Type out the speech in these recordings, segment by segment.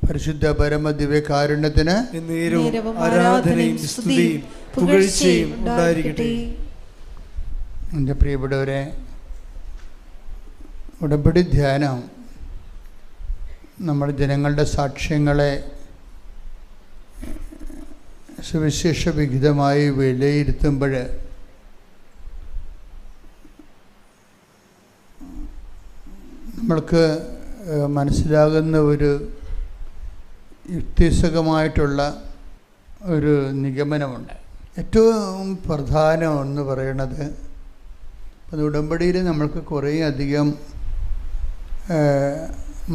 പരിശുദ്ധ പരമദിവ്യകാരുണ്യത്തിന് ആരാധനയും സ്തുതിയും പുകഴ്ചയും ഉണ്ടായിരിക്കട്ടെ. എൻ്റെ പ്രിയപ്പെട്ടവരെ, ഉടമ്പടി ധ്യാനം നമ്മുടെ ജനങ്ങളുടെ സാക്ഷ്യങ്ങളെ സുവിശേഷ വിഹിതമായി വിലയിരുത്തുമ്പോൾ നമ്മൾക്ക് മനസ്സിലാകുന്ന ഒരു യുക്തിസഹമായിട്ടുള്ള ഒരു നിഗമനമുണ്ട്. ഏറ്റവും പ്രധാനം എന്ന് പറയുന്നത്, അത് ഉടമ്പടിയിൽ നമ്മൾക്ക് കുറേ അധികം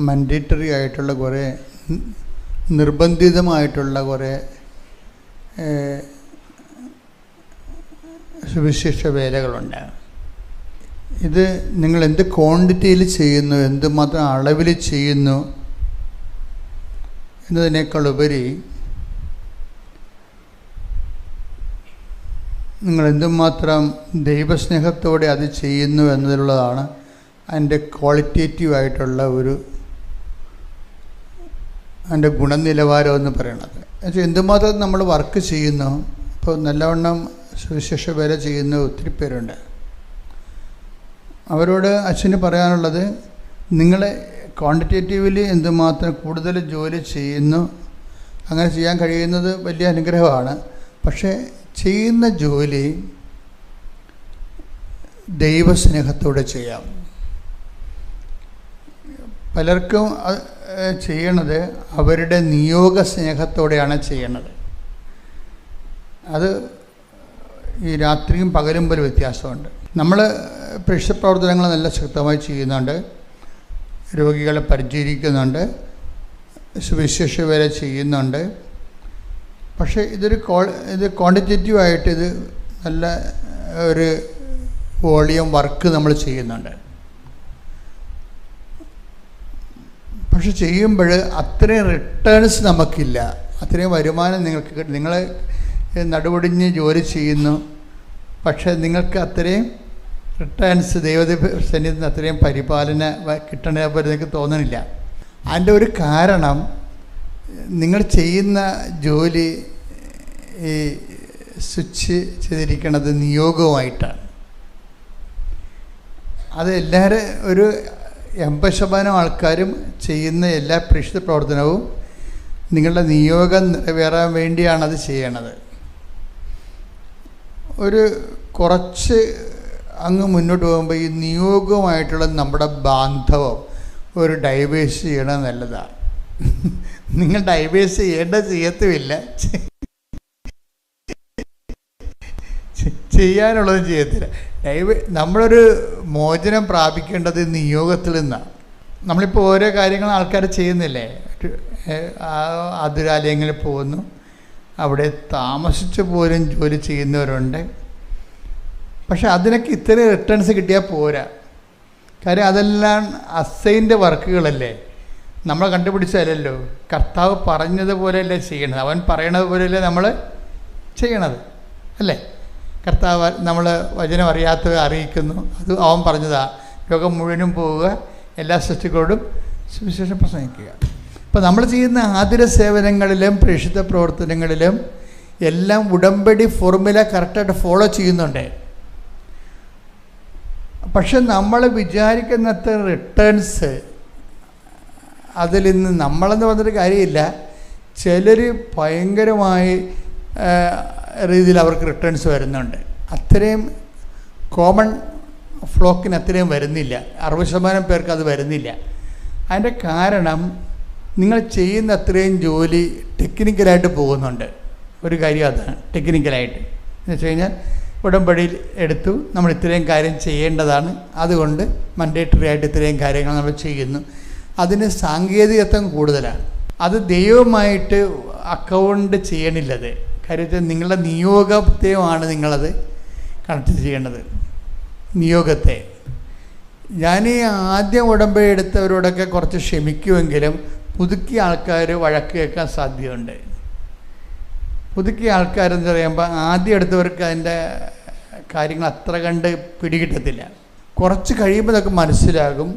മൻഡേറ്ററി ആയിട്ടുള്ള കുറേ നിർബന്ധിതമായിട്ടുള്ള കുറേ സുവിശേഷ വേലകളുണ്ട്. ഇത് നിങ്ങൾ എന്ത് ക്വാണ്ടിറ്റിയിൽ ചെയ്യുന്നു, എന്തുമാത്രം അളവിൽ ചെയ്യുന്നു എന്നതിനേക്കാളുപരി നിങ്ങൾ എന്തുമാത്രം ദൈവസ്നേഹത്തോടെ അത് ചെയ്യുന്നു എന്നതിലുള്ളതാണ് അതിൻ്റെ ക്വാളിറ്റേറ്റീവായിട്ടുള്ള അതിൻ്റെ ഗുണനിലവാരം എന്ന് പറയുന്നത്. എന്നുവെച്ചാൽ എന്തുമാത്രം നമ്മൾ വർക്ക് ചെയ്യുന്നു. ഇപ്പോൾ നല്ലവണ്ണം സുവിശേഷ വേല ചെയ്യുന്ന ഒത്തിരി പേരുണ്ട്. അവരോട് അച്ഛന് പറയാനുള്ളത്, നിങ്ങൾ ക്വാണ്ടിറ്റേറ്റീവ്ലി എന്തുമാത്രം കൂടുതൽ ജോലി ചെയ്യുന്നു, അങ്ങനെ ചെയ്യാൻ കഴിയുന്നത് വലിയ അനുഗ്രഹമാണ്. പക്ഷേ ചെയ്യുന്ന ജോലി ദൈവസ്നേഹത്തോടെ ചെയ്യാം. പലർക്കും ചെയ്യണത് അവരുടെ നിയോഗ സ്നേഹത്തോടെയാണ് ചെയ്യണത്. അത് ഈ രാത്രിയും പകലും പോലെ വ്യത്യാസമുണ്ട്. നമ്മൾ പ്രേക്ഷിത പ്രവർത്തനങ്ങൾ നല്ല ശക്തമായി ചെയ്യുന്നുണ്ട്, രോഗികളെ പരിചരിക്കുന്നുണ്ട്, സുവിശേഷ വേല ചെയ്യുന്നുണ്ട്. പക്ഷേ ഇത് ക്വാണ്ടിറ്റേറ്റീവായിട്ട് ഇത് നല്ല ഒരു വോളിയം വർക്ക് നമ്മൾ ചെയ്യുന്നുണ്ട്. പക്ഷെ ചെയ്യുമ്പോൾ അത്രയും റിട്ടേൺസ് നമുക്കില്ല, അത്രയും വരുമാനം നിങ്ങൾക്ക് നിങ്ങൾ നടുവൊടിഞ്ഞ് ജോലി ചെയ്യുന്നു, പക്ഷേ നിങ്ങൾക്ക് അത്രയും റിട്ടേൺസ് ദൈവസന്നിധിയിൽ അത്രയും പരിപാലന കിട്ടണ പോലെ നിങ്ങൾക്ക് തോന്നണില്ല. അതിൻ്റെ ഒരു കാരണം, നിങ്ങൾ ചെയ്യുന്ന ജോലി ഈ സ്വിച്ച് ചെയ്തിരിക്കുന്നത് നിയോഗവുമായിട്ടാണ്. അത് എല്ലാവരും ഒരു 80% ആൾക്കാരും ചെയ്യുന്ന എല്ലാ പ്രേക്ഷിത പ്രവർത്തനവും നിങ്ങളുടെ നിയോഗം നിറവേറാൻ വേണ്ടിയാണത് ചെയ്യണത്. ഒരു കുറച്ച് അങ്ങ് മുന്നോട്ട് പോകുമ്പോൾ ഈ നിയോഗവുമായിട്ടുള്ള നമ്മുടെ ബാന്ധവം ഒരു ഡൈവേഴ്സ് ചെയ്യണത് നല്ലതാണ്. നിങ്ങൾ ഡൈവേഴ്സ് ചെയ്യത്തുമില്ല, ചെയ്യാനുള്ളത് ചെയ്യത്തില്ല. നമ്മളൊരു മോചനം പ്രാപിക്കേണ്ടത് നിയോഗത്തിൽ നിന്നാണ്. നമ്മളിപ്പോൾ ഓരോ കാര്യങ്ങൾ ആൾക്കാർ ചെയ്യുന്നില്ലേ, ആതുരാലയങ്ങളിൽ പോകുന്നു, അവിടെ താമസിച്ച് പോലും ജോലി ചെയ്യുന്നവരുണ്ട്. പക്ഷെ അതിനൊക്കെ ഇത്രയും റിട്ടേൺസ് കിട്ടിയാൽ പോരാ. കാര്യം അതെല്ലാം അസൈൻ്റെ വർക്കുകളല്ലേ, നമ്മൾ കണ്ടുപിടിച്ചാലല്ലോ. കർത്താവ് പറഞ്ഞതുപോലെയല്ലേ ചെയ്യണത്, അവൻ പറയണത് പോലെയല്ലേ നമ്മൾ ചെയ്യണത് അല്ലേ. കർത്താവ് നമ്മൾ വചനം അറിയാത്തവരെ അറിയിക്കുന്നു, അത് അവൻ പറഞ്ഞതാ. ലോകം മുഴുവനും പോവുക, എല്ലാ സൃഷ്ടികളോടും സുവിശേഷം പ്രസംഗിക്കുക. അപ്പോൾ നമ്മൾ ചെയ്യുന്ന ആതുര സേവനങ്ങളിലും പ്രേക്ഷിത പ്രവർത്തനങ്ങളിലും എല്ലാം ഉടമ്പടി ഫോർമുല കറക്റ്റായിട്ട് ഫോളോ ചെയ്യുന്നുണ്ട്. പക്ഷെ നമ്മൾ വിചാരിക്കുന്നത്ര റിട്ടേൺസ് അതിൽ നിന്ന് നമ്മളെന്ന് പറഞ്ഞൊരു കാര്യമില്ല. ചിലർ ഭയങ്കരമായി രീതിയിൽ അവർക്ക് റിട്ടേൺസ് വരുന്നുണ്ട്. അത്രയും കോമൺ ഫ്ലോക്കിന് അത്രയും വരുന്നില്ല. 60% പേർക്ക് അത് വരുന്നില്ല. അതിൻ്റെ കാരണം നിങ്ങൾ ചെയ്യുന്ന അത്രയും ജോലി ടെക്നിക്കലായിട്ട് പോകുന്നുണ്ട്. ഒരു കാര്യം അതാണ് ടെക്നിക്കലായിട്ട്. എന്ന് വെച്ച് കഴിഞ്ഞാൽ ഉടമ്പടിയിൽ എടുത്തു നമ്മൾ ഇത്രയും കാര്യം ചെയ്യേണ്ടതാണ്, അതുകൊണ്ട് മൻഡേറ്ററി ആയിട്ട് ഇത്രയും കാര്യങ്ങൾ നമ്മൾ ചെയ്യുന്നു. അതിന് സാങ്കേതികത്വം കൂടുതലാണ്. അത് ദൈവമായിട്ട് അക്കൗണ്ട് ചെയ്യണില്ലത്. കാര്യത്തിൽ നിങ്ങളുടെ നിയോഗത്തെയാണ് നിങ്ങളത് കണക്ട് ചെയ്യേണ്ടത്. നിയോഗത്തെ ഞാൻ ഈ ആദ്യം ഉടമ്പടി എടുത്തവരോടൊക്കെ കുറച്ച് ക്ഷമിക്കുമെങ്കിലും പുതുക്കിയ ആൾക്കാർ വഴക്ക് കേൾക്കാൻ സാധ്യതയുണ്ട്. പുതുക്കിയ ആൾക്കാരെന്ന് പറയുമ്പോൾ ആദ്യം എടുത്തവർക്ക് അതിൻ്റെ കാര്യങ്ങൾ അത്ര കണ്ട് പിടികിട്ടത്തില്ല. കുറച്ച് കഴിയുമ്പോൾ അതൊക്കെ മനസ്സിലാകും.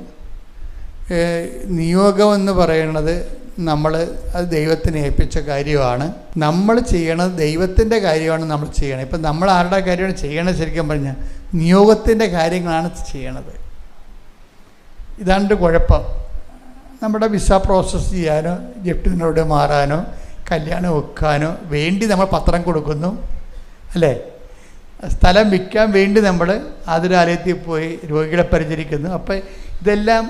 നിയോഗം എന്ന് പറയുന്നത് നമ്മൾ അത് ദൈവത്തിന് ഏൽപ്പിച്ച കാര്യമാണ്. നമ്മൾ ചെയ്യണത് ദൈവത്തിൻ്റെ കാര്യമാണ് നമ്മൾ ചെയ്യണത്. ഇപ്പം നമ്മൾ ആരുടെ കാര്യമാണ് ചെയ്യണത്? ശരിക്കും പറഞ്ഞാൽ നിയോഗത്തിൻ്റെ കാര്യങ്ങളാണ് ചെയ്യണത്. ഇതാണ്ട് കുഴപ്പം. നമ്മുടെ വിസ പ്രോസസ്സ് ചെയ്യാനോ ഗിഫ്റ്റിനോട് മാറാനോ കല്യാണം വെക്കാനോ വേണ്ടി നമ്മൾ പത്രം കൊടുക്കുന്നു, അല്ലേ? സ്ഥലം വിൽക്കാൻ വേണ്ടി നമ്മൾ ആതുരാലയത്തിൽ പോയി രോഗികളെ പരിചരിക്കുന്നു. അപ്പം ഇതെല്ലാം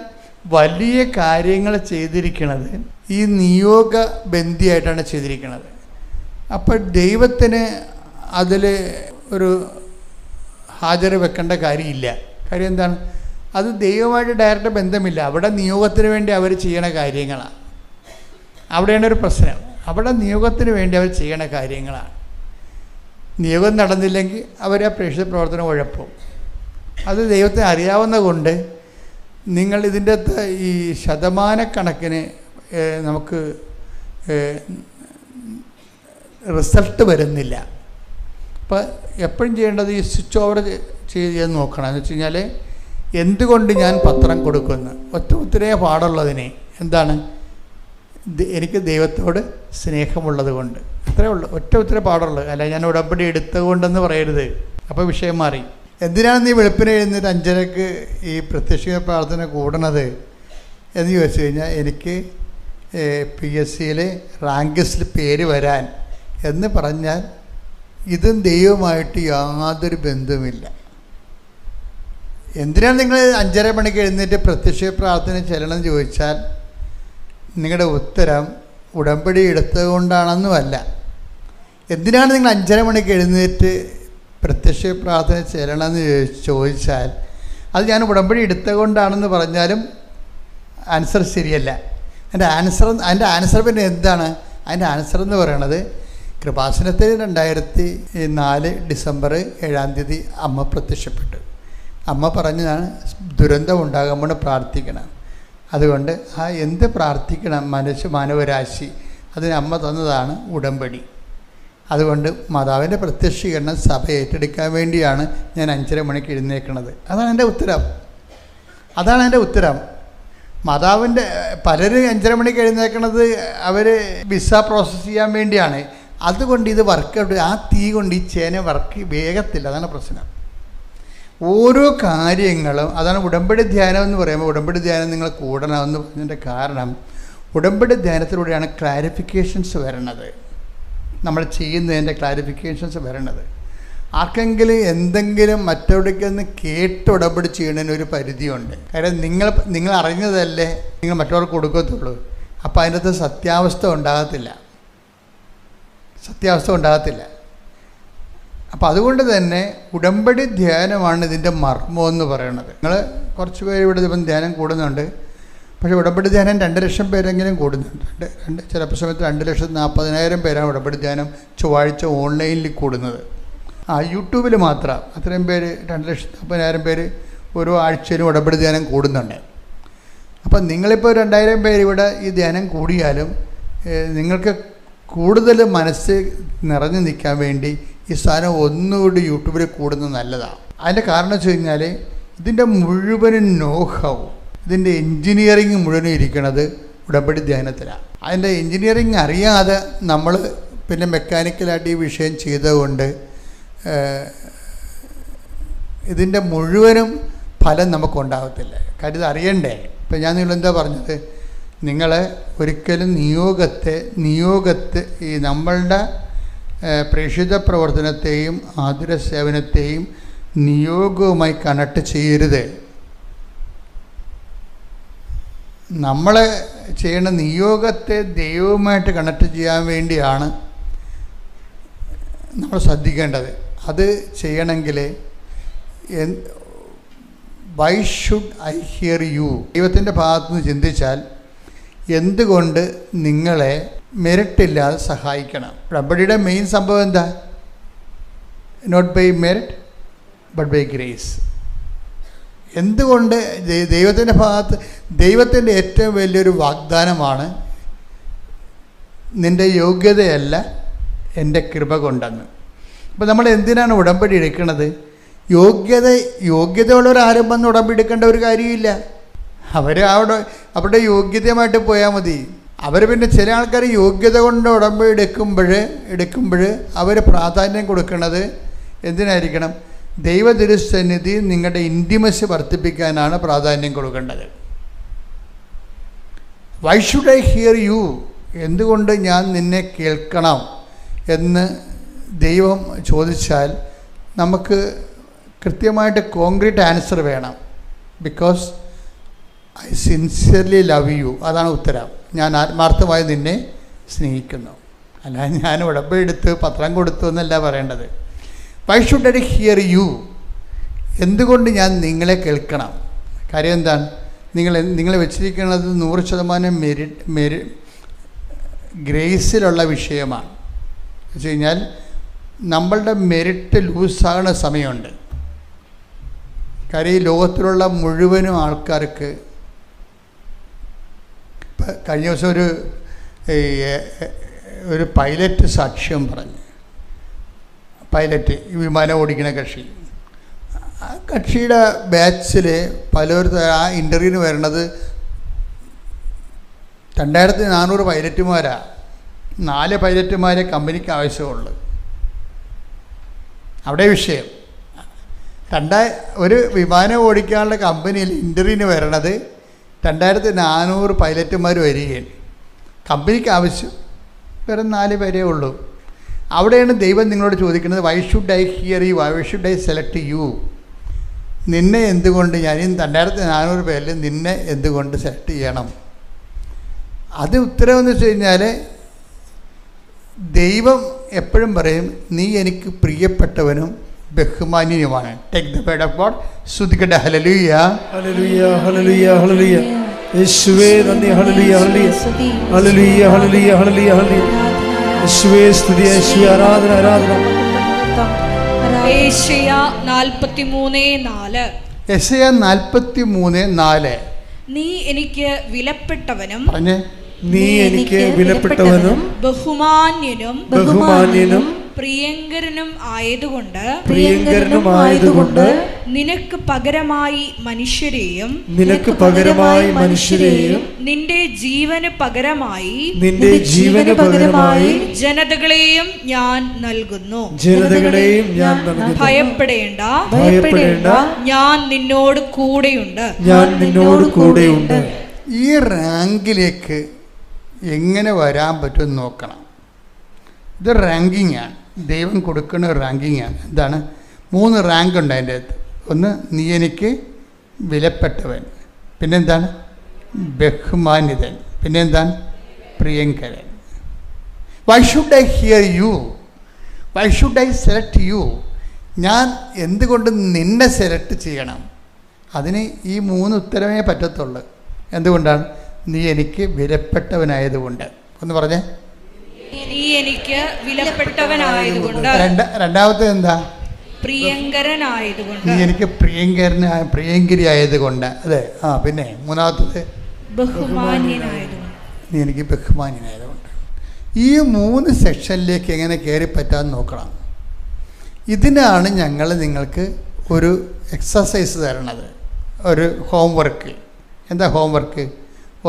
വലിയ കാര്യങ്ങൾ ചെയ്തിരിക്കുന്നത് ഈ നിയോഗ ബന്ധിയായിട്ടാണ് ചെയ്തിരിക്കുന്നത്. അപ്പോൾ ദൈവത്തിന് അതിൽ ഒരു ഹാജർ വെക്കേണ്ട കാര്യമില്ല. കാര്യം എന്താണ്? അത് ദൈവമായിട്ട് ഡയറക്റ്റ് ബന്ധമില്ല. അവിടെ നിയോഗത്തിന് വേണ്ടി അവർ ചെയ്യണ കാര്യങ്ങളാണ്. അവിടെയാണ് ഒരു പ്രശ്നം. അവിടെ നിയോഗത്തിന് വേണ്ടി അവർ ചെയ്യണ കാര്യങ്ങളാണ്. നിയോഗം നടന്നില്ലെങ്കിൽ അവർ ആ പ്രേക്ഷിത പ്രവർത്തനം ഉഴപ്പും. അത് ദൈവത്തെ അറിയാവുന്ന കൊണ്ട് നിങ്ങൾ ഇതിൻ്റെ അകത്ത് ഈ ശതമാനക്കണക്കിന് നമുക്ക് റിസൾട്ട് വരുന്നില്ല. അപ്പോൾ എപ്പോഴും ചെയ്യേണ്ടത് ഈ സ്വിച്ച് ഓവർ ചെയ്യാൻ നോക്കണം. എന്ന് വെച്ച് കഴിഞ്ഞാൽ എന്തുകൊണ്ട് ഞാൻ പത്രം കൊടുക്കുന്നു? ഒത്തിരി പാടുള്ളതിനെ എന്താണ്? എനിക്ക് ദൈവത്തോട് സ്നേഹമുള്ളത് കൊണ്ട്. അത്രേ ഉള്ളൂ. ഒത്തിരി പാടുള്ളത്. അല്ല ഞാൻ ഉടമ്പടി എടുത്തുകൊണ്ടെന്ന് പറയരുത്. അപ്പോൾ വിഷയം മാറി. എന്തിനാണ് നീ വെളുപ്പിനെ എഴുന്നേറ്റ് 5:30 ഈ പ്രത്യക്ഷ പ്രാർത്ഥന കൂടണത് എന്ന് ചോദിച്ചു കഴിഞ്ഞാൽ എനിക്ക് PSCയിൽ റാങ്ക് ലിസ്റ്റിൽ പേര് വരാൻ എന്ന് പറഞ്ഞാൽ ഇതും ദൈവമായിട്ട് യാതൊരു ബന്ധവുമില്ല. എന്തിനാണ് നിങ്ങൾ 5:30 മണിക്ക് എഴുന്നേറ്റ് പ്രത്യക്ഷ പ്രാർത്ഥന ചെല്ലണമെന്ന് ചോദിച്ചാൽ നിങ്ങളുടെ ഉത്തരം ഉടമ്പടി എടുത്തുകൊണ്ടാണെന്നുമല്ല. എന്തിനാണ് നിങ്ങൾ 5:30 മണിക്ക് എഴുന്നേറ്റ് പ്രത്യക്ഷ പ്രാർത്ഥന ചെല്ലണമെന്ന് ചോദിച്ചാൽ അത് ഞാൻ ഉടമ്പടി എടുത്തുകൊണ്ടാണെന്ന് പറഞ്ഞാലും ആൻസർ ശരിയല്ല. അതിൻ്റെ ആൻസർ പിന്നെ എന്താണ്? അതിൻ്റെ ആൻസർ എന്ന് പറയണത് കൃപാസനത്തിൽ 2004 ഡിസംബർ 7 അമ്മ പ്രത്യക്ഷപ്പെട്ടു. അമ്മ പറഞ്ഞതാണ് ദുരന്തം ഉണ്ടാകുമ്പോൾ പ്രാർത്ഥിക്കണം. അതുകൊണ്ട് എന്ത് പ്രാർത്ഥിക്കണം? മാനവരാശി അതിന് അമ്മ തന്നതാണ് ഉടമ്പടി. അതുകൊണ്ട് മാതാവിൻ്റെ പ്രത്യക്ഷീകരണം സഭ ഏറ്റെടുക്കാൻ വേണ്ടിയാണ് ഞാൻ 5:30 മണിക്ക് എഴുന്നേൽക്കുന്നത്. അതാണ് എൻ്റെ ഉത്തരം. മാതാവിൻ്റെ പലരും 5:30 മണിക്ക് എഴുന്നേൽക്കുന്നത് അവർ വിസ പ്രോസസ്സ് ചെയ്യാൻ വേണ്ടിയാണ്. അതുകൊണ്ട് ഇത് വർക്ക് ആ തീ കൊണ്ട് ഈ ചേന വർക്ക് വേഗത്തില്ല. അതാണ് പ്രശ്നം. ഓരോ കാര്യങ്ങളും അതാണ് ഉടമ്പടി ധ്യാനം എന്ന് പറയുമ്പോൾ ഉടമ്പടി ധ്യാനം നിങ്ങൾ കൂടണമെന്ന് പറഞ്ഞതിൻ്റെ കാരണം ഉടമ്പടി ധ്യാനത്തിലൂടെയാണ് ക്ലാരിഫിക്കേഷൻസ് വരണത്. നമ്മൾ ചെയ്യുന്നതിൻ്റെ ക്ലാരിഫിക്കേഷൻസ് വരണത്. ആർക്കെങ്കിലും എന്തെങ്കിലും മറ്റെവിടേക്ക് നിന്ന് കേട്ട് ഉടമ്പടി ചെയ്യുന്നതിന് ഒരു പരിധിയുണ്ട്. കാര്യം നിങ്ങൾ അറിഞ്ഞതല്ലേ നിങ്ങൾ മറ്റവർക്ക് കൊടുക്കത്തുള്ളൂ. അപ്പോൾ അതിൻ്റെ അകത്ത് സത്യാവസ്ഥ ഉണ്ടാകത്തില്ല. അപ്പോൾ അതുകൊണ്ട് തന്നെ ഉടമ്പടി ധ്യാനമാണ് ഇതിൻ്റെ മർമ്മം എന്ന് പറയുന്നത്. നിങ്ങൾ കുറച്ച് പേര് ഇവിടെ ഇപ്പം ധ്യാനം കൂടുന്നുണ്ട്. പക്ഷേ ഉടമ്പടി ധ്യാനം 2 ലക്ഷം പേരെങ്കിലും കൂടുന്നുണ്ട്. ചിലപ്പോൾ സമയത്ത് 2,40,000 പേരാണ് ഉടമ്പടി ധ്യാനം ചൊവ്വാഴ്ച ഓൺലൈനിൽ കൂടുന്നത്. യൂട്യൂബിൽ മാത്രം അത്രയും പേര് 2,40,000 പേര് ഓരോ ആഴ്ചയിലും ഉടമ്പടി ധ്യാനം കൂടുന്നുണ്ട്. അപ്പം നിങ്ങളിപ്പോൾ 2,000 പേര് ഇവിടെ ഈ ധ്യാനം കൂടിയാലും നിങ്ങൾക്ക് കൂടുതൽ മനസ്സ് നിറഞ്ഞു നിൽക്കാൻ വേണ്ടി ഈ സാധനം ഒന്നുകൂടി യൂട്യൂബിൽ കൂടുന്നത് നല്ലതാണ്. അതിൻ്റെ കാരണം വെച്ച് കഴിഞ്ഞാൽ ഇതിൻ്റെ മുഴുവനും നോഹൗ, ഇതിൻ്റെ എൻജിനീയറിങ് മുഴുവനും ഇരിക്കുന്നത് ഉടമ്പടി ധ്യാനത്തിലാണ്. അതിൻ്റെ എൻജിനീയറിങ് അറിയാതെ നമ്മൾ പിന്നെ മെക്കാനിക്കലായിട്ട് ഈ വിഷയം ചെയ്തുകൊണ്ട് ഇതിൻ്റെ മുഴുവനും ഫലം നമുക്കുണ്ടാകത്തില്ല. കാര്യം ഇത് അറിയണ്ടേ. ഇപ്പം ഞാൻ നിങ്ങളെന്താ പറഞ്ഞത്? നിങ്ങൾ ഒരിക്കലും നിയോഗത്തെ ഈ നമ്മളുടെ പ്രേക്ഷിത പ്രവർത്തനത്തെയും ആതുര സേവനത്തെയും നിയോഗവുമായി കണക്ട് ചെയ്യരുത്. നമ്മൾ ചെയ്യേണ്ട നിയോഗത്തെ ദൈവവുമായിട്ട് കണക്ട് ചെയ്യാൻ വേണ്ടിയാണ് നമ്മൾ ശ്രദ്ധിക്കേണ്ടത്. അത് ചെയ്യണമെങ്കിൽ why should I hear you? ദൈവത്തിൻ്റെ ഭാഗത്തുനിന്ന് ചിന്തിച്ചാൽ എന്തുകൊണ്ട് നിങ്ങളെ മെറിറ്റില്ലാതെ സഹായിക്കണം? ഉടമ്പടിയുടെ മെയിൻ സംഭവം എന്താ? Not by merit but by grace. എന്തുകൊണ്ട്? ദൈവത്തിൻ്റെ ഭാഗത്ത് ദൈവത്തിൻ്റെ ഏറ്റവും വലിയൊരു വാഗ്ദാനമാണ് നിൻ്റെ യോഗ്യതയല്ല എൻ്റെ കൃപ കൊണ്ടെന്ന്. അപ്പോൾ നമ്മൾ എന്തിനാണ് ഉടമ്പടി എടുക്കുന്നത്? യോഗ്യതയുള്ളവരാരും വന്ന് ഉടമ്പടി എടുക്കേണ്ട ഒരു കാര്യമില്ല. അവരുടെ യോഗ്യതയുമായിട്ട് പോയാൽ മതി. അവർ പിന്നെ ചില ആൾക്കാർ യോഗ്യത കൊണ്ട് ഉടമ്പടി എടുക്കുമ്പോൾ അവർ പ്രാധാന്യം കൊടുക്കുന്നത് എന്തിനായിരിക്കണം? ദൈവ തിരുസന്നിധി നിങ്ങളുടെ ഇൻറ്റിമസി വർദ്ധിപ്പിക്കാനാണ് പ്രാധാന്യം കൊടുക്കേണ്ടത്. Why should I hear you? എന്തുകൊണ്ട് ഞാൻ നിന്നെ കേൾക്കണം എന്ന് ദൈവം ചോദിച്ചാൽ നമുക്ക് കൃത്യമായിട്ട് കോൺക്രീറ്റ് ആൻസർ വേണം. Because I sincerely love you. അതാണ് ഉത്തരം. ഞാൻ ആത്മാർത്ഥമായി നിന്നെ സ്നേഹിക്കുന്നു. അല്ല ഞാൻ ഉടമ്പടി എടുത്ത് പത്രം കൊടുത്തു എന്നല്ല പറയേണ്ടത്. Why should I hear you? എന്തുകൊണ്ട് ഞാൻ നിങ്ങളെ കേൾക്കണം? കാര്യം എന്താണ്? നിങ്ങൾ വെച്ചിരിക്കുന്നത് 100% ഗ്രേസിലുള്ള വിഷയമാണ്. വെച്ച് കഴിഞ്ഞാൽ നമ്മളുടെ മെരിറ്റ് ലൂസാകുന്ന സമയമുണ്ട്. കാര്യം ഈ ലോകത്തിലുള്ള മുഴുവനും ആൾക്കാർക്ക് ഇപ്പം കഴിഞ്ഞ ദിവസം ഒരു പൈലറ്റ് സാക്ഷ്യം പറഞ്ഞു. പൈലറ്റ് ഈ വിമാനം ഓടിക്കുന്ന കക്ഷി, ആ കക്ഷിയുടെ ബാച്ചിൽ പലരും ആ ഇൻ്റർവ്യൂവിന് വരണത് 2400 പൈലറ്റുമാരാണ്. 4 പൈലറ്റുമാരെ കമ്പനിക്ക് ആവശ്യമുള്ളൂ. അവിടെ വിഷയം ഒരു വിമാനം ഓടിക്കാനുള്ള കമ്പനിയിൽ ഇൻ്റർവ്യൂവിന് വരണത് 2400 പൈലറ്റുമാർ വരികയാണ്. കമ്പനിക്ക് ആവശ്യം വെറും 4 പേരേ ഉള്ളൂ. അവിടെയാണ് ദൈവം നിങ്ങളോട് ചോദിക്കുന്നത്, why should I hear you? Why should I select you? നിന്നെ എന്തുകൊണ്ട് ഞാൻ ഈ 2400 പേരിൽ നിന്നെ എന്തുകൊണ്ട് സെലക്ട് ചെയ്യണം? അത് ഉത്തരവെന്ന് വെച്ച് കഴിഞ്ഞാൽ ദൈവം എപ്പോഴും പറയും, നീ എനിക്ക് പ്രിയപ്പെട്ടവനും ബഹുമാന്യനുമാണ്. Take the word of God. സ്തുതിക്കട്ടെ. ഹല്ലേലൂയ, ഹല്ലേലൂയ, ഹല്ലേലൂയ, ഹല്ലേലൂയ. യേശുവേ നന്ദി. ഹല്ലേലൂയ, ഹല്ലേലൂയ, ഹല്ലേലൂയ, ഹല്ലേലൂയ, ഹല്ലേലൂയ, ഹല്ലേലൂയ. യേശുവേ സ്തുതി, യേശുവേ ആരാധന, ആരാധന. യെശയ്യാ 43:4. യെശയ്യാ 43:4. നീ എനിക്ക് വിലപ്പെട്ടവനും പറഞ്ഞേ, നീ എനിക്ക് വിലപ്പെട്ടവനും ബഹുമാന്യനും പ്രിയങ്കരനും ആയതുകൊണ്ട് നിനക്ക് പകരമായി മനുഷ്യരെയും നിന്റെ ജീവന് പകരമായി ജനതകളെയും ഞാൻ നൽകുന്നു. ഭയപ്പെടേണ്ട, ഞാൻ നിന്നോട് കൂടെയുണ്ട്. ഈ റാങ്കിലേക്ക് എങ്ങനെ വരാൻ പറ്റുമെന്ന് നോക്കണം. ഇത് റാങ്കിങ്ങാണ്, ദൈവം കൊടുക്കുന്ന റാങ്കിങ്ങാണ്. എന്താണ്? 3 റാങ്ക് ഉണ്ട് അതിൻ്റെ അകത്ത്. ഒന്ന്, നീ എനിക്ക് വിലപ്പെട്ടവൻ. പിന്നെന്താണ്? ബഹുമാന്യതൻ. പിന്നെന്താണ്? പ്രിയങ്കരൻ. Why should I hear you? Why should I select you? ഞാൻ എന്തുകൊണ്ട് നിന്നെ സെലക്ട് ചെയ്യണം? അതിന് ഈ 3 ഉത്തരമേ പറ്റത്തുള്ളൂ. എന്തുകൊണ്ടാണ്? നീ എനിക്ക് വിലപ്പെട്ടവനായതുകൊണ്ട്. ഒന്ന് പറഞ്ഞേ, നീ എനിക്ക് വിലപ്പെട്ടവനായതുകൊണ്ട്. രണ്ടാമത്തെ എന്താ? പ്രിയങ്കരനായതുകൊണ്ട്. നീ എനിക്ക് പ്രിയങ്കരി ആയതുകൊണ്ട്. അതെ. പിന്നെ മൂന്നാമത്തത് ബഹുമാന്യനായതുകൊണ്ട്. നീ എനിക്ക് ബഹുമാന്യനായതുകൊണ്ട്. ഈ 3 സെക്ഷനിലേക്ക് എങ്ങനെ കയറി പറ്റാമെന്ന് നോക്കണം. ഇതിനാണ് ഞങ്ങൾ നിങ്ങൾക്ക് ഒരു എക്സസൈസ് തരണത്, ഒരു ഹോംവർക്ക്. എന്താ ഹോംവർക്ക്?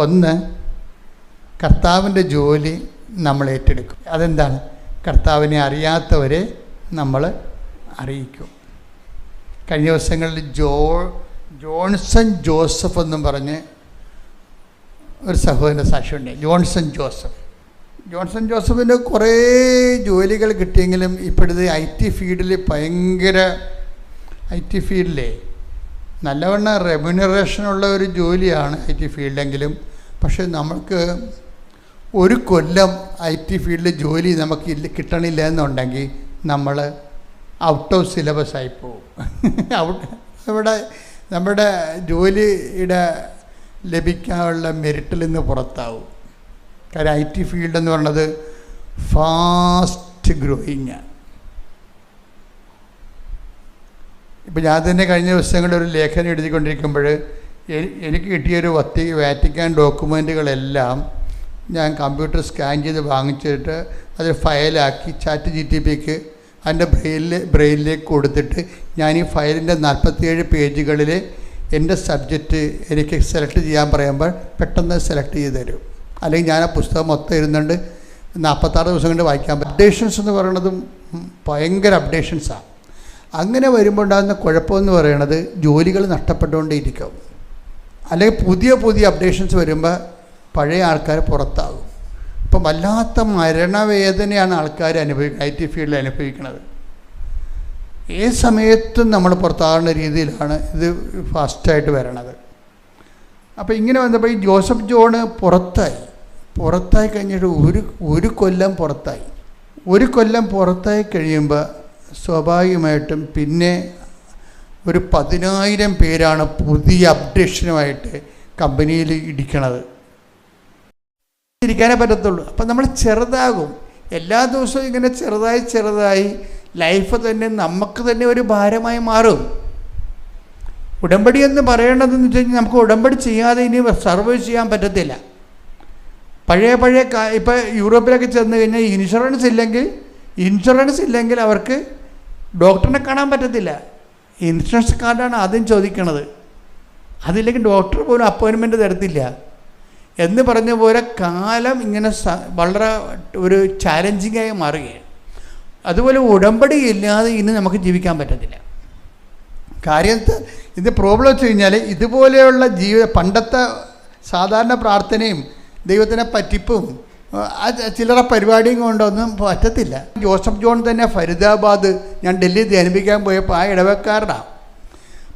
ഒന്ന്, കർത്താവിൻ്റെ ജോലി നമ്മൾ ഏറ്റെടുക്കും. അതെന്താണ്? കർത്താവിനെ അറിയാത്തവരെ നമ്മൾ അറിയിക്കും. കഴിഞ്ഞ ദിവസങ്ങളിൽ ജോൺസൺ ജോസഫ് എന്നും പറഞ്ഞ് ഒരു സഹോദരൻ്റെ സാക്ഷിയുണ്ട്. ജോൺസൺ ജോസഫിന് കുറേ ജോലികൾ കിട്ടിയെങ്കിലും ഇപ്പോഴത്തെ IT ഫീൽഡിലെ നല്ലവണ്ണം റെമ്യൂണറേഷനുള്ള ഒരു ജോലിയാണ് IT ഫീൽഡെങ്കിലും. പക്ഷേ നമ്മൾക്ക് ഒരു കൊല്ലം IT ഫീൽഡിൽ ജോലി നമുക്ക് കിട്ടണില്ല എന്നുണ്ടെങ്കിൽ നമ്മൾ ഔട്ട് ഓഫ് സിലബസ് ആയി പോകും. നമ്മുടെ ജോലിയുടെ ലഭിക്കാനുള്ള മെറിറ്റിൽ നിന്ന് പുറത്താവും. കാര്യം IT ഫീൽഡ് എന്ന് പറയുന്നത് ഫാസ്റ്റ് ഗ്രോയിങ്ങാണ്. ഇപ്പം ഞാൻ തന്നെ കഴിഞ്ഞ ദിവസങ്ങളിൽ ഒരു ലേഖനം എഴുതിക്കൊണ്ടിരിക്കുമ്പോൾ എനിക്ക് കിട്ടിയൊരു വാറ്റിക്കാൻ ഡോക്യുമെൻറ്റുകളെല്ലാം ഞാൻ കമ്പ്യൂട്ടർ സ്കാൻ ചെയ്ത് വാങ്ങിച്ചിട്ട് അത് ഫയലാക്കി ChatGPTക്ക് അതിൻ്റെ ബ്രെയിനിലേക്ക് കൊടുത്തിട്ട് ഞാൻ ഈ ഫയലിൻ്റെ 47 പേജുകളിൽ എൻ്റെ സബ്ജക്റ്റ് എനിക്ക് സെലക്ട് ചെയ്യാൻ പറയുമ്പോൾ പെട്ടെന്ന് സെലക്ട് ചെയ്ത് തരും. അല്ലെങ്കിൽ ഞാൻ ആ പുസ്തകം മൊത്തം ഇരുന്നുണ്ട് 46 ദിവസം കൊണ്ട് വായിക്കാൻ പറ്റും. അപ്ഡേഷൻസ് എന്ന് പറയുന്നതും ഭയങ്കര അപ്ഡേഷൻസാണ്. അങ്ങനെ വരുമ്പോൾ ഉണ്ടാകുന്ന കുഴപ്പമെന്ന് പറയുന്നത് ജോലികൾ നഷ്ടപ്പെട്ടുകൊണ്ടേയിരിക്കും. അല്ലെങ്കിൽ പുതിയ പുതിയ അപ്ഡേഷൻസ് വരുമ്പോൾ പഴയ ആൾക്കാർ പുറത്താകും. ഇപ്പം വല്ലാത്ത മരണവേദനയാണ് ആൾക്കാർ അനുഭവിക്കുന്നത്, IT ഫീൽഡിൽ അനുഭവിക്കുന്നത്. ഏത് സമയത്തും നമ്മൾ പുറത്താകുന്ന രീതിയിലാണ് ഇത് ഫാസ്റ്റായിട്ട് വരണത്. അപ്പോൾ ഇങ്ങനെ വന്നപ്പോൾ ഈ ജോസഫ് ജോൺ പുറത്തായി കഴിഞ്ഞിട്ട് ഒരു കൊല്ലം പുറത്തായി. ഒരു കൊല്ലം പുറത്തായി കഴിയുമ്പോൾ സ്വാഭാവികമായിട്ടും പിന്നെ ഒരു 10,000 പേരാണ് പുതിയ അപ്ഡേഷനുമായിട്ട് കമ്പനിയിൽ ഇരിക്കണത്. ഇരിക്കാനേ പറ്റത്തുള്ളൂ. അപ്പം നമ്മൾ ചെറുതാകും. എല്ലാ ദിവസവും ഇങ്ങനെ ചെറുതായി ലൈഫ് തന്നെ നമുക്ക് തന്നെ ഒരു ഭാരമായി മാറും. ഉടമ്പടി എന്ന് പറയേണ്ടതെന്ന് വെച്ച് കഴിഞ്ഞാൽ നമുക്ക് ഉടമ്പടി ചെയ്യാതെ ഇനി സർവൈവ് ചെയ്യാൻ പറ്റത്തില്ല. പഴയ ഇപ്പോൾ യൂറോപ്പിലൊക്കെ ചെന്ന് കഴിഞ്ഞാൽ ഇൻഷുറൻസ് ഇല്ലെങ്കിൽ അവർക്ക് ഡോക്ടറിനെ കാണാൻ പറ്റത്തില്ല. ഇൻഷുറൻസ് കാർഡാണ് ആദ്യം ചോദിക്കണത്. അതില്ലെങ്കിൽ ഡോക്ടർ പോലും അപ്പോയിൻമെൻറ്റ് തരത്തില്ല എന്ന് പറഞ്ഞ പോലെ കാലം ഇങ്ങനെ വളരെ ഒരു ചാലഞ്ചിങ്ങായി മാറുകയാണ്. അതുപോലെ ഉടമ്പടി ഇല്ലാതെ ഇന്ന് നമുക്ക് ജീവിക്കാൻ പറ്റത്തില്ല. കാര്യം ഇത് പ്രോബ്ലം വെച്ച് കഴിഞ്ഞാൽ ഇതുപോലെയുള്ള പണ്ടത്തെ സാധാരണ പ്രാർത്ഥനയും ദൈവത്തിനെ പറ്റിപ്പും ചില്ലറ പരിപാടിയും കൊണ്ടൊന്നും പറ്റത്തില്ല. ജോസഫ് ജോൺ തന്നെ ഫരീദാബാദ്, ഞാൻ ഡൽഹി ധ്യാനിപ്പിക്കാൻ പോയപ്പോൾ ആ ഇടവക്കാരനാണ്.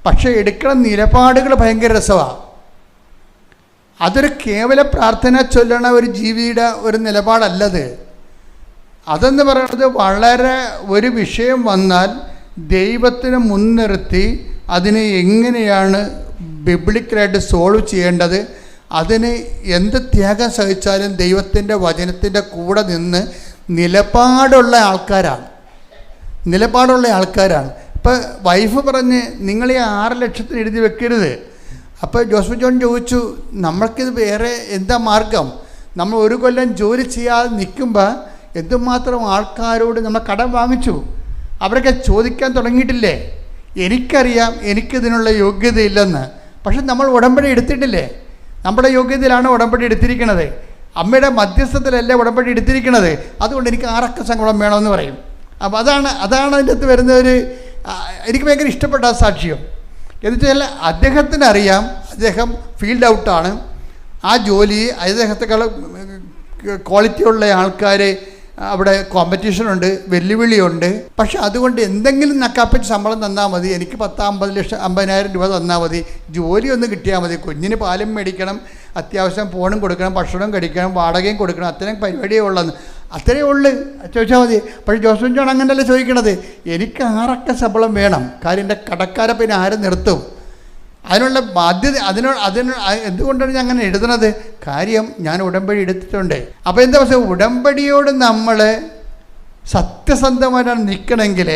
പക്ഷേ എടുക്കുന്ന നിലപാടുകൾ ഭയങ്കര രസമാണ്. അതൊരു കേവല പ്രാർത്ഥന ചൊല്ലണ ഒരു ജീവിയുടെ ഒരു നിലപാടല്ലത്. അതെന്ന് പറയുന്നത് വളരെ ഒരു വിഷയം വന്നാൽ ദൈവത്തിനെ മുൻനിർത്തി അതിനെ എങ്ങനെയാണ് ബിബ്ലിക്കലായിട്ട് സോൾവ് ചെയ്യേണ്ടത്, അതിന് എന്ത് ത്യാഗം സഹിച്ചാലും ദൈവത്തിൻ്റെ വചനത്തിൻ്റെ കൂടെ നിന്ന് നിലപാടുള്ള ആൾക്കാരാണ്. ഇപ്പോൾ വൈഫ് പറഞ്ഞ് നിങ്ങൾ ഈ 6 ലക്ഷത്തിന് എഴുതി വെക്കരുത്. അപ്പോൾ ജോസഫ് ജോൺ ചോദിച്ചു, നമ്മൾക്കിത് വേറെ എന്താ മാർഗം? നമ്മൾ ഒരു കൊല്ലം ജോലി ചെയ്യാതെ നിൽക്കുമ്പോൾ എന്തുമാത്രം ആൾക്കാരോട് നമ്മൾ കടം വാങ്ങിച്ചു. അവരൊക്കെ ചോദിക്കാൻ തുടങ്ങിയിട്ടില്ലേ? എനിക്കറിയാം എനിക്കിതിനുള്ള യോഗ്യതയില്ലെന്ന്. പക്ഷെ നമ്മൾ ഉടമ്പടി എടുത്തിട്ടില്ലേ? നമ്മുടെ യോഗ്യതയിലാണ് ഉടമ്പടി എടുത്തിരിക്കുന്നത്. അമ്മയുടെ മധ്യസ്ഥത്തിലല്ലേ ഉടമ്പടി എടുത്തിരിക്കുന്നത്. അതുകൊണ്ട് എനിക്ക് 6 അക്ക ശമ്പളം വേണമെന്ന് പറയും. അപ്പോൾ അതാണ് അതിൻ്റെ അകത്ത് വരുന്ന എനിക്ക് ഭയങ്കര ഇഷ്ടപ്പെട്ട സാക്ഷ്യം. എന്ന് വെച്ചാൽ അദ്ദേഹത്തിന് അറിയാം, അദ്ദേഹം ഫീൽഡ് ഔട്ടാണ്. ആ ജോലി അദ്ദേഹത്തെക്കാൾ ക്വാളിറ്റിയുള്ള ആൾക്കാർ അവിടെ കോമ്പറ്റീഷനുണ്ട്, വെല്ലുവിളിയുണ്ട്. പക്ഷെ അതുകൊണ്ട് എന്തെങ്കിലും നക്കാപ്പിച്ച് ശമ്പളം തന്നാൽ മതി, എനിക്ക് 50,000 രൂപ തന്നാൽ മതി, ജോലി ഒന്ന് കിട്ടിയാൽ മതി, കുഞ്ഞിന് പാലും മേടിക്കണം, അത്യാവശ്യം ഫോണും കൊടുക്കണം, ഭക്ഷണം കഴിക്കണം, വാടകയും കൊടുക്കണം, അത്രയും പരിപാടിയേ ഉള്ളതെന്ന്. അത്രയേ ഉള്ളു ചോദിച്ചാൽ മതി. പക്ഷേ ജോസഫ് ജോൺ അങ്ങനെയല്ല ചോദിക്കണത്, എനിക്ക് 6 അക്ക ശമ്പളം വേണം. കാര്യം എൻ്റെ കടക്കാരെ പിന്നെ ആരും നിർത്തും? അതിനുള്ള ബാധ്യത എന്തുകൊണ്ടാണ് ഞാൻ അങ്ങനെ എഴുതുന്നത്? കാര്യം ഞാൻ ഉടമ്പടി എടുത്തിട്ടുണ്ട്. അപ്പോൾ എന്താ പറയുക, ഉടമ്പടിയോട് നമ്മൾ സത്യസന്ധമായിട്ടാണ് നിൽക്കണമെങ്കിൽ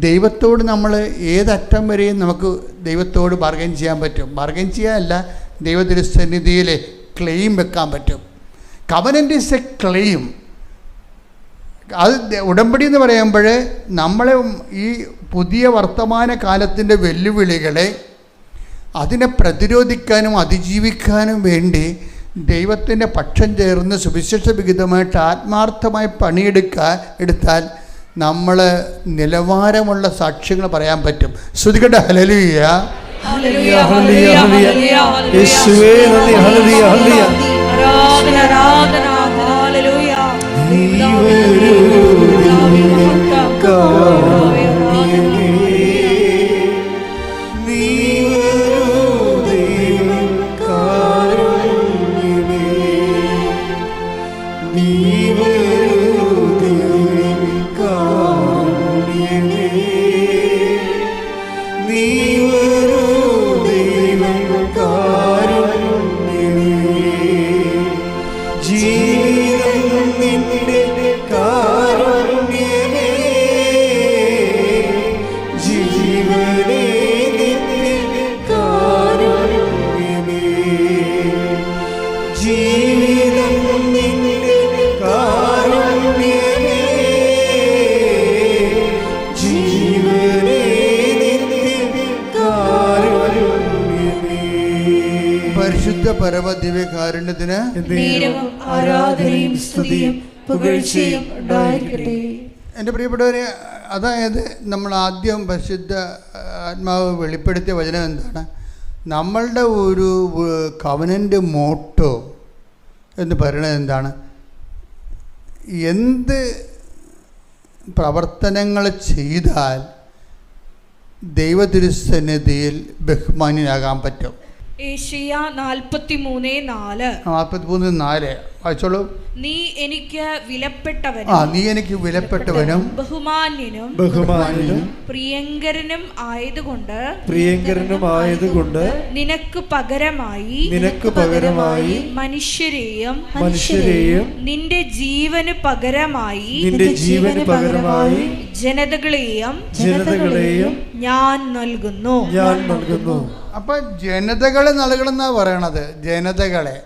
ദൈവത്തോട് നമ്മൾ ഏതറ്റം വരെയും നമുക്ക് ദൈവത്തോട് ബാർഗൈൻ ചെയ്യാൻ പറ്റും. ബാർഗൈൻ ചെയ്യാനല്ല, ദൈവത്തിരുസന്നിധിയിൽ ക്ലെയിം വെക്കാൻ പറ്റും. Covenant is A claim. അത് ഉടമ്പടി എന്ന് പറയുമ്പോൾ നമ്മളെ ഈ പുതിയ വർത്തമാന കാലത്തിൻ്റെ വെല്ലുവിളികളെ അതിനെ പ്രതിരോധിക്കാനും അതിജീവിക്കാനും വേണ്ടി ദൈവത്തിൻ്റെ പക്ഷം ചേർന്ന് സുവിശേഷ വിഹിതമായിട്ട് ആത്മാർത്ഥമായി പണിയെടുത്താൽ നമ്മൾ നിലവാരമുള്ള സാക്ഷ്യങ്ങൾ പറയാൻ പറ്റും. ശ്രുതികട്ടെ ഹല്ലേലൂയ. യേശുവേ നന്ദി. ഹല്ലേലൂയ ഹല്ലേലൂയ. ആരാധന ആരാധന. ഹല്ലേലൂയ. ജീവിതം നിന്റെ കാരുണ്യമേ. പരിശുദ്ധ പരമദിവ്യകാരുണ്യത്തിന് നേരവും ആരാധനയും സ്തുതിയും പുകഴ്ചയും ഉണ്ടായിരിക്കട്ടെ. എൻ്റെ പ്രിയപ്പെട്ടവരെ, അതായത് നമ്മൾ ആദ്യം പരിശുദ്ധ ആത്മാവ് വെളിപ്പെടുത്തിയ വചനം എന്താണ്? നമ്മളുടെ ഒരു കവനൻ്റ് മോട്ടോ എന്ന് പറയുന്നത് എന്താണ്? എന്ത് പ്രവർത്തനങ്ങൾ ചെയ്താൽ ദൈവതിരുസന്നിധിയിൽ ബഹുമാന്യനാകാൻ പറ്റും? ഏശയ്യാ 43:4. 43:4 വായിച്ചോളൂ. നീ എനിക്ക് വിലപ്പെട്ടവനും നീ എനിക്ക് വിലപ്പെട്ടവനും ബഹുമാന്യനും പ്രിയങ്കരനും ആയതുകൊണ്ട് നിനക്ക് പകരമായി മനുഷ്യരെയും നിന്റെ ജീവന് പകരമായി ജനതകളെയും ഞാൻ നൽകുന്നു. അപ്പൊ ജനതകളെ നൽകണമെന്നാ പറയണത്. ജനതകളെ,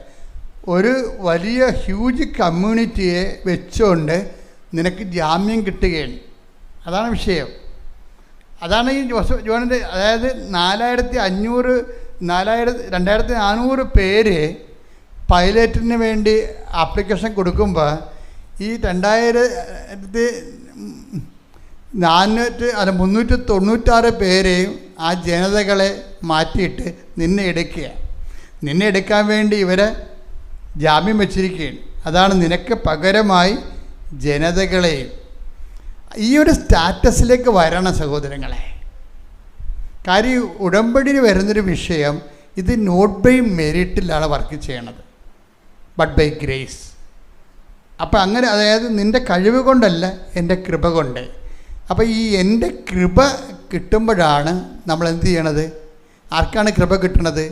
ഒരു വലിയ ഹ്യൂജ് കമ്മ്യൂണിറ്റിയെ വെച്ചുകൊണ്ട് നിനക്ക് ജാമ്യം കിട്ടുകയാണ്. അതാണ് വിഷയം. അതാണ് ഈ ജോണിൻ്റെ, അതായത് 2400 പേര് പൈലറ്റിന് വേണ്ടി ആപ്ലിക്കേഷൻ കൊടുക്കുമ്പോൾ ഈ 396 പേരെയും ആ ജനതകളെ മാറ്റിയിട്ട് നിന്നെ എടുക്കാൻ വേണ്ടി ഇവരെ ജാമ്യം വെച്ചിരിക്കുകയാണ്. അതാണ് നിനക്ക് പകരമായി ജനതകളെയും. ഈ ഒരു സ്റ്റാറ്റസിലേക്ക് വരണം സഹോദരങ്ങളെ. കാര്യം ഉടമ്പടിയിൽ വരുന്നൊരു വിഷയം, ഇത് നോട്ട് ബൈ മെറിറ്റിലാണ് വർക്ക് ചെയ്യണത്, ബട്ട് ബൈ ഗ്രേസ്. അപ്പം അങ്ങനെ, അതായത് നിൻ്റെ കഴിവ് കൊണ്ടല്ല, എൻ്റെ കൃപ കൊണ്ട്. അപ്പോൾ ഈ എൻ്റെ കൃപ കിട്ടുമ്പോഴാണ് നമ്മൾ എന്ത് ചെയ്യണത്? ആർക്കാണ് കൃപ കിട്ടുന്നത്?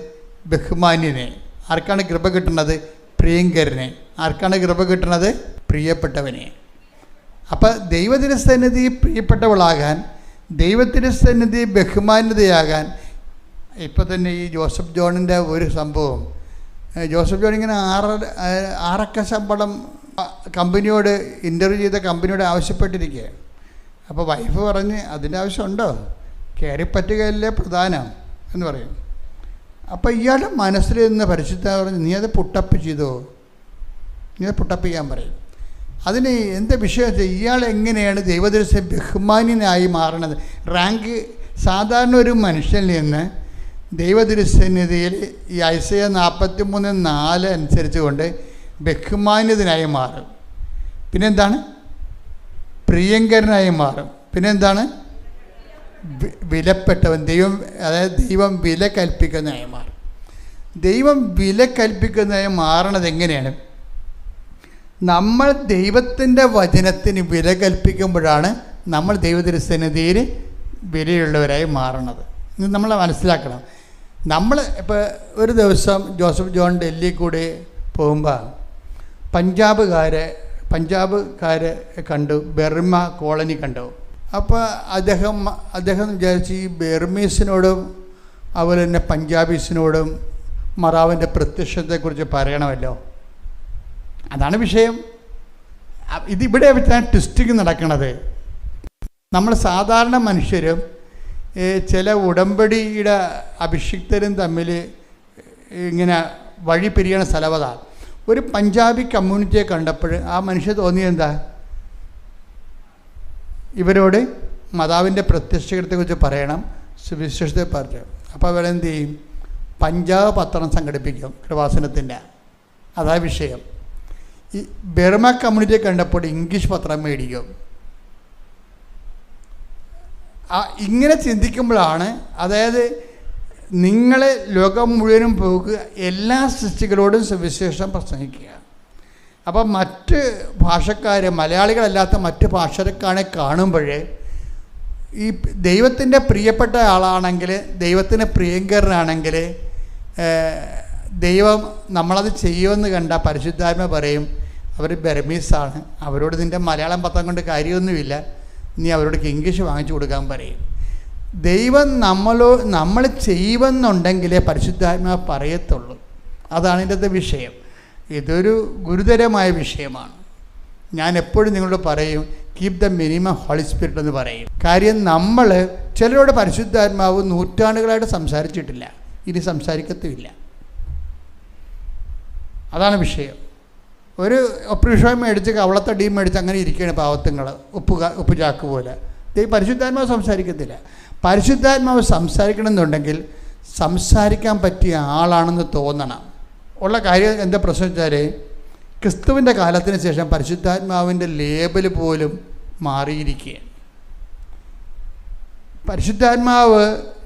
ബഹുമാന്യനെ. ആർക്കാണ് കൃപ കിട്ടുന്നത്? പ്രിയങ്കരനെ. ആർക്കാണ് കൃപ കിട്ടുന്നത്? പ്രിയപ്പെട്ടവനെ. അപ്പം ദൈവത്തിരുസന്നിധി പ്രിയപ്പെട്ടവളാകാൻ, ദൈവത്തിരുസന്നിധി ബഹുമാന്യതയാകാൻ, ഇപ്പോൾ തന്നെ ഈ ജോസഫ് ജോണിൻ്റെ ഒരു സംഭവം, ജോസഫ് ജോൺ ഇങ്ങനെ 6 ശമ്പളം കമ്പനിയോട് ഇൻ്റർവ്യൂ ചെയ്ത കമ്പനിയോട് ആവശ്യപ്പെട്ടിരിക്കുകയാണ്. അപ്പോൾ വൈഫ് പറഞ്ഞ് അതിൻ്റെ ആവശ്യമുണ്ടോ, കയറിപ്പറ്റുകയല്ലേ പ്രധാനം എന്ന് പറയും. അപ്പോൾ ഇയാളുടെ മനസ്സിൽ നിന്ന് പരിശുദ്ധ പറഞ്ഞ് നീ അത് പുട്ടപ്പ് ചെയ്തോ, നീ അത് പുട്ടപ്പ് ചെയ്യാൻ പറയും. അതിന് എന്താ വിഷയം വെച്ചാൽ ഇയാൾ എങ്ങനെയാണ് ദൈവദർശന ബഹുമാന്യനായി മാറണത്? റാങ്ക് സാധാരണ ഒരു മനുഷ്യനിൽ നിന്ന് ദൈവദർശനതയിൽ ഈ ഐസയ്യാ 43:4 അനുസരിച്ച് കൊണ്ട് ബഹുമാന്യതനായി മാറും. പിന്നെന്താണ്? പ്രിയങ്കരനായി മാറും. പിന്നെന്താണ്? വിലപ്പെട്ടവൻ. ദൈവം വില കൽപ്പിക്കുന്നതായി മാറും. ദൈവം വില കൽപ്പിക്കുന്നതായി മാറണത് എങ്ങനെയാണ്? നമ്മൾ ദൈവത്തിൻ്റെ വചനത്തിന് വില കൽപ്പിക്കുമ്പോഴാണ് നമ്മൾ ദൈവത്തിരുസന്നിധിയിൽ വിലയുള്ളവരായി മാറണത്. ഇത് നമ്മൾ മനസ്സിലാക്കണം. നമ്മൾ ഇപ്പോൾ ഒരു ദിവസം ജോസഫ് ജോൺ ഡൽഹി കൂടി പോകുമ്പോൾ പഞ്ചാബുകാരെ കണ്ടു, ബർമ കോളനി കണ്ടു. അപ്പോൾ അദ്ദേഹം വിചാരിച്ച് ഈ ബർമീസിനോടും അതുപോലെ തന്നെ പഞ്ചാബീസിനോടും മറാവിൻ്റെ പ്രത്യക്ഷത്തെക്കുറിച്ച് പറയണമല്ലോ. അതാണ് വിഷയം. ഇതിവിടെ വെച്ചാണ് ട്വിസ്റ്റിങ് നടക്കുന്നത്. നമ്മൾ സാധാരണ മനുഷ്യരും ചില ഉടമ്പടിയുടെ അഭിഷിക്തരും തമ്മിൽ ഇങ്ങനെ വഴി പിരിയണ സ്ഥലവതാണ്. ഒരു പഞ്ചാബി കമ്മ്യൂണിറ്റിയെ കണ്ടപ്പോൾ ആ മനുഷ്യൻ തോന്നിയെന്താ? ഇവരോട് മാതാവിൻ്റെ പ്രത്യക്ഷത്തെക്കുറിച്ച് പറയണം, സുവിശേഷത്തെ പറഞ്ഞു. അപ്പോൾ അവരെന്ത് ചെയ്യും? പഞ്ചാബ് പത്രം സംഘടിപ്പിക്കും, കൃപാസനത്തിൻ്റെ. അതാ വിഷയം. ഈ ബർമ കമ്മ്യൂണിറ്റിയെ കണ്ടപ്പോൾ ഇംഗ്ലീഷ് പത്രം മേടിക്കും. ഇങ്ങനെ ചിന്തിക്കുമ്പോഴാണ്, അതായത് നിങ്ങളെ ലോകം മുഴുവനും പോകുക, എല്ലാ സൃഷ്ടികളോടും സുവിശേഷം പ്രസംഗിക്കുക. അപ്പം മറ്റ് ഭാഷക്കാർ, മലയാളികളല്ലാത്ത മറ്റ് ഭാഷക്കാരെ കാണുമ്പോഴേ ഈ ദൈവത്തിൻ്റെ പ്രിയപ്പെട്ട ആളാണെങ്കിൽ, ദൈവത്തിന് പ്രിയങ്കരനാണെങ്കിൽ ദൈവം നമ്മളത് ചെയ്യുമെന്ന് കണ്ട പരിശുദ്ധാത്മ പറയും അവർ ബർമീസാണ്, അവരോട് നിൻ്റെ മലയാളം പത്രം കൊണ്ട് കാര്യമൊന്നുമില്ല, നീ അവരോട് ഇംഗ്ലീഷ് വാങ്ങിച്ചു കൊടുക്കാൻ പറയും. ദൈവം നമ്മൾ ചെയ്യുമെന്നുണ്ടെങ്കിലേ പരിശുദ്ധാത്മാവ് പറയത്തുള്ളൂ. അതാണ് ഇതിൻ്റെ വിഷയം. ഇതൊരു ഗുരുതരമായ വിഷയമാണ്. ഞാൻ എപ്പോഴും നിങ്ങളോട് പറയും, keep the minimum holy spirit എന്ന് പറയും. കാര്യം നമ്മൾ ചിലരോട് പരിശുദ്ധാത്മാവ് നൂറ്റാണ്ടുകളായിട്ട് സംസാരിച്ചിട്ടില്ല, ഇനി സംസാരിക്കത്തുമില്ല. അതാണ് വിഷയം. ഒരു ഒപ്രീഷോയും മേടിച്ച് കവളത്തടിയും മേടിച്ച് അങ്ങനെ ഇരിക്കുകയാണ് പാവത്തുങ്ങൾ, ഉപ്പ് ചാക്ക് പോലെ. പരിശുദ്ധാത്മാവ് സംസാരിക്കത്തില്ല. പരിശുദ്ധാത്മാവ് സംസാരിക്കണമെന്നുണ്ടെങ്കിൽ സംസാരിക്കാൻ പറ്റിയ ആളാണെന്ന് തോന്നണം. ഉള്ള കാര്യം എന്താ പ്രശ്നം വെച്ചാൽ, ക്രിസ്തുവിൻ്റെ കാലത്തിന് ശേഷം പരിശുദ്ധാത്മാവിൻ്റെ ലേബൽ പോലും മാറിയിരിക്കുകയാണ്. പരിശുദ്ധാത്മാവ്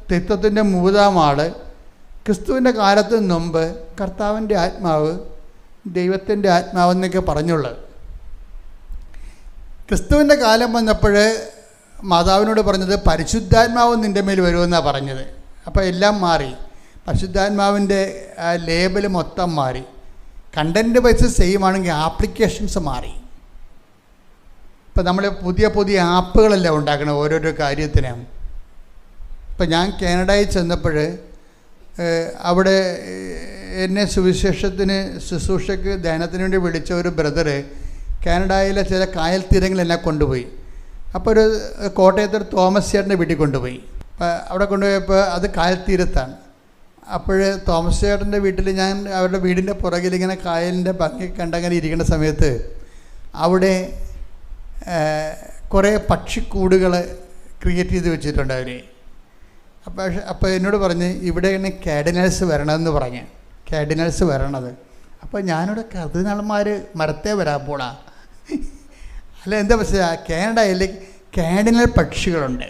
തത്വത്തിൻ്റെ മൂന്നാം ആൾ. ക്രിസ്തുവിൻ്റെ കാലത്തിന് മുമ്പ് കർത്താവിൻ്റെ ആത്മാവ്, ദൈവത്തിൻ്റെ ആത്മാവെന്നൊക്കെ പറഞ്ഞുള്ളത്. ക്രിസ്തുവിൻ്റെ കാലം വന്നപ്പോൾ മാതാവിനോട് പറഞ്ഞത് പരിശുദ്ധാത്മാവ് നിൻ്റെ മേൽ വരുമെന്നാണ് പറഞ്ഞത്. അപ്പോൾ എല്ലാം മാറി. പരിശുദ്ധാത്മാവിൻ്റെ ലേബൽ മൊത്തം മാറി. കണ്ടൻറ്റ് വൈസ് സെയിം ആണെങ്കിൽ ആപ്ലിക്കേഷൻസ് മാറി. ഇപ്പം നമ്മൾ പുതിയ പുതിയ ആപ്പുകളെല്ലാം ഉണ്ടാക്കണം ഓരോരോ കാര്യത്തിനും. ഇപ്പം ഞാൻ കാനഡയിൽ ചെന്നപ്പോൾ അവിടെ എന്നെ സുവിശേഷത്തിന് ശുശ്രൂഷയ്ക്ക് ധ്യാനത്തിന് വേണ്ടി വിളിച്ച ഒരു ബ്രദറ് കാനഡയിലെ ചില കായൽ തീരങ്ങളെല്ലാം കൊണ്ടുപോയി. അപ്പോൾ ഒരു കോട്ടയത്തൊരു തോമസ് ചേട്ടൻ്റെ വീട്ടിൽ കൊണ്ടുപോയി. അവിടെ കൊണ്ടുപോയപ്പോൾ അത് കായൽ തീരത്താണ്. അപ്പോൾ തോമസ് ചേട്ടൻ്റെ വീട്ടിൽ ഞാൻ അവരുടെ വീടിൻ്റെ പുറകിൽ ഇങ്ങനെ കായലിൻ്റെ ഭംഗി കണ്ടങ്ങനെ ഇരിക്കുന്ന സമയത്ത് അവിടെ കുറേ പക്ഷിക്കൂടുകൾ ക്രിയേറ്റ് ചെയ്ത് വെച്ചിട്ടുണ്ട് അവർ. അപ്പോൾ എന്നോട് പറഞ്ഞ് ഇവിടെയാണ് കാർഡിനൽസ് വരണമെന്ന് പറഞ്ഞ്, കാർഡിനൽസ് വരണത്. അപ്പോൾ ഞാനിവിടെ കർദിനാൾമാർ മരത്തേ വരാൻ പോടാ. അല്ല എന്താ പ്രശ്നം, കാനഡയിൽ കാർഡിനൽ പക്ഷികളുണ്ട്.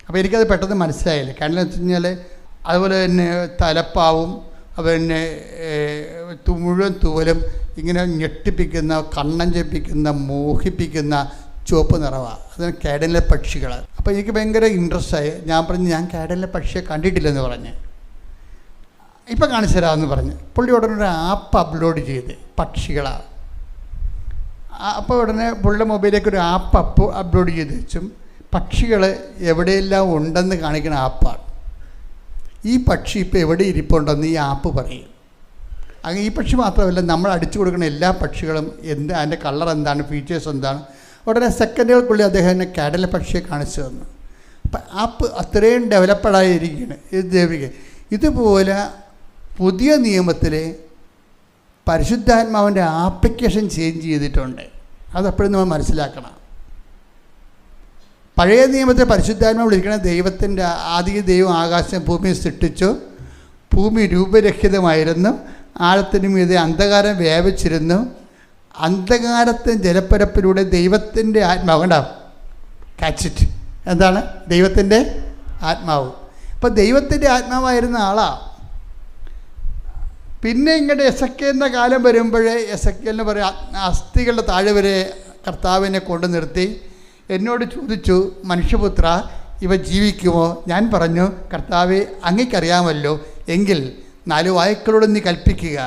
അപ്പോൾ എനിക്കത് പെട്ടെന്ന് മനസ്സിലായില്ല. കാർഡിനൽ വെച്ച് കഴിഞ്ഞാൽ അതുപോലെ തന്നെ തലപ്പാവും പിന്നെ മുഴുവൻ തൂവലും ഇങ്ങനെ ഞെട്ടിപ്പിക്കുന്ന, കണ്ണം ചെപ്പിക്കുന്ന, മോഹിപ്പിക്കുന്ന ചുവപ്പ് നിറവാണ്. അതാണ് കാർഡിനൽ പക്ഷികൾ. അപ്പോൾ എനിക്ക് ഭയങ്കര ഇൻട്രസ്റ്റായി. ഞാൻ പറഞ്ഞു ഞാൻ കാർഡിനൽ പക്ഷിയെ കണ്ടിട്ടില്ലെന്ന് പറഞ്ഞ്. ഇപ്പം കാണിച്ചു തരാമെന്ന് പറഞ്ഞ് പുള്ളി ഉടനെ ഒരു ആപ്പ് അപ്ലോഡ് ചെയ്ത് പക്ഷികളാണ്. അപ്പോൾ ഉടനെ പുള്ളിയുടെ മൊബൈലിലേക്ക് ഒരു ആപ്പ് അപ്ലോഡ് ചെയ്ത് വെച്ചും പക്ഷികൾ എവിടെയെല്ലാം ഉണ്ടെന്ന് കാണിക്കുന്ന ആപ്പാണ്. ഈ പക്ഷി ഇപ്പോൾ എവിടെ ഇരിപ്പുണ്ടെന്ന് ഈ ആപ്പ് പറയും. അങ്ങനെ ഈ പക്ഷി മാത്രമല്ല, നമ്മൾ അടിച്ചു കൊടുക്കുന്ന എല്ലാ പക്ഷികളും അതിൻ്റെ കളർ എന്താണ്, ഫീച്ചേഴ്സ് എന്താണ്, ഉടനെ സെക്കൻഡുകൾക്കുള്ളിൽ അദ്ദേഹം എന്നെ കാർഡിനൽ പക്ഷിയെ കാണിച്ചു തന്നു. അപ്പം ആപ്പ് അത്രയും ഡെവലപ്പഡായിരിക്കുകയാണ് ഇത് ദേവിക. ഇതുപോലെ പുതിയ നിയമത്തിൽ പരിശുദ്ധാത്മാവിൻ്റെ ആപ്ലിക്കേഷൻ ചേഞ്ച് ചെയ്തിട്ടുണ്ട്. അതെപ്പോഴും നമ്മൾ മനസ്സിലാക്കണം. പഴയ നിയമത്തിൽ പരിശുദ്ധാത്മാവ് വിളിക്കണ ദൈവത്തിൻ്റെ ആദ്യ ദൈവം ആകാശം ഭൂമിയെ സൃഷ്ടിച്ചു, ഭൂമി രൂപരഹിതമായിരുന്നു, ആഴത്തിന് മീതെ അന്ധകാരം വ്യാപിച്ചിരുന്നു, അന്ധകാരത്തിന് ജലപ്പരപ്പിലൂടെ ദൈവത്തിൻ്റെ ആത്മാവ് ഉണ്ടാവും. കാച്ചിറ്റ് എന്താണ് ദൈവത്തിൻ്റെ ആത്മാവ്. അപ്പോൾ ദൈവത്തിൻ്റെ ആത്മാവായിരുന്ന ആളാണ്. പിന്നെ ഇങ്ങോട്ട് എസക്കേലിൻ്റെ കാലം വരുമ്പോഴേ എസക്കേലിന് പറയും അസ്ഥികളുടെ താഴെ വരെ കർത്താവിനെ കൊണ്ടു നിർത്തി എന്നോട് ചോദിച്ചു, മനുഷ്യപുത്ര ഇവ ജീവിക്കുമോ? ഞാൻ പറഞ്ഞു, കർത്താവെ അങ്ങേക്കറിയാമല്ലോ, എങ്കിൽ 4 വായ്ക്കളോട് നീ കൽപ്പിക്കുക.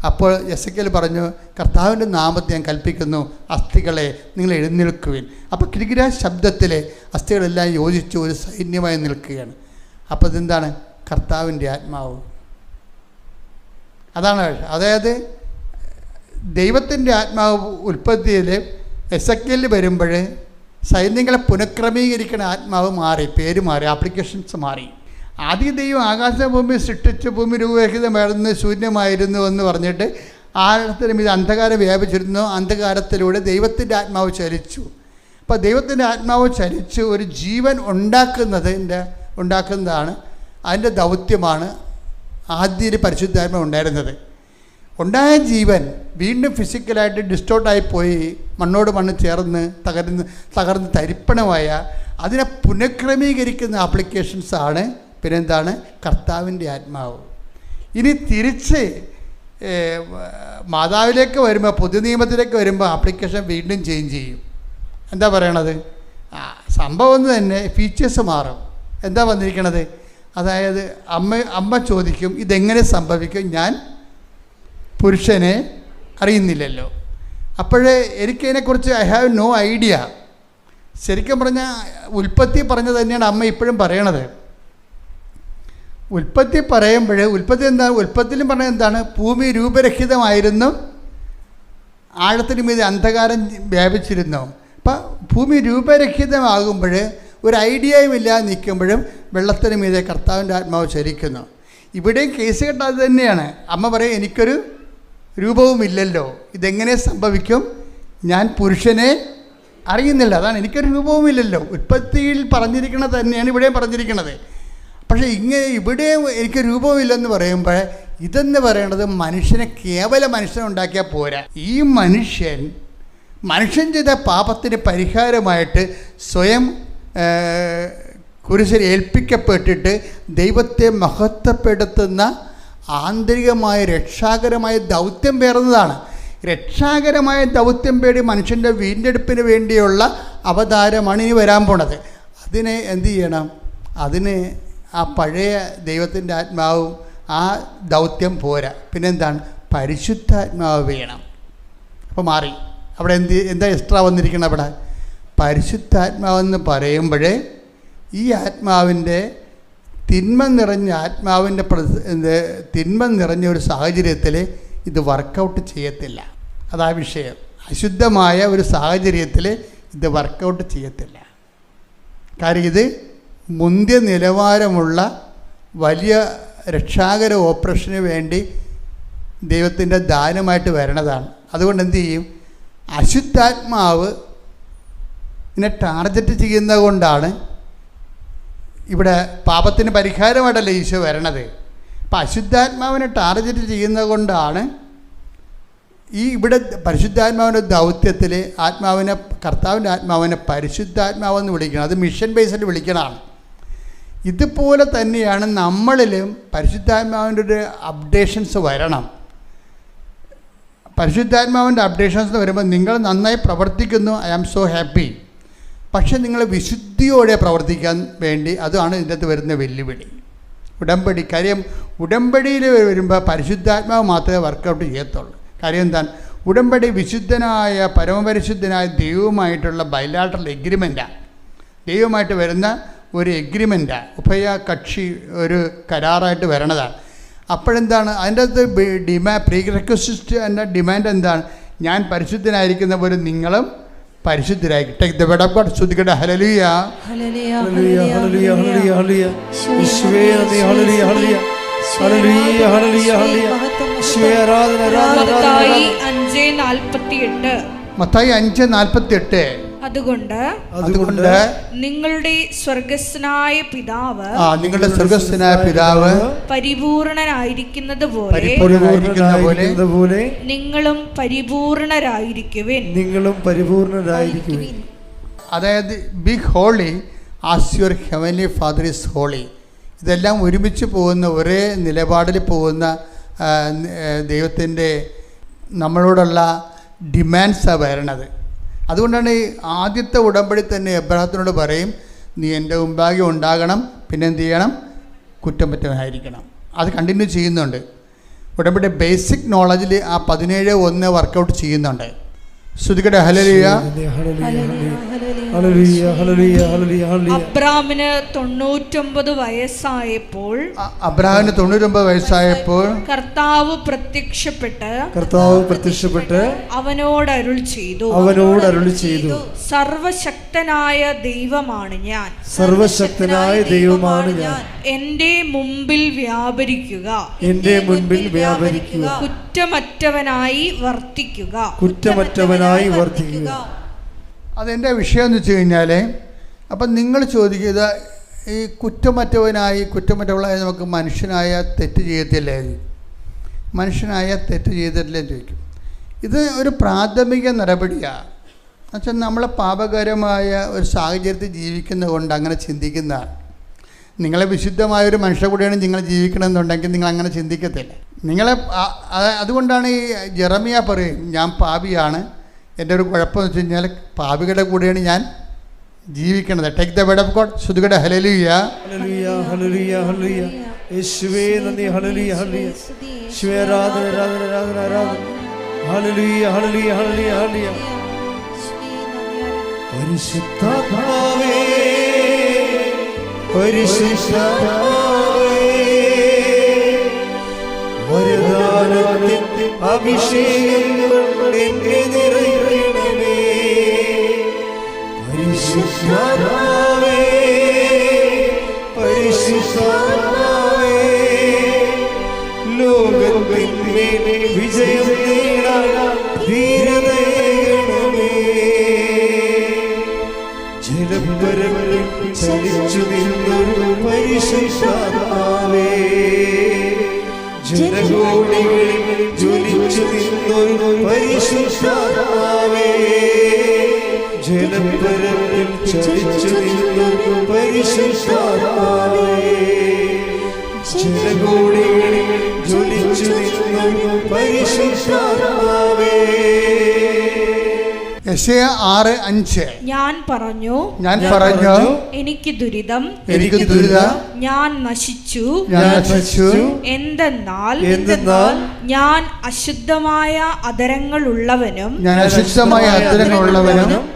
അപ്പോൾ എസക്കേൽ പറഞ്ഞു, കർത്താവിൻ്റെ നാമത്തെ ഞാൻ കൽപ്പിക്കുന്നു, അസ്ഥികളെ നിങ്ങൾ എഴുന്നേൽക്കുവിൻ. അപ്പോൾ കിരികിര ശബ്ദത്തിലെ അസ്ഥികളെല്ലാം യോജിച്ച് ഒരു സൈന്യമായി നിൽക്കുകയാണ്. അപ്പോൾ ഇതെന്താണ്? കർത്താവിൻ്റെ ആത്മാവ്. അതാണ്. അതായത് ദൈവത്തിൻ്റെ ആത്മാവ് ഉൽപ്പത്തിയിൽ എസക്കേലിൽ വരുമ്പോൾ സൈന്യങ്ങളെ പുനഃക്രമീകരിക്കുന്ന ആത്മാവ് മാറി, പേര് മാറി, ആപ്ലിക്കേഷൻസ് മാറി. ആദ്യ ദൈവം ആകാശഭൂമി സൃഷ്ടിച്ച് ഭൂമി രൂപരഹിതമായിരുന്നു, ശൂന്യമായിരുന്നു എന്ന് പറഞ്ഞിട്ട് ആഴത്തിനും ഇത് അന്ധകാരം വ്യാപിച്ചിരുന്നു. അന്ധകാരത്തിലൂടെ ദൈവത്തിൻ്റെ ആത്മാവ് ചലിച്ചു. അപ്പോൾ ദൈവത്തിൻ്റെ ആത്മാവ് ചലിച്ച് ഒരു ജീവൻ ഉണ്ടാക്കുന്നതാണ് അതിൻ്റെ ദൗത്യമാണ് ആദ്യ പരിശുദ്ധാത്മാവ് ഉണ്ടായിരുന്നത്. ഉണ്ടായ ജീവൻ വീണ്ടും ഫിസിക്കലായിട്ട് ഡിസ്റ്റോർട്ടായിപ്പോയി, മണ്ണോട് മണ്ണ് ചേർന്ന് തകർന്ന് തരിപ്പണമായ അതിനെ പുനഃക്രമീകരിക്കുന്ന ആപ്ലിക്കേഷൻസാണ് പിന്നെന്താണ് കർത്താവിൻ്റെ ആത്മാവ്. ഇനി തിരിച്ച് മാതാവിലേക്ക് വരുമ്പോൾ, പുതിയ നിയമത്തിലേക്ക് വരുമ്പോൾ ആപ്ലിക്കേഷൻ വീണ്ടും ചേഞ്ച് ചെയ്യും. എന്താ പറയണത്? സംഭവം ഒന്ന് തന്നെ, ഫീച്ചേഴ്സ് മാറും. എന്താ വന്നിരിക്കണത്? അതായത് അമ്മ ചോദിക്കും, ഇതെങ്ങനെ സംഭവിക്കും? ഞാൻ പുരുഷനെ അറിയുന്നില്ലല്ലോ. അപ്പോഴേ എനിക്കതിനെക്കുറിച്ച് ഐ ഹാവ് നോ ഐഡിയ. ശരിക്കും പറഞ്ഞാൽ ഉൽപ്പത്തി പറഞ്ഞത് തന്നെയാണ് അമ്മ ഇപ്പോഴും പറയണത്. ഉൽപ്പത്തി പറയുമ്പോൾ ഉൽപ്പത്തിയിലും പറഞ്ഞത് എന്താണ്? ഭൂമി രൂപരഹിതമായിരുന്നു, ആഴത്തിന് മീതെ അന്ധകാരം വ്യാപിച്ചിരുന്നു. അപ്പം ഭൂമി രൂപരഹിതമാകുമ്പോൾ ഒരു ഐഡിയയും ഇല്ലാതെ നിൽക്കുമ്പോഴും വെള്ളത്തിന് മീതെ കർത്താവിൻ്റെ ആത്മാവ് ചലിക്കുന്നു. ഇവിടെയും കേസ് കേട്ടത് തന്നെയാണ്. അമ്മ പറയും, എനിക്കൊരു രൂപവുമില്ലല്ലോ. ഇതെങ്ങനെ സംഭവിക്കും? ഞാൻ പുരുഷനെ അറിയുന്നില്ല, അതാണ് എനിക്കൊരു രൂപവുമില്ലല്ലോ. ഉൽപ്പത്തിയിൽ പറഞ്ഞിരിക്കുന്നത് തന്നെയാണ് ഇവിടെയും പറഞ്ഞിരിക്കുന്നത്. പക്ഷേ ഇവിടെ എനിക്ക് രൂപമില്ലെന്ന് പറയുമ്പോൾ ഇതെന്ന് പറയുന്നത് മനുഷ്യനെ കേവല മനുഷ്യനെ ഉണ്ടാക്കിയാൽ പോരാ. ഈ മനുഷ്യൻ ചെയ്ത പാപത്തിന് പരിഹാരമായിട്ട് സ്വയം കുരിശിൽ ഏൽപ്പിക്കപ്പെട്ടിട്ട് ദൈവത്തെ മഹത്വപ്പെടുത്തുന്ന ആന്തരികമായ രക്ഷാകരമായ ദൗത്യം പേറുന്നതാണ്. രക്ഷാകരമായ ദൗത്യം പേടി മനുഷ്യൻ്റെ വീണ്ടെടുപ്പിന് വേണ്ടിയുള്ള അവതാരമാണ് ഇനി വരാൻ പോണത്. അതിനെ എന്തു ചെയ്യണം? അതിന് ആ പഴയ ദൈവത്തിൻ്റെ ആത്മാവും ആ ദൗത്യം പോരാ. പിന്നെന്താണ്? പരിശുദ്ധാത്മാവ് വേണം. അപ്പോൾ മാറി. അവിടെ എന്താ എക്സ്ട്രാ വന്നിരിക്കണം? അവിടെ പരിശുദ്ധാത്മാവെന്ന് പറയുമ്പോഴേ ഈ ആത്മാവിൻ്റെ തിന്മ നിറഞ്ഞ ഒരു സാഹചര്യത്തിൽ ഇത് വർക്കൗട്ട് ചെയ്യത്തില്ല. അതാ വിഷയം. അശുദ്ധമായ ഒരു സാഹചര്യത്തിൽ ഇത് വർക്കൗട്ട് ചെയ്യത്തില്ല. കാര്യം ഇത് മുന്തിയ നിലവാരമുള്ള വലിയ രക്ഷാകര ഓപ്പറേഷന് വേണ്ടി ദൈവത്തിൻ്റെ ദാനമായിട്ട് വരണതാണ്. അതുകൊണ്ട് എന്തു ചെയ്യും? അശുദ്ധാത്മാവ് ഇതിനെ ടാർഗറ്റ് ചെയ്യുന്നത് കൊണ്ടാണ് ഇവിടെ പാപത്തിന് പരിഹാരമായിട്ടല്ലേ ഈശോ വരണത്. അപ്പം അശുദ്ധാത്മാവിനെ ടാർഗറ്റ് ചെയ്യുന്നത് കൊണ്ടാണ് ഇവിടെ പരിശുദ്ധാത്മാവിൻ്റെ ദൗത്യത്തിൽ കർത്താവിൻ്റെ ആത്മാവിനെ പരിശുദ്ധാത്മാവെന്ന് വിളിക്കണം. അത് മിഷൻ ബേസിൽ വിളിക്കണതാണ്. ഇതുപോലെ തന്നെയാണ് നമ്മളിലും പരിശുദ്ധാത്മാവിൻ്റെ ഒരു അപ്ഡേഷൻസ് വരണം. പരിശുദ്ധാത്മാവിൻ്റെ അപ്ഡേഷൻസ് വരുമ്പോൾ നിങ്ങൾ നന്നായി പ്രവർത്തിക്കുന്നു, ഐ ആം സോ ഹാപ്പി. പക്ഷെ നിങ്ങൾ വിശുദ്ധിയോടെ പ്രവർത്തിക്കാൻ വേണ്ടി, അതാണ് ഇതിൻ്റെ അകത്ത് വരുന്ന വെല്ലുവിളി. ഉടമ്പടി. കാര്യം ഉടമ്പടിയിൽ വരുമ്പോൾ പരിശുദ്ധാത്മാവ് മാത്രമേ വർക്കൗട്ട് ചെയ്യത്തുള്ളൂ. കാര്യം എന്താണ്? ഉടമ്പടി വിശുദ്ധനായ പരമപരിശുദ്ധനായ ദൈവവുമായിട്ടുള്ള ബൈലാറ്ററൽ എഗ്രിമെൻറ്റാണ്. ദൈവമായിട്ട് വരുന്ന ഒരു എഗ്രിമെൻറ്റാണ്. ഉഭയകക്ഷി ഒരു കരാറായിട്ട് വരണതാണ്. അപ്പോഴെന്താണ് അതിൻ്റെ അകത്ത് പ്രീറിക്വസിസ്റ്റ് എന്ന ഡിമാൻഡ് എന്താണ്? ഞാൻ പരിശുദ്ധനായിരിക്കുന്ന പോലെ നിങ്ങളും പരിശുദ്ധരായിരിക്കും. Take the word of God. ശ്രുതിക്കട്ടെ. ഹല്ലേലൂയ, ഹല്ലേലൂയ, ഹല്ലേലൂയ, ഹല്ലേലൂയ, ഹല്ലേലൂയ. യേശുവേ നന്ദി. ഹല്ലേലൂയ, ഹല്ലേലൂയ, ഹല്ലേലൂയ, ഹല്ലേലൂയ, ഹല്ലേലൂയ. യേശുവേ ആരാധന, ആരാധന. മത്തായി 5:48. അതുകൊണ്ട് നിങ്ങളുടെ സ്വർഗസ്ഥനായ പിതാവ് പരിപൂർണനായിരിക്കുന്നത് പോലെ നിങ്ങളും പരിപൂർണരായിരിക്കുവിൻ. അതായത് be holy as your heavenly father is holy. ഇതെല്ലാം ഒരുമിച്ച് പോകുന്ന, ഒരേ നിലപാടിൽ പോകുന്ന ദൈവത്തിൻ്റെ നമ്മളോടുള്ള ഡിമാൻഡ്സാണ് വരണത്. അതുകൊണ്ടാണ് ഈ ആദ്യത്തെ ഉടമ്പടി തന്നെ എബ്രാഹത്തിനോട് പറയും, നീ എൻ്റെ മുമ്പാകെ ഉണ്ടാകണം, പിന്നെ എന്ത് ചെയ്യണം? കുറ്റം പറ്റവനായിരിക്കണം. അത് കണ്ടിന്യൂ ചെയ്യുന്നുണ്ട്. ഉടമ്പടി ബേസിക് നോളജിൽ ആ 17:1 വർക്കൗട്ട് ചെയ്യുന്നുണ്ട്. ശ്രുതിക്കട്ടെ. ഹല്ലേലൂയ, അബ്രാമിന് 99 വയസ്സായപ്പോൾ കർത്താവ് പ്രത്യക്ഷപ്പെട്ട് അവനോട് അരുൾ ചെയ്തു, സർവശക്തനായ ദൈവമാണ് ഞാൻ, എന്റെ മുമ്പിൽ വ്യാപരിക്കുക, കുറ്റമറ്റവനായി വർത്തിക്കുക. അതെൻ്റെ വിഷയം എന്ന് വെച്ച് കഴിഞ്ഞാൽ, അപ്പം നിങ്ങൾ ചോദിക്കുക, ഈ കുറ്റമറ്റവളായി നമുക്ക് മനുഷ്യനായ തെറ്റ് ചെയ്തിട്ടില്ലേ ചോദിക്കും. ഇത് ഒരു പ്രാഥമിക നടപടിയാണ്. എന്നുവെച്ചാൽ നമ്മളെ പാപകരമായ ഒരു സാഹചര്യത്തിൽ ജീവിക്കുന്നത് കൊണ്ട് അങ്ങനെ ചിന്തിക്കുന്നതാണ്. നിങ്ങളെ വിശുദ്ധമായൊരു മനുഷ്യ കൂടെയാണ് നിങ്ങൾ ജീവിക്കണമെന്നുണ്ടെങ്കിൽ നിങ്ങൾ അങ്ങനെ ചിന്തിക്കത്തില്ല. അതുകൊണ്ടാണ് ഈ ജെറമിയ പറയും, ഞാൻ പാപിയാണ്, എൻ്റെ ഒരു കുഴപ്പമെന്ന് വെച്ച് കഴിഞ്ഞാൽ പാപികളുടെ കൂടെയാണ് ഞാൻ ജീവിക്കണത്. Take the word of God. ശ്രുതികട. ഹല്ലേലൂയ, ഹല്ലേലൂയ, ഹല്ലേലൂയ. യേശുവേ നന്ദി. ഹല്ലേലൂയ, ഹല്ലേലൂയ. യേശുവേ ആരാധന, ആരാധന, ആരാധന, ആരാധന. ഹല്ലേലൂയ, ഹല്ലേലൂയ, ഹല്ലേലൂയ, ഹല്ലേലൂയ. പരിശുദ്ധാത്മാവേ, പരിശുദ്ധാത്മാവേ, വരദാനത്തിൻ അഭിഷേകം എന്നെ നിറയണമേ. പരിശുദ്ധാത്മാവേ, പരിശുദ്ധാത്മാവേ, ലോകത്തിന്മേൽ വിജയം പരിശുദ്ധാത്മാവേ, ജലപ്പരപ്പിൽ ചലിച്ചു നിന്നൊരു പരിശുദ്ധാത്മാവേ, ജലകോടികളിൽ ജ്വലിച്ചു നിന്നൊരു പരിശുദ്ധാത്മാവേ. യെശയ്യാ 6:5 ഞാൻ പറഞ്ഞു എനിക്ക് ദുരിതം, ഞാൻ നശിച്ചു. എന്തെന്നാൽ ഞാൻ അശുദ്ധമായ അതരങ്ങളുള്ളവനും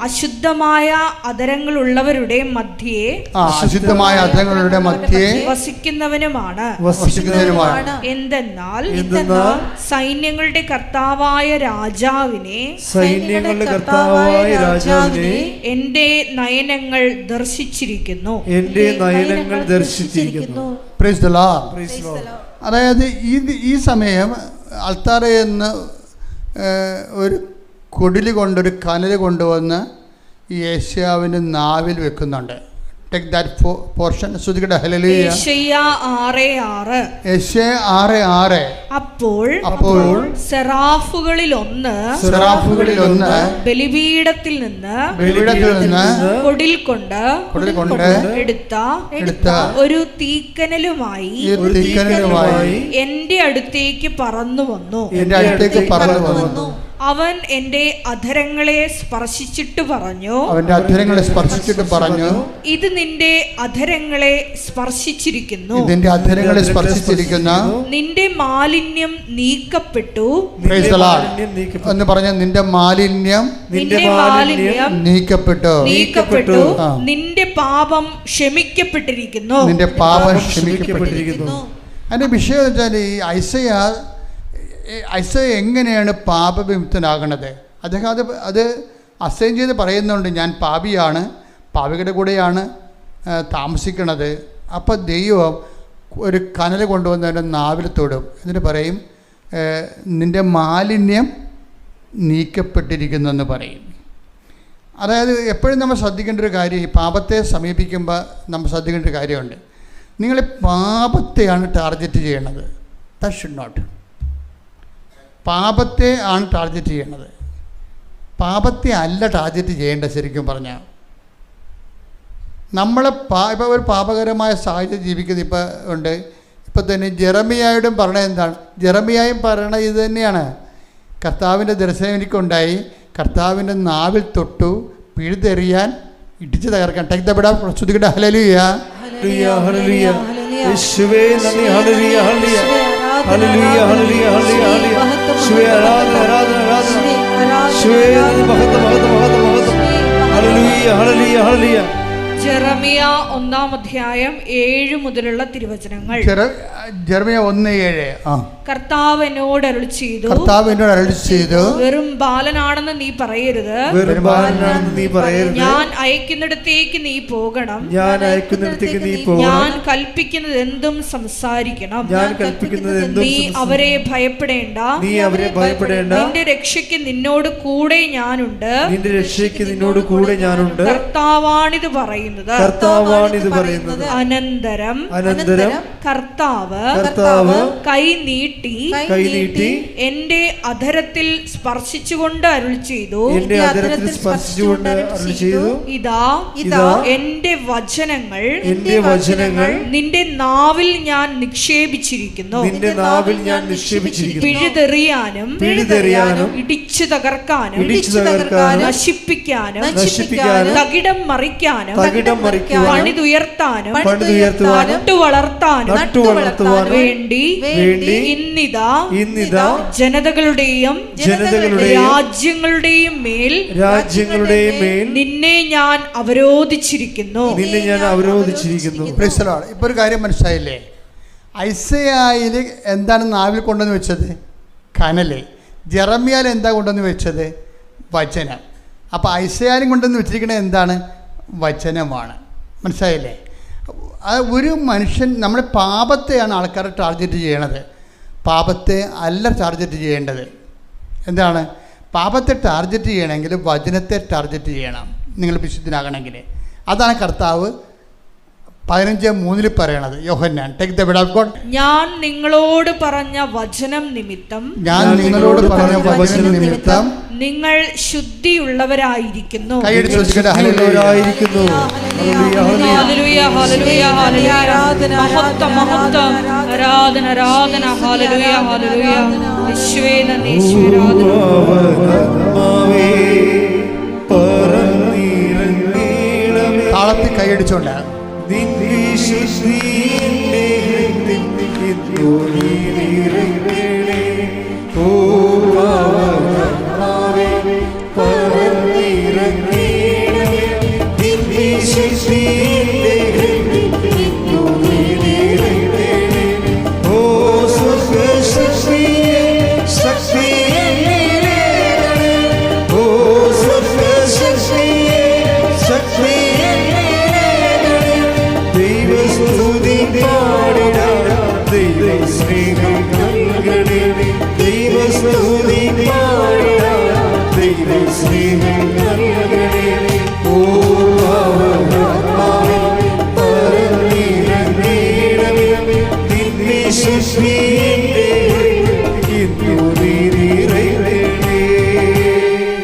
അശുദ്ധമായ അതരങ്ങളുള്ളവരുടെ മധ്യേ വസിക്കുന്നവനുമാണ്. എന്തെന്നാൽ സൈന്യങ്ങളുടെ കർത്താവായ രാജാവിനെ എന്റെ നയനങ്ങൾ ദർശിച്ചിരിക്കുന്നു. Praise the Lord. അതായത് ഈ സമയം അൾത്താരയിൽ നിന്ന് ഒരു കൊടില് കൊണ്ടൊരു കനല് കൊണ്ടുവന്ന് ഈ യേശയ്യാവിൻ്റെ നാവിൽ വെക്കുന്നുണ്ട്. Take that portion. ശ്രുതികട്ടെ ഹല്ലേലൂയ. യെശയ്യാ 6:6. യെശയ്യാ 6:6. അപ്പോൾ സെറാഫുകളിൽ ഒന്ന് ബലിപീഠത്തിൽ നിന്ന് കൊടിൽ കൊണ്ട് എടുത്ത ഒരു തീക്കനലുമായി എന്റെ അടുത്തേക്ക് പറന്നു വന്നു. അവൻ എന്റെ അധരങ്ങളെ സ്പർശിച്ചിട്ട് പറഞ്ഞു, ഇത് നിന്റെ അധരങ്ങളെ സ്പർശിച്ചിരിക്കുന്നു. നിന്റെ മാലിന്യം നീക്കപ്പെട്ടു. എന്ന് പറഞ്ഞ നിന്റെ മാലിന്യം നീക്കപ്പെട്ടു. നിന്റെ പാപം ക്ഷമിക്കപ്പെട്ടിരിക്കുന്നു. അതിന്റെ വിഷയം വെച്ചാൽ ഈ ഐസയ എങ്ങനെയാണ് പാപവിമുക്തനാകണത്? അദ്ദേഹം അത് അസൈൻ ചെയ്ത് പറയുന്നുണ്ട്, ഞാൻ പാപിയാണ്, പാപികളുടെ കൂടെയാണ് താമസിക്കണത്. അപ്പോൾ ദൈവം ഒരു കനൽ കൊണ്ടുവന്ന് അവൻ്റെ നാവിൽ തൊടും. എന്നിട്ട് പറയും, നിൻ്റെ മാലിന്യം നീക്കപ്പെട്ടിരിക്കുന്നു എന്ന് പറയും. അതായത് എപ്പോഴും നമ്മൾ ശ്രദ്ധിക്കേണ്ട ഒരു കാര്യം, ഈ പാപത്തെ സമീപിക്കുമ്പോൾ നമ്മൾ ശ്രദ്ധിക്കേണ്ട ഒരു കാര്യമുണ്ട്. നിങ്ങൾ പാപത്തെയാണ് ടാർഗറ്റ് ചെയ്യണത്. That should not. പാപത്തെ ആണ് ടാർഗറ്റ് ചെയ്യണത്, പാപത്തെ അല്ല ടാർഗറ്റ് ചെയ്യേണ്ടത്. ശരിക്കും പറഞ്ഞാൽ നമ്മളെ ഇപ്പോൾ ഒരു പാപകരമായ സാഹചര്യം ജീവിക്കുന്നത് ഇപ്പോൾ ഉണ്ട്. ഇപ്പം തന്നെ ജെറമിയായോടും പറഞ്ഞത് എന്താണ്? ജെറമിയായും പറയണത് ഇത് തന്നെയാണ്. കർത്താവിൻ്റെ ദർശനം എനിക്കുണ്ടായി, കർത്താവിൻ്റെ നാവിൽ തൊട്ടു, പിഴുതെറിയാൻ, ഇടിച്ചു തകർക്കാൻ. ടേക്ക് ദ ബിഡ് ഓഫ് ശ്രുതികട്ടെ ഹല്ലേലൂയ. യേശുവേ നന്ദി. ഹല്ലേലൂയ ഹല്ലേലൂയ ഹല്ലേലൂയ ഹല്ലേലൂയ ഹല്ലേലൂയ. യേശുവേ ആരാധന ആരാധന ആരാധന. യേശുവേ മഹത്വം മഹത്വം മഹത്വം മഹത്വം. ഹല്ലേലൂയ ഹല്ലേലൂയ ഹല്ലേലൂയ. ജെറമിയാ 1:7 മുതലുള്ള തിരുവചനങ്ങൾ. ജെറമിയ 1:7. കർത്താവ് എന്നോട് അരുളി ചെയ്തു, വെറും ബാലനാണെന്ന് നീ പറയരുത്. ഞാൻ അയക്കുന്നിടത്തേക്ക് നീ പോകണം. ഞാൻ കൽപ്പിക്കുന്നത് എന്തും സംസാരിക്കണം. നീ അവരെ ഭയപ്പെടേണ്ട. നിന്റെ രക്ഷയ്ക്ക് നിന്നോട് കൂടെ ഞാനുണ്ട്. കർത്താവാണിത് പറയുന്നത്. അനന്തരം കർത്താവ് കൈ നീട്ടി എന്റെ അധരത്തിൽ സ്പർശിച്ചുകൊണ്ട് അരുളി ചെയ്തു, ഇതാ എന്റെ വചനങ്ങൾ നിന്റെ നാവിൽ ഞാൻ നിക്ഷേപിച്ചിരിക്കുന്നു. പിഴുതെറിയാനും ഇടിച്ചു തകർക്കാനും നശിപ്പിക്കാനും തകിടം മറിക്കാനും പണിതുയർത്താനും നട്ടുവളർത്താനും വേണ്ടി ഇന്നിതാ ജനതകളുടെയും രാജ്യങ്ങളുടെയും മേൽ നിന്നെ ഞാൻ അവരോധിച്ചിരിക്കുന്നു. ഇപ്പൊ ഒരു കാര്യം മനസ്സിലായില്ലേ? ഐസയായിൽ എന്താണ് നാവിൽ കൊണ്ടുവന്ന് വെച്ചത്? കനല്. ജെറമിയാൽ എന്താ കൊണ്ടുവന്ന് വെച്ചത്? വചനം. അപ്പോൾ ഐസയാലും കൊണ്ടുവന്ന് വെച്ചിരിക്കുന്നത് എന്താണ്? വചനമാണ്. മനസ്സിലായില്ലേ? ഒരു മനുഷ്യൻ, നമ്മുടെ പാപത്തെയാണ് ആൾക്കാരെ ടാർഗറ്റ് ചെയ്യണത്, പാപത്തെ അല്ല ടാർഗറ്റ് ചെയ്യേണ്ടത്. എന്താണ്? പാപത്തെ ടാർഗറ്റ് ചെയ്യണമെങ്കിൽ വചനത്തെ ടാർഗറ്റ് ചെയ്യണം, നിങ്ങൾ വിശുദ്ധനാകണമെങ്കിൽ. അതാണ് കർത്താവ് 15:3 പറയണത്. യോഹന്നാൻ, take the word of God. ഞാൻ നിങ്ങളോട് പറഞ്ഞ വചനം നിമിത്തം നിങ്ങൾ ശുദ്ധിയുള്ളവരായിരിക്കുന്നു. താളത്തിൽ കൈയടിച്ചോണ്ട്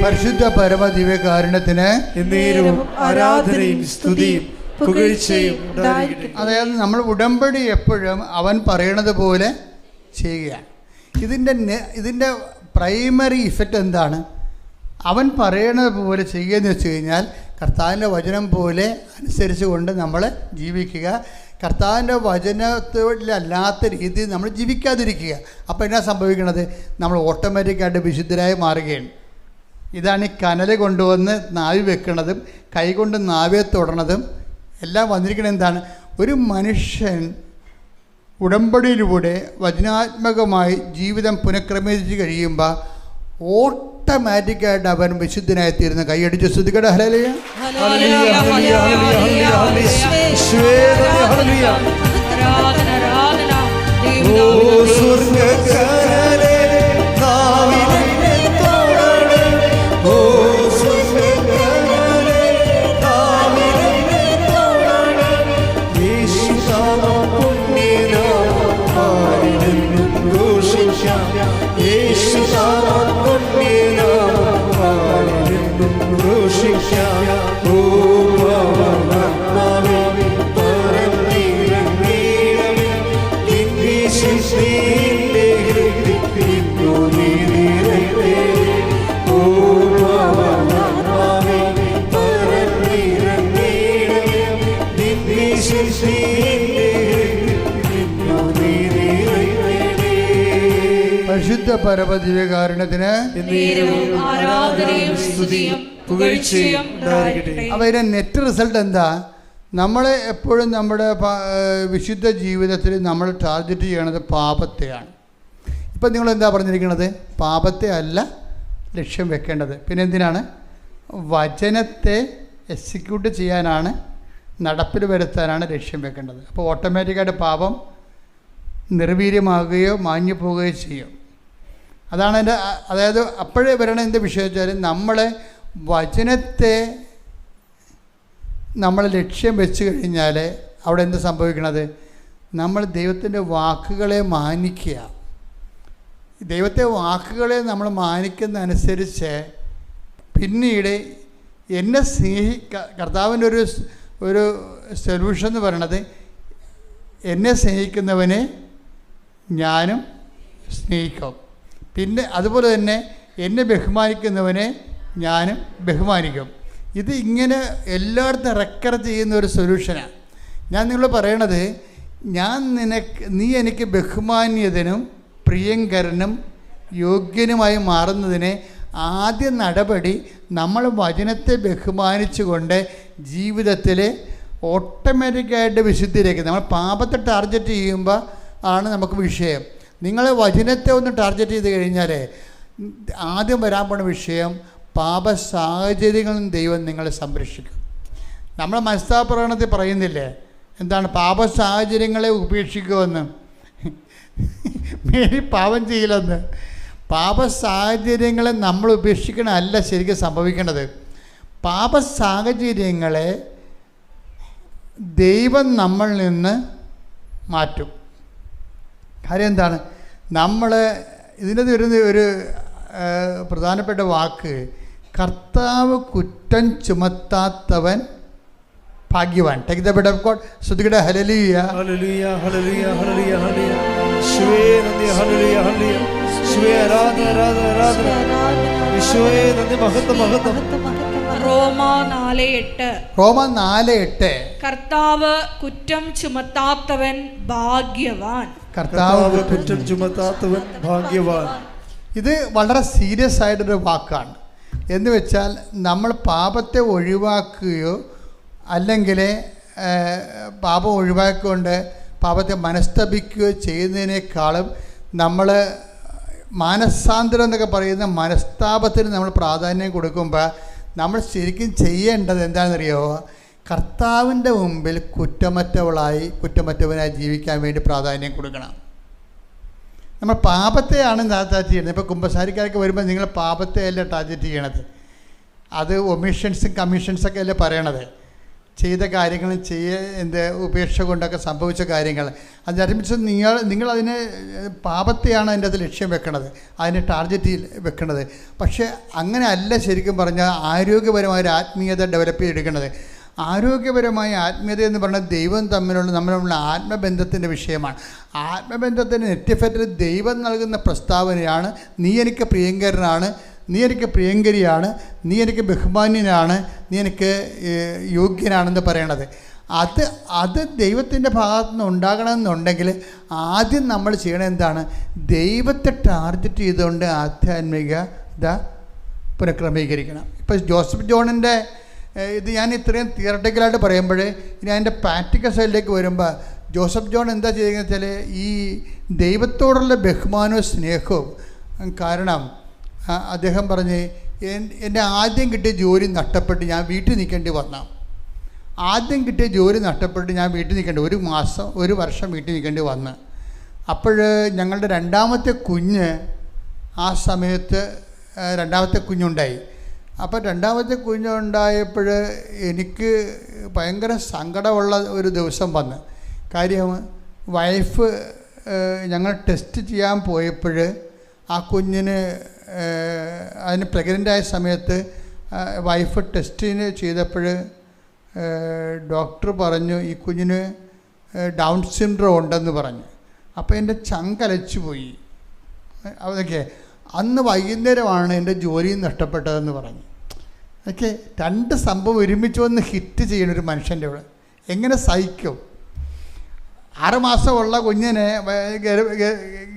പരിശുദ്ധ പരമദിവ്യകാരുണ്യത്തിന് ആരാധനയും സ്തുതിയും പുകഴ്ചയും ഉണ്ടായിരിക്കട്ടെ. അതായത് നമ്മൾ ഉടമ്പടി എപ്പോഴും അവൻ പറയണത് പോലെ ചെയ്യുകയാണ്. ഇതിൻ്റെ പ്രൈമറി ഇഫക്റ്റ് എന്താണ്? അവൻ പറയണത് പോലെ ചെയ്യുകയെന്ന് വെച്ച് കഴിഞ്ഞാൽ കർത്താവിൻ്റെ വചനം പോലെ അനുസരിച്ച് കൊണ്ട് നമ്മൾ ജീവിക്കുക. കർത്താവിൻ്റെ വചനത്തിലല്ലാത്ത രീതിയിൽ നമ്മൾ ജീവിക്കാതിരിക്കുക. അപ്പോൾ എന്നാ സംഭവിക്കണത്? നമ്മൾ ഓട്ടോമാറ്റിക്കായിട്ട് വിശുദ്ധരായി മാറുകയാണ്. ഇതാണ് ഈ കനൽ കൊണ്ടുവന്ന് നാവി വെക്കണതും കൈകൊണ്ട് നാവിയെ തൊടണതും എല്ലാം വന്നിരിക്കുന്നത് എന്താണ്? ഒരു മനുഷ്യൻ ഉടമ്പടിയിലൂടെ വചനാത്മകമായി ജീവിതം പുനഃക്രമീകരിച്ച് കഴിയുമ്പോൾ ഓട്ടോമാറ്റിക്കായിട്ട് അവൻ വിശുദ്ധനായി തീരുന്ന. കൈയടിച്ച് സ്തുതിക്കട്ടെ. ഹല്ലേലൂയ. പരിശുദ്ധ പരമദിവ്യകാരുണ്യത്തിന് അപ്പോൾ ഇതിൻ്റെ നെറ്റ് റിസൾട്ട് എന്താ? നമ്മളെ എപ്പോഴും നമ്മുടെ വിശുദ്ധ ജീവിതത്തിൽ നമ്മൾ ടാർഗറ്റ് ചെയ്യണത് പാപത്തെയാണ്. ഇപ്പം നിങ്ങൾ എന്താ പറഞ്ഞിരിക്കുന്നത്? പാപത്തെ അല്ല ലക്ഷ്യം വെക്കേണ്ടത്. പിന്നെ എന്തിനാണ്? വചനത്തെ എക്സിക്യൂട്ട് ചെയ്യാനാണ്, നടപ്പിൽ വരുത്താനാണ് ലക്ഷ്യം വെക്കേണ്ടത്. അപ്പോൾ ഓട്ടോമാറ്റിക്കായിട്ട് പാപം നിർവീര്യമാകുകയോ മാഞ്ഞു പോവുകയോ ചെയ്യും. അതാണ് എൻ്റെ, അതായത് അപ്പോഴേ വരണ എന്ത് വിഷയം വെച്ചാൽ നമ്മളെ വചനത്തെ നമ്മൾ ലക്ഷ്യം വെച്ച് കഴിഞ്ഞാൽ അവിടെ എന്ത് സംഭവിക്കണത്? നമ്മൾ ദൈവത്തിൻ്റെ വാക്കുകളെ മാനിക്കുക. ദൈവത്തെ വാക്കുകളെ നമ്മൾ മാനിക്കുന്നതനുസരിച്ച് പിന്നീട് എന്നെ കർത്താവിൻ്റെ ഒരു സൊല്യൂഷൻ എന്ന് പറയണത്, എന്നെ സ്നേഹിക്കുന്നവനെ ഞാനും സ്നേഹിക്കും. പിന്നെ അതുപോലെ തന്നെ എന്നെ ബഹുമാനിക്കുന്നവനെ ഞാനും ബഹുമാനിക്കും. ഇത് ഇങ്ങനെ എല്ലായിടത്തും റെക്കർ ചെയ്യുന്ന ഒരു സൊല്യൂഷനാണ്. ഞാൻ നിങ്ങൾ പറയണത്, നീ എനിക്ക് ബഹുമാന്യതനും പ്രിയങ്കരനും യോഗ്യനുമായി മാറുന്നതിന് ആദ്യ നടപടി നമ്മൾ വചനത്തെ ബഹുമാനിച്ചുകൊണ്ട് ജീവിതത്തിൽ ഓട്ടോമാറ്റിക്കായിട്ട് വിശുദ്ധിയിലേക്ക്, നമ്മൾ പാപത്തെ ടാർഗറ്റ് ചെയ്യുമ്പോൾ ആണ് നമുക്ക് വിഷയം. നിങ്ങൾ വചനത്തെ ഒന്ന് ടാർഗറ്റ് ചെയ്ത് കഴിഞ്ഞാൽ ആദ്യം വരാൻ പോണ വിഷയം പാപ സാഹചര്യങ്ങളും ദൈവം നിങ്ങളെ സംരക്ഷിക്കും. നമ്മൾ മനസ്താപ്രകടനത്തിൽ പറയുന്നില്ലേ എന്താണ്? പാപ സാഹചര്യങ്ങളെ ഉപേക്ഷിക്കുമെന്ന്. മേരി പാപം ചെയ്യില്ലെന്ന്. പാപ സാഹചര്യങ്ങളെ നമ്മൾ ഉപേക്ഷിക്കണമല്ല ശരിക്കും സംഭവിക്കേണ്ടത്. പാപ സാഹചര്യങ്ങളെ ദൈവം നമ്മളിൽ നിന്ന് മാറ്റും. കാര്യം എന്താണ്? നമ്മൾ ഇതിൻ്റെ വരുന്ന ഒരു പ്രധാനപ്പെട്ട വാക്ക്, കർത്താവ് കുറ്റം ചുമത്താത്തവൻ ഭാഗ്യവാൻ. Take the word of God. ശ്രുതികട ഹല്ലേലൂയ ഹല്ലേലൂയ ഹല്ലേലൂയ ഹല്ലേലൂയ ഹല്ലേലൂയ. യേശുവേ നന്ദി. ഹല്ലേലൂയ ഹല്ലേലൂയ. യേശുവേ ആരാധന ആരാധന ആരാധന. യേശുവേ നന്ദി. മഹത്വം മഹത്വം. റോമ 4:8. റോമ 4:8. കർത്താവ് കുറ്റം ചുമത്താത്തവൻ ഭാഗ്യവാൻ. കർത്താവ് കുറ്റം ചുമത്താത്തവൻ ഭാഗ്യവാൻ. ഇത് വളരെ സീരിയസ് ആയിട്ടൊരു വാക്കാണ്. എന്ന് വെച്ചാൽ നമ്മൾ പാപത്തെ ഒഴിവാക്കുകയോ അല്ലെങ്കിൽ പാപം ഒഴിവാക്കിക്കൊണ്ട് പാപത്തെ മനസ്തപിക്കുകയോ ചെയ്യുന്നതിനേക്കാളും നമ്മൾ മാനസാന്തരം എന്നൊക്കെ പറയുന്ന മനസ്താപത്തിന് നമ്മൾ പ്രാധാന്യം കൊടുക്കുമ്പോൾ നമ്മൾ ശരിക്കും ചെയ്യേണ്ടത് എന്താണെന്നറിയോ? കർത്താവിൻ്റെ മുമ്പിൽ കുറ്റമറ്റവനായി ജീവിക്കാൻ വേണ്ടി പ്രാധാന്യം കൊടുക്കണം. നമ്മൾ പാപത്തെയാണ് ടാർഗറ്റ് ചെയ്യുന്നത്. ഇപ്പോൾ കുമ്പസാരിക്കാരൊക്കെ വരുമ്പോൾ നിങ്ങൾ പാപത്തെയല്ല ടാർഗറ്റ് ചെയ്യണത്, അത് ഒമിഷൻസും കമ്മീഷൻസൊക്കെ അല്ലേ പറയണത്. ചെയ്ത കാര്യങ്ങളും ഉപേക്ഷ കൊണ്ടൊക്കെ സംഭവിച്ച കാര്യങ്ങൾ അതനുസരിച്ച് നിങ്ങളതിനെ പാപത്തെയാണ് അതിൻ്റെ അത് ലക്ഷ്യം വെക്കണത്, അതിനെ ടാർഗറ്റിൽ വെക്കണത്. പക്ഷേ അങ്ങനെ അല്ല ശരിക്കും പറഞ്ഞാൽ ആരോഗ്യപരമായ ഒരു ആത്മീയത ഡെവലപ്പ് ചെയ്തെടുക്കുന്നത്. ആരോഗ്യപരമായ ആത്മീയത എന്ന് പറഞ്ഞാൽ ദൈവം നമ്മളുള്ള ആത്മബന്ധത്തിൻ്റെ വിഷയമാണ്. ആത്മബന്ധത്തിന് നെറ്റിഫെറ്റിൽ ദൈവം നൽകുന്ന പ്രസ്താവനയാണ്, നീ എനിക്ക് പ്രിയങ്കരനാണ്, നീ എനിക്ക് പ്രിയങ്കരിയാണ്, നീ എനിക്ക് ബഹുമാന്യനാണ്, നീ എനിക്ക് യോഗ്യനാണെന്ന് പറയണത്. അത് ദൈവത്തിൻ്റെ ഭാഗത്തു നിന്ന് ഉണ്ടാകണമെന്നുണ്ടെങ്കിൽ ആദ്യം നമ്മൾ ചെയ്യണത് എന്താണ്? ദൈവത്തെ ടാർഗറ്റ് ചെയ്തുകൊണ്ട് ആധ്യാത്മികത പുനഃക്രമീകരിക്കണം. ഇപ്പോൾ ജോസഫ് ജോണിൻ്റെ ഇത് ഞാൻ ഇത്രയും തിയറട്ടിക്കലായിട്ട് പറയുമ്പോൾ ഇനി അതിൻ്റെ പ്രാക്ടിക്കൽ സൈഡിലേക്ക് വരുമ്പോൾ ജോസഫ് ജോൺ എന്താ ചെയ്യുന്നത് വെച്ചാൽ ഈ ദൈവത്തോടുള്ള ബഹുമാനവും സ്നേഹവും കാരണം അദ്ദേഹം പറഞ്ഞ് എൻ്റെ ആദ്യം കിട്ടിയ ജോലി നഷ്ടപ്പെട്ട് ഞാൻ വീട്ടിൽ നിൽക്കേണ്ടി വന്ന ഒരു വർഷം വീട്ടിൽ നിൽക്കേണ്ടി വന്ന്. അപ്പോൾ ഞങ്ങളുടെ രണ്ടാമത്തെ കുഞ്ഞ് ആ സമയത്ത് രണ്ടാമത്തെ കുഞ്ഞുണ്ടായി. അപ്പോൾ രണ്ടാമത്തെ കുഞ്ഞുണ്ടായപ്പോൾ എനിക്ക് ഭയങ്കര സങ്കടമുള്ള ഒരു ദിവസം വന്ന്. കാര്യം വൈഫ് ഞങ്ങൾ ടെസ്റ്റ് ചെയ്യാൻ പോയപ്പോൾ ആ കുഞ്ഞിന് അതിന് പ്രഗ്നൻ്റായ സമയത്ത് വൈഫ് ടെസ്റ്റിന് ചെയ്തപ്പോൾ ഡോക്ടർ പറഞ്ഞു ഈ കുഞ്ഞിന് ഡൗൺ സിൻഡ്രോം ഉണ്ടെന്ന് പറഞ്ഞു. അപ്പോൾ എൻ്റെ ചങ്കലച്ചു പോയി. അതൊക്കെ അന്ന് വൈകുന്നേരമാണ് എൻ്റെ ജോലി നഷ്ടപ്പെട്ടതെന്ന് പറഞ്ഞു. ഓക്കെ, രണ്ട് സംഭവം ഒരുമിച്ച് വന്ന് ഹിറ്റ് ചെയ്യണ ഒരു മനുഷ്യൻ്റെ ഇവിടെ എങ്ങനെ സഹിക്കും? 6 മാസമുള്ള കുഞ്ഞിനെ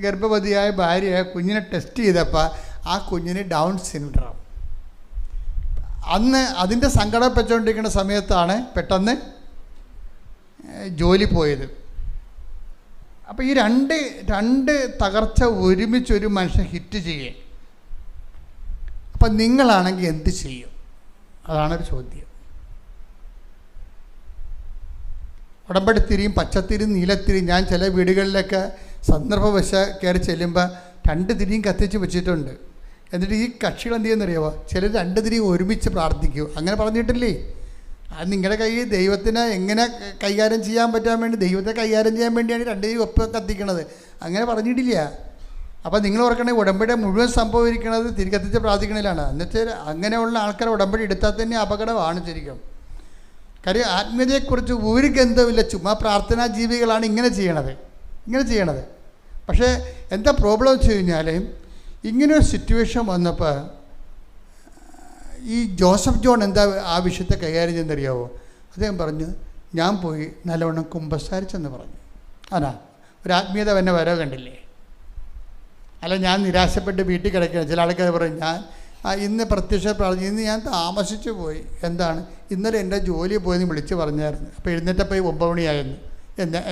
ഗർഭവതിയായ ഭാര്യ കുഞ്ഞിനെ ടെസ്റ്റ് ചെയ്തപ്പോൾ ആ കുഞ്ഞിന് ഡൗൺ സിൻഡ്രോം. അന്ന് അതിൻ്റെ സങ്കടപ്പെട്ടുകൊണ്ടിരിക്കുന്ന സമയത്താണ് പെട്ടെന്ന് ജോലി പോയത്. അപ്പോൾ ഈ രണ്ട് തകർച്ച ഒരുമിച്ചൊരു മനുഷ്യൻ ഹിറ്റ് ചെയ്യേ. അപ്പം നിങ്ങളാണെങ്കിൽ എന്ത് ചെയ്യും? അതാണൊരു ചോദ്യം. ഉടമ്പടിത്തിരിയും പച്ചത്തിരിയും നീലത്തിരിയും ഞാൻ ചില വീടുകളിലൊക്കെ സന്ദർഭവശ കയറി ചെല്ലുമ്പോൾ 2 തിരിയും കത്തിച്ച് വെച്ചിട്ടുണ്ട്. എന്നിട്ട് ഈ കക്ഷികൾ എന്ത് ചെയ്യുന്നറിയാമോ? ചിലർ 2 തിരിയും ഒരുമിച്ച് പ്രാർത്ഥിക്കൂ. അങ്ങനെ പറഞ്ഞിട്ടില്ലേ? അത് നിങ്ങളുടെ കയ്യിൽ ദൈവത്തിനെ എങ്ങനെ കൈകാര്യം ചെയ്യാൻ പറ്റാൻ വേണ്ടി, ദൈവത്തെ കൈകാര്യം ചെയ്യാൻ വേണ്ടിയാണ് 2 തിരി ഒപ്പം കത്തിക്കണത്. അങ്ങനെ പറഞ്ഞിട്ടില്ല. അപ്പോൾ നിങ്ങൾ ഓർക്കണേ, ഉടമ്പടി മുഴുവൻ സംഭവിക്കുന്നത് തിരി കത്തിച്ച് പ്രാർത്ഥിക്കണതിലാണ്. എന്നുവെച്ചാൽ അങ്ങനെയുള്ള ആൾക്കാർ ഉടമ്പടി എടുത്താൽ തന്നെ അപകടമാണ് ശരിക്കും. കാര്യം ആത്മീയതയെക്കുറിച്ച് ഒരു ഗന്ധമില്ല, ചുമ്മാ പ്രാർത്ഥനാ ജീവികളാണ് ഇങ്ങനെ ചെയ്യണത്. പക്ഷേ എന്താ പ്രോബ്ലം വെച്ച് കഴിഞ്ഞാൽ ഇങ്ങനൊരു സിറ്റുവേഷൻ വന്നപ്പോൾ ഈ ജോസഫ് ജോൺ എന്താ ആ വിഷയത്തെ കൈകാര്യം ചെയ്യുന്നറിയാവോ? അദ്ദേഹം പറഞ്ഞു, ഞാൻ പോയി നല്ലവണ്ണം കുമ്പസാരിച്ചെന്ന് പറഞ്ഞു. അതാ ഒരു ആത്മീയത എന്നെ വരവ് കണ്ടില്ലേ? അല്ല, ഞാൻ നിരാശപ്പെട്ട് വീട്ടിൽ കിടക്കുകയാണ്. ചില ആൾക്കാർ പറയും, ഞാൻ ഇന്ന് പ്രത്യക്ഷ പ്രാർത്ഥന, ഇന്ന് ഞാൻ താമസിച്ചു പോയി. എന്താണ്? ഇന്നലെ എൻ്റെ ജോലി പോയെന്ന് വിളിച്ച് പറഞ്ഞായിരുന്നു. അപ്പോൾ എഴുന്നേറ്റപ്പോൾ 9 മണിയായിരുന്നു.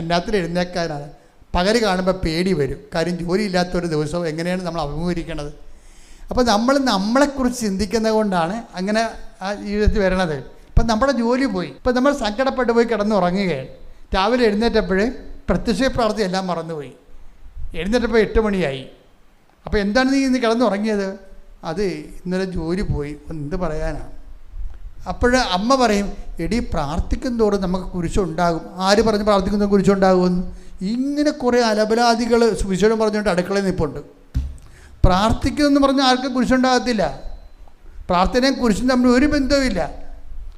എന്നാത്തിൽ എഴുന്നേക്കാനാണ്. പകൽ കാണുമ്പോൾ പേടി വരും. കാര്യം ജോലിയില്ലാത്തൊരു ദിവസം എങ്ങനെയാണ് നമ്മൾ അഭിമുഖീകരിക്കണത്? അപ്പോൾ നമ്മളെക്കുറിച്ച് ചിന്തിക്കുന്നത് കൊണ്ടാണ് അങ്ങനെ ആ ജീവിതത്തിൽ വരണത്. ഇപ്പം നമ്മുടെ ജോലി പോയി, ഇപ്പം നമ്മൾ സങ്കടപ്പെട്ട് പോയി കിടന്നുറങ്ങുകയാണ്. രാവിലെ എഴുന്നേറ്റപ്പോൾ പ്രത്യക്ഷ പ്രാർത്ഥന എല്ലാം മറന്നുപോയി. എഴുന്നേറ്റപ്പോൾ 8 മണിയായി. അപ്പോൾ എന്താണ് നീ ഇന്ന് കിടന്നുറങ്ങിയത്? അത് ഇന്നലെ ജോലി പോയി. എന്ത് പറയാനാണ്? അപ്പോൾ അമ്മ പറയും, എടി പ്രാർത്ഥിക്കും തോറും നമുക്ക് കുരിശുണ്ടാകും. ആര് പറഞ്ഞ് പ്രാർത്ഥിക്കുന്ന കുരിശുണ്ടാകുമെന്ന്? ഇങ്ങനെ കുറേ അലബലാദികൾ സുവിശേഷം പറഞ്ഞുകൊണ്ട് അടുക്കളയിൽ നിൽപ്പുണ്ട്. പ്രാർത്ഥിക്കുമെന്ന് പറഞ്ഞാൽ ആർക്കും കുരിശുണ്ടാകത്തില്ല. പ്രാർത്ഥനയും കുരിശും തമ്മിൽ ഒരു ബന്ധവുമില്ല.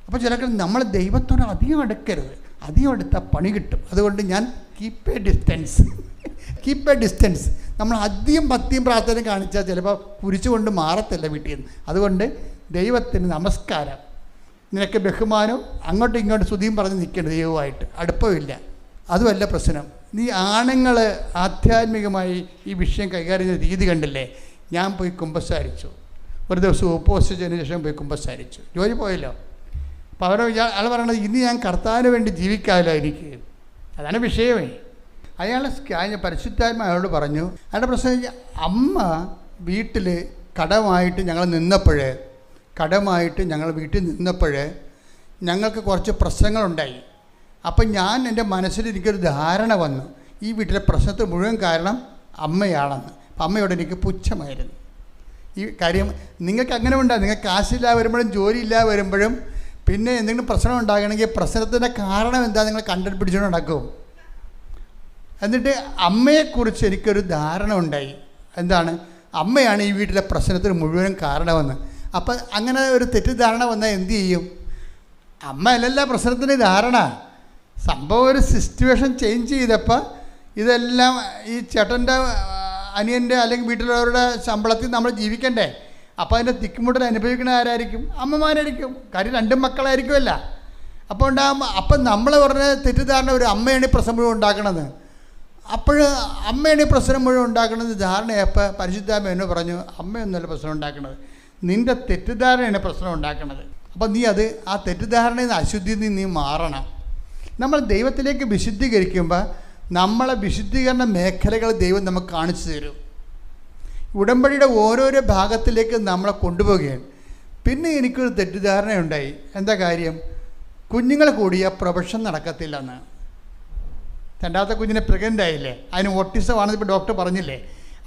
അപ്പോൾ ചിലർക്ക് നമ്മൾ ദൈവത്തോട് അധികം അടുക്കരുത്, അധികം അടുത്താൽ പണി കിട്ടും. അതുകൊണ്ട് ഞാൻ കീപ്പ് എ ഡിസ്റ്റൻസ്. നമ്മൾ അധികം ഭക്തിയും പ്രാർത്ഥനയും കാണിച്ചാൽ ചിലപ്പോൾ കുരിശ് കൊണ്ട് മാറത്തില്ല വീട്ടിൽ നിന്ന്. അതുകൊണ്ട് ദൈവത്തിന് നമസ്കാരം, നിനക്ക് ബഹുമാനവും അങ്ങോട്ടും ഇങ്ങോട്ടും സ്തുതിയും പറഞ്ഞ് നിൽക്കേണ്ട ദൈവമായിട്ട് അടുപ്പമില്ല. അതുമല്ല പ്രശ്നം. നീ ആണുങ്ങൾ ആധ്യാത്മികമായി ഈ വിഷയം കൈകാര്യം ചെയ്യുന്ന രീതി കണ്ടില്ലേ? ഞാൻ പോയി കുമ്പസാരിച്ചു, ഒരു ദിവസം ഉപവസിച്ചതിന് ശേഷം പോയി കുമ്പസാരിച്ചു, ജോലി പോയല്ലോ. അപ്പോൾ അയാൾ പറയണത് ഇനി ഞാൻ കർത്താവിന് വേണ്ടി ജീവിക്കാമല്ലോ എനിക്ക്. അതാണ് വിഷയമേ. അയാൾ പരിശുദ്ധാത്മ അയാളോട് പറഞ്ഞു. അയാളുടെ പ്രശ്നം അമ്മ വീട്ടിൽ കടമായിട്ട് ഞങ്ങൾ വീട്ടിൽ നിന്നപ്പോൾ ഞങ്ങൾക്ക് കുറച്ച് പ്രശ്നങ്ങളുണ്ടായി. അപ്പം എൻ്റെ മനസ്സിൽ എനിക്കൊരു ധാരണ വന്നു, ഈ വീട്ടിലെ പ്രശ്നത്തിന് മുഴുവൻ കാരണം അമ്മയാണെന്ന്. അപ്പം അമ്മയോട് എനിക്ക് പുച്ഛമായിരുന്നു. ഈ കാര്യം നിങ്ങൾക്ക് അങ്ങനെ ഉണ്ടാകും. നിങ്ങൾക്ക് കാശില്ലാതെ വരുമ്പോഴും ജോലിയില്ലാതെ വരുമ്പോഴും പിന്നെ എന്തെങ്കിലും പ്രശ്നം ഉണ്ടാകണമെങ്കിൽ പ്രശ്നത്തിൻ്റെ കാരണം എന്താ നിങ്ങൾ കണ്ടുപിടിച്ചുകൊണ്ട് നടക്കും. എന്നിട്ട് അമ്മയെക്കുറിച്ച് എനിക്കൊരു ധാരണ ഉണ്ടായി. എന്താണ്? അമ്മയാണ് ഈ വീട്ടിലെ പ്രശ്നത്തിന് മുഴുവനും കാരണമെന്ന്. അപ്പം അങ്ങനെ ഒരു തെറ്റിദ്ധാരണ വന്നാൽ എന്തു ചെയ്യും? അമ്മ അല്ലല്ല പ്രശ്നത്തിന് ധാരണ. സംഭവം ഒരു സിറ്റുവേഷൻ ചേഞ്ച് ചെയ്തപ്പോൾ ഇതെല്ലാം ഈ ചേട്ടൻ്റെ അനിയൻ്റെ അല്ലെങ്കിൽ വീട്ടിലുള്ളവരുടെ ശമ്പളത്തിൽ നമ്മൾ ജീവിക്കണ്ടേ. അപ്പോൾ അതിൻ്റെ തിക്കുമുട്ടൽ അനുഭവിക്കുന്ന ആരായിരിക്കും? അമ്മമാരായിരിക്കും. കാര്യം രണ്ടും മക്കളായിരിക്കുമല്ല. അപ്പോൾ അപ്പം നമ്മൾ പറഞ്ഞ തെറ്റിദ്ധാരണ ഒരു അമ്മയാണ് ഈ പ്രശ്നം മുഴുവൻ ഉണ്ടാക്കണത്. അപ്പോൾ അമ്മയാണ് ഈ പ്രശ്നം മുഴുവൻ ഉണ്ടാക്കുന്നത് ധാരണയപ്പോൾ പരിശുദ്ധാത്മ എന്ന് പറഞ്ഞു, അമ്മയൊന്നുമല്ല പ്രശ്നം ഉണ്ടാക്കുന്നത്, നിൻ്റെ തെറ്റിദ്ധാരണയാണ് പ്രശ്നം ഉണ്ടാക്കുന്നത്. അപ്പം നീ ആ തെറ്റിദ്ധാരണയിൽ നിന്ന് അശുദ്ധിയിൽ നിന്ന് നീ മാറണം. നമ്മൾ ദൈവത്തിലേക്ക് വിശുദ്ധീകരിക്കുമ്പോൾ നമ്മളെ വിശുദ്ധീകരണ മേഖലകൾ ദൈവം നമുക്ക് കാണിച്ചു തരും. ഉടമ്പടിയുടെ ഓരോരോ ഭാഗത്തിലേക്ക് നമ്മളെ കൊണ്ടുപോവുകയാണ്. പിന്നെ എനിക്കൊരു തെറ്റിദ്ധാരണയുണ്ടായി. എന്താ കാര്യം? കുഞ്ഞുങ്ങൾ കൂടിയ പ്രൊഫഷൻ നടക്കത്തില്ലെന്ന്. രണ്ടാമത്തെ കുഞ്ഞിനെ പ്രഗ്നൻ്റ് ആയില്ലേ, അതിന് ഓട്ടിസമാണെന്ന് ഇപ്പോൾ ഡോക്ടർ പറഞ്ഞില്ലേ.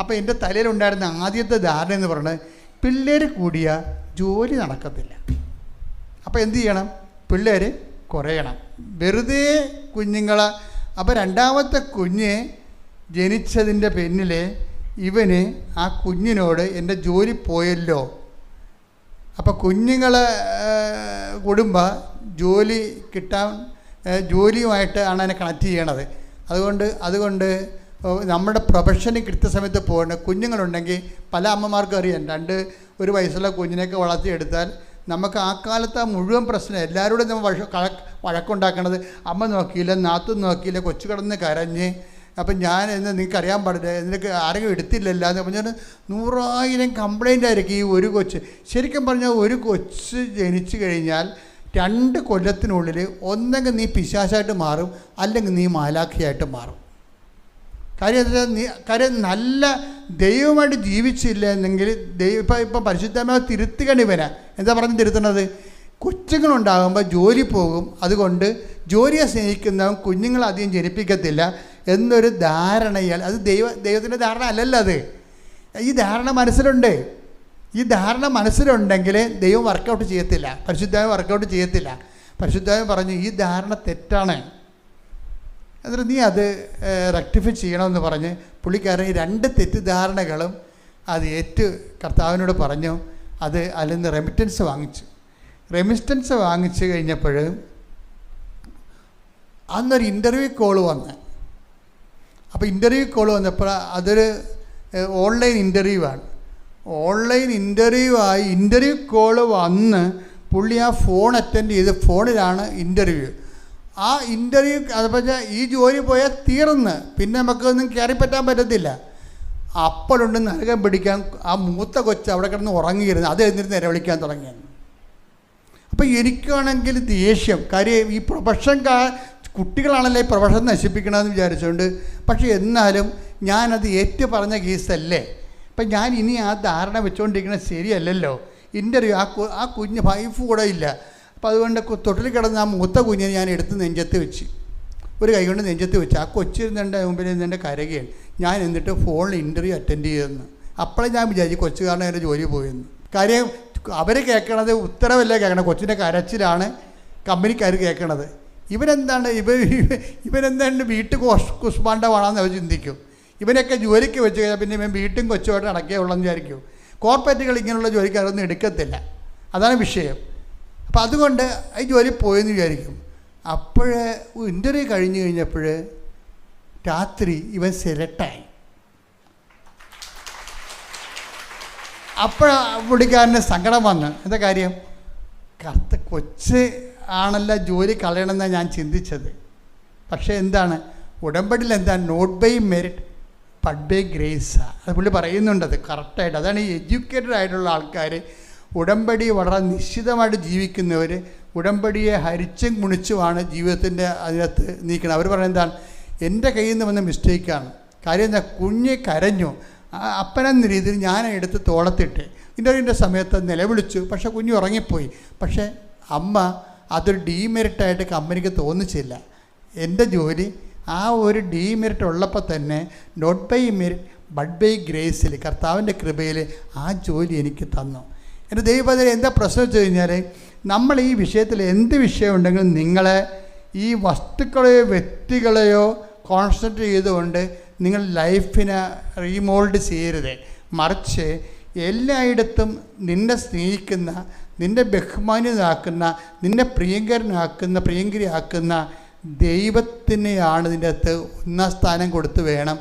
അപ്പോൾ എൻ്റെ തലയിലുണ്ടായിരുന്ന ആദ്യത്തെ ധാരണ എന്ന് പറയുന്നത് പിള്ളേർ കൂടിയ ജോലി നടക്കത്തില്ല. അപ്പോൾ എന്തു ചെയ്യണം? പിള്ളേർ കുറയണം, വെറുതെ കുഞ്ഞുങ്ങളെ. അപ്പോൾ രണ്ടാമത്തെ കുഞ്ഞ് ജനിച്ചതിൻ്റെ പിന്നിൽ ഇവന് ആ കുഞ്ഞിനോട് എൻ്റെ ജോലി പോയല്ലോ. അപ്പോൾ കുഞ്ഞുങ്ങളെ കൂടുമ്പോൾ ജോലി കിട്ടാൻ ജോലിയുമായിട്ട് ആണ് അതിനെ കണക്ട് ചെയ്യണത്. അതുകൊണ്ട് നമ്മുടെ പ്രൊഫഷന് കൃത്യസമയത്ത് പോകേണ്ട. കുഞ്ഞുങ്ങളുണ്ടെങ്കിൽ പല അമ്മമാർക്കും അറിയാം, ഒരു വയസ്സുള്ള കുഞ്ഞിനെയൊക്കെ വളർത്തിയെടുത്താൽ നമുക്ക് ആ കാലത്ത് ആ മുഴുവൻ പ്രശ്നം എല്ലാവരോടും നമ്മൾ വഴക്കുണ്ടാക്കണത് അമ്മ നോക്കിയില്ല, നാത്തും നോക്കിയില്ല, കൊച്ചു കിടന്ന് കരഞ്ഞ്. അപ്പം ഞാൻ നിങ്ങൾക്ക് അറിയാൻ പാടില്ല, നിനക്ക് ആരെങ്കിലും എടുത്തില്ലല്ലോ എന്ന് പറഞ്ഞാൽ 100,000 കംപ്ലൈൻ്റ് ആയിരിക്കും ഈ ഒരു കൊച്ച്. ശരിക്കും പറഞ്ഞാൽ ഒരു കൊച്ച് ജനിച്ചു കഴിഞ്ഞാൽ 2 കൊല്ലത്തിനുള്ളിൽ ഒന്നെങ്കിൽ നീ പിശാചായിട്ട് മാറും, അല്ലെങ്കിൽ നീ മാലാഖിയായിട്ട് മാറും. കാര്യം നല്ല ദൈവമായിട്ട് ജീവിച്ചില്ല എന്നെങ്കിൽ ഇപ്പം പരിശുദ്ധമായി തിരുത്തുകയാണ് ഇവനെ. എന്താ പറഞ്ഞ് തിരുത്തണത്? കൊച്ചുങ്ങളുണ്ടാകുമ്പോൾ ജോലി പോകും, അതുകൊണ്ട് ജോലിയെ സ്നേഹിക്കുന്നവൻ കുഞ്ഞുങ്ങളധികം ജനിപ്പിക്കത്തില്ല എന്നൊരു ധാരണയാൽ, അത് ദൈവത്തിൻ്റെ ധാരണ അല്ലല്ലോ അത്. ഈ ധാരണ മനസ്സിലുണ്ട്. ഈ ധാരണ മനസ്സിലുണ്ടെങ്കിൽ ദൈവം വർക്കൗട്ട് ചെയ്യത്തില്ല, പരിശുദ്ധാത്മാവ് വർക്കൗട്ട് ചെയ്യത്തില്ല. പരിശുദ്ധാത്മാവ് പറഞ്ഞു ഈ ധാരണ തെറ്റാണ്, എന്നിട്ട് നീ അത് റെക്ടിഫൈ ചെയ്യണമെന്ന് പറഞ്ഞ് പുള്ളിക്കാരൻ ഈ 2 തെറ്റിദ്ധാരണകളും അത് കർത്താവിനോട് പറഞ്ഞു. അതിൽ നിന്ന് റെമിറ്റൻസ് വാങ്ങിച്ചു കഴിഞ്ഞപ്പോൾ അന്നൊരു ഇൻ്റർവ്യൂ കോൾ വന്ന്. അപ്പോൾ ഇൻ്റർവ്യൂ കോൾ വന്നപ്പോൾ അതൊരു ഓൺലൈൻ ഇൻ്റർവ്യൂ ആണ്. ഓൺലൈൻ ഇൻ്റർവ്യൂ കോൾ വന്ന് പുള്ളി ആ ഫോൺ അറ്റൻഡ് ചെയ്ത് ഫോണിലാണ് ഇൻ്റർവ്യൂ. ആ ഇൻ്റർവ്യൂ അതുപോലെ ഈ ജോലി പോയാൽ തീർന്ന് പിന്നെ നമുക്കൊന്നും കയറിപ്പറ്റാൻ പറ്റത്തില്ല. അപ്പോഴുണ്ട് നരകം പിടിക്കാൻ ആ മൂത്ത കൊച്ച് അവിടെ കിടന്ന് ഉറങ്ങിയിരുന്നു, അത് എന്നിട്ട് നിലവിളിക്കാൻ തുടങ്ങിയാണ്. അപ്പോൾ എനിക്കാണെങ്കിൽ ദേഷ്യം. കാര്യം ഈ പ്രൊഫഷൻ കുട്ടികളാണല്ലോ ഈ പ്രൊഫഷൻ നശിപ്പിക്കണമെന്ന് വിചാരിച്ചുകൊണ്ട്. പക്ഷേ എന്നാലും ഞാനത് പറഞ്ഞ കേസല്ലേ. അപ്പം ഞാൻ ഇനി ആ ധാരണ വെച്ചുകൊണ്ടിരിക്കുന്നത് ശരിയല്ലല്ലോ. ഇൻ്റർവ്യൂ ആ കുഞ്ഞ് വൈഫ് കൂടെ ഇല്ല. അപ്പോൾ അതുകൊണ്ട് തൊട്ടിൽ കിടന്ന് ആ മൂത്ത കുഞ്ഞിനെ ഞാൻ എടുത്ത് നെഞ്ചത്ത് വെച്ച്, ഒരു കൈ കൊണ്ട് നെഞ്ചത്ത് വെച്ച്. ആ കൊച്ചിരുന്നെൻ്റെ മുമ്പിൽ ഇരുന്നെൻ്റെ കരകയാണ്. ഞാൻ എന്നിട്ട് ഫോണിൽ ഇൻ്റർവ്യൂ അറ്റൻഡ് ചെയ്തെന്ന്. അപ്പോഴേ ഞാൻ വിചാരിച്ചു കൊച്ചുകാരനെ എൻ്റെ ജോലി പോയെന്ന്. കാര്യം അവർ കേൾക്കണത് ഉത്തരവല്ല കേൾക്കണത്, കൊച്ചിൻ്റെ കരച്ചിലാണ് കമ്പനിക്കാർ കേൾക്കണത്. ഇവരെന്താണ് ഇവരെന്താണ് വീട്ടിൽ കുഷ്മാണ്ഡമാണെന്ന് അവർ ചിന്തിക്കും. ഇവനൊക്കെ ജോലിക്ക് വെച്ച് കഴിഞ്ഞാൽ പിന്നെ ഇവൻ വീട്ടും കൊച്ചുമായിട്ട് നടക്കേ ഉള്ളെന്ന് വിചാരിക്കും. കോർപ്പറേറ്റുകൾ ഇങ്ങനെയുള്ള ജോലിക്കാരൊന്നും എടുക്കത്തില്ല, അതാണ് വിഷയം. അപ്പോൾ അതുകൊണ്ട് ഈ ജോലി പോയെന്ന് വിചാരിക്കും. അപ്പോൾ ഇൻ്റർവ്യൂ കഴിഞ്ഞ് കഴിഞ്ഞപ്പോൾ രാത്രി ഇവൻ സെലക്റ്റായി. അപ്പോൾ പുള്ളിക്കാരന് സങ്കടം വന്ന്, എന്താ കാര്യം, കൊച്ച് ആണല്ല ജോലി കളയണമെന്നാണ് ഞാൻ ചിന്തിച്ചത്. പക്ഷേ എന്താണ് ഉടമ്പടിയിൽ എന്താണ്, not by merit but by grace. അത് പുള്ളി പറയുന്നുണ്ട്, അത് കറക്റ്റായിട്ട്. അതാണ് ഈ എഡ്യൂക്കേറ്റഡ് ആയിട്ടുള്ള ആൾക്കാർ, ഉടമ്പടി വളരെ നിശ്ചിതമായിട്ട് ജീവിക്കുന്നവർ, ഉടമ്പടിയെ ഹരിച്ചും കുണിച്ചുമാണ് ജീവിതത്തിൻ്റെ അതിനകത്ത് നീക്കണം. അവർ പറയുന്നത് എന്താണ്, എൻ്റെ കയ്യിൽ നിന്ന് വന്ന മിസ്റ്റേക്കാണ്. കാര്യം എന്താ, കുഞ്ഞ് കരഞ്ഞു, അപ്പനെന്ന രീതിയിൽ ഞാൻ എടുത്ത് തോളത്തിട്ട് ഇൻ്റർവ്യൂവിൻ്റെ സമയത്ത് നിലവിളിച്ചു. പക്ഷേ കുഞ്ഞ് ഉറങ്ങിപ്പോയി. പക്ഷേ അമ്മ അതൊരു ഡീമെറിറ്റായിട്ട് കമ്പനിക്ക് തോന്നിച്ചില്ല. എൻ്റെ ജോലി ആ ഒരു ഡീമെറിറ്റ് ഉള്ളപ്പോൾ തന്നെ not by merit but by ഗ്രേസിൽ, കർത്താവിൻ്റെ കൃപയിൽ ആ ജോലി എനിക്ക് തന്നു. എൻ്റെ ദൈവപദം എന്താ പ്രശ്നം വെച്ച് കഴിഞ്ഞാൽ, നമ്മൾ ഈ വിഷയത്തിൽ എന്ത് വിഷയം ഉണ്ടെങ്കിലും നിങ്ങളെ ഈ വസ്തുക്കളെയോ വ്യക്തികളെയോ കോൺസെൻട്രേറ്റ് ചെയ്തുകൊണ്ട് നിങ്ങൾ ലൈഫിനെ റീമോൾഡ് ചെയ്യരുത്. മറിച്ച് എല്ലായിടത്തും നിന്നെ സ്നേഹിക്കുന്ന, നിന്നെ ബഹുമാന്യനാക്കുന്ന, നിന്നെ പ്രിയങ്കരിയാക്കുന്ന ദൈവത്തിനെയാണ് ഇതിൻ്റെ അകത്ത് ഒന്നാം സ്ഥാനം കൊടുത്ത് വേണം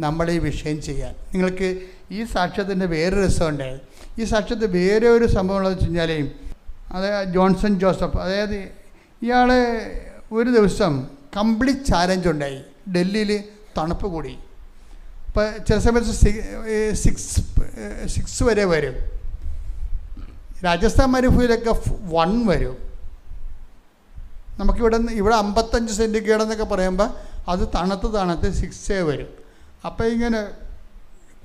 നമ്മൾ ഈ വിഷയം ചെയ്യാൻ. നിങ്ങൾക്ക് ഈ സാക്ഷ്യത്തിൻ്റെ വേറൊരു രസമുണ്ടായത്. ഈ സാക്ഷ്യത്തിൽ വേറെ ഒരു സംഭവം ഉള്ളതെന്ന് വെച്ച് കഴിഞ്ഞാൽ, അത് ജോൺസൺ ജോസഫ്, അതായത് ഇയാൾ ഒരു ദിവസം കംപ്ലീറ്റ് ചാലഞ്ച് ഉണ്ടായി. ഡൽഹിയിൽ തണുപ്പ് കൂടി. ഇപ്പോൾ ചില സമയത്ത് 6 വരെ വരും. രാജസ്ഥാൻ മരുഭൂമിയിലൊക്കെ 1 വരും. നമുക്കിവിടെ 55 സെൻറ്റിഗ്രേഡ് എന്നൊക്കെ പറയുമ്പോൾ അത് തണുത്ത് 6 വരും. അപ്പോൾ ഇങ്ങനെ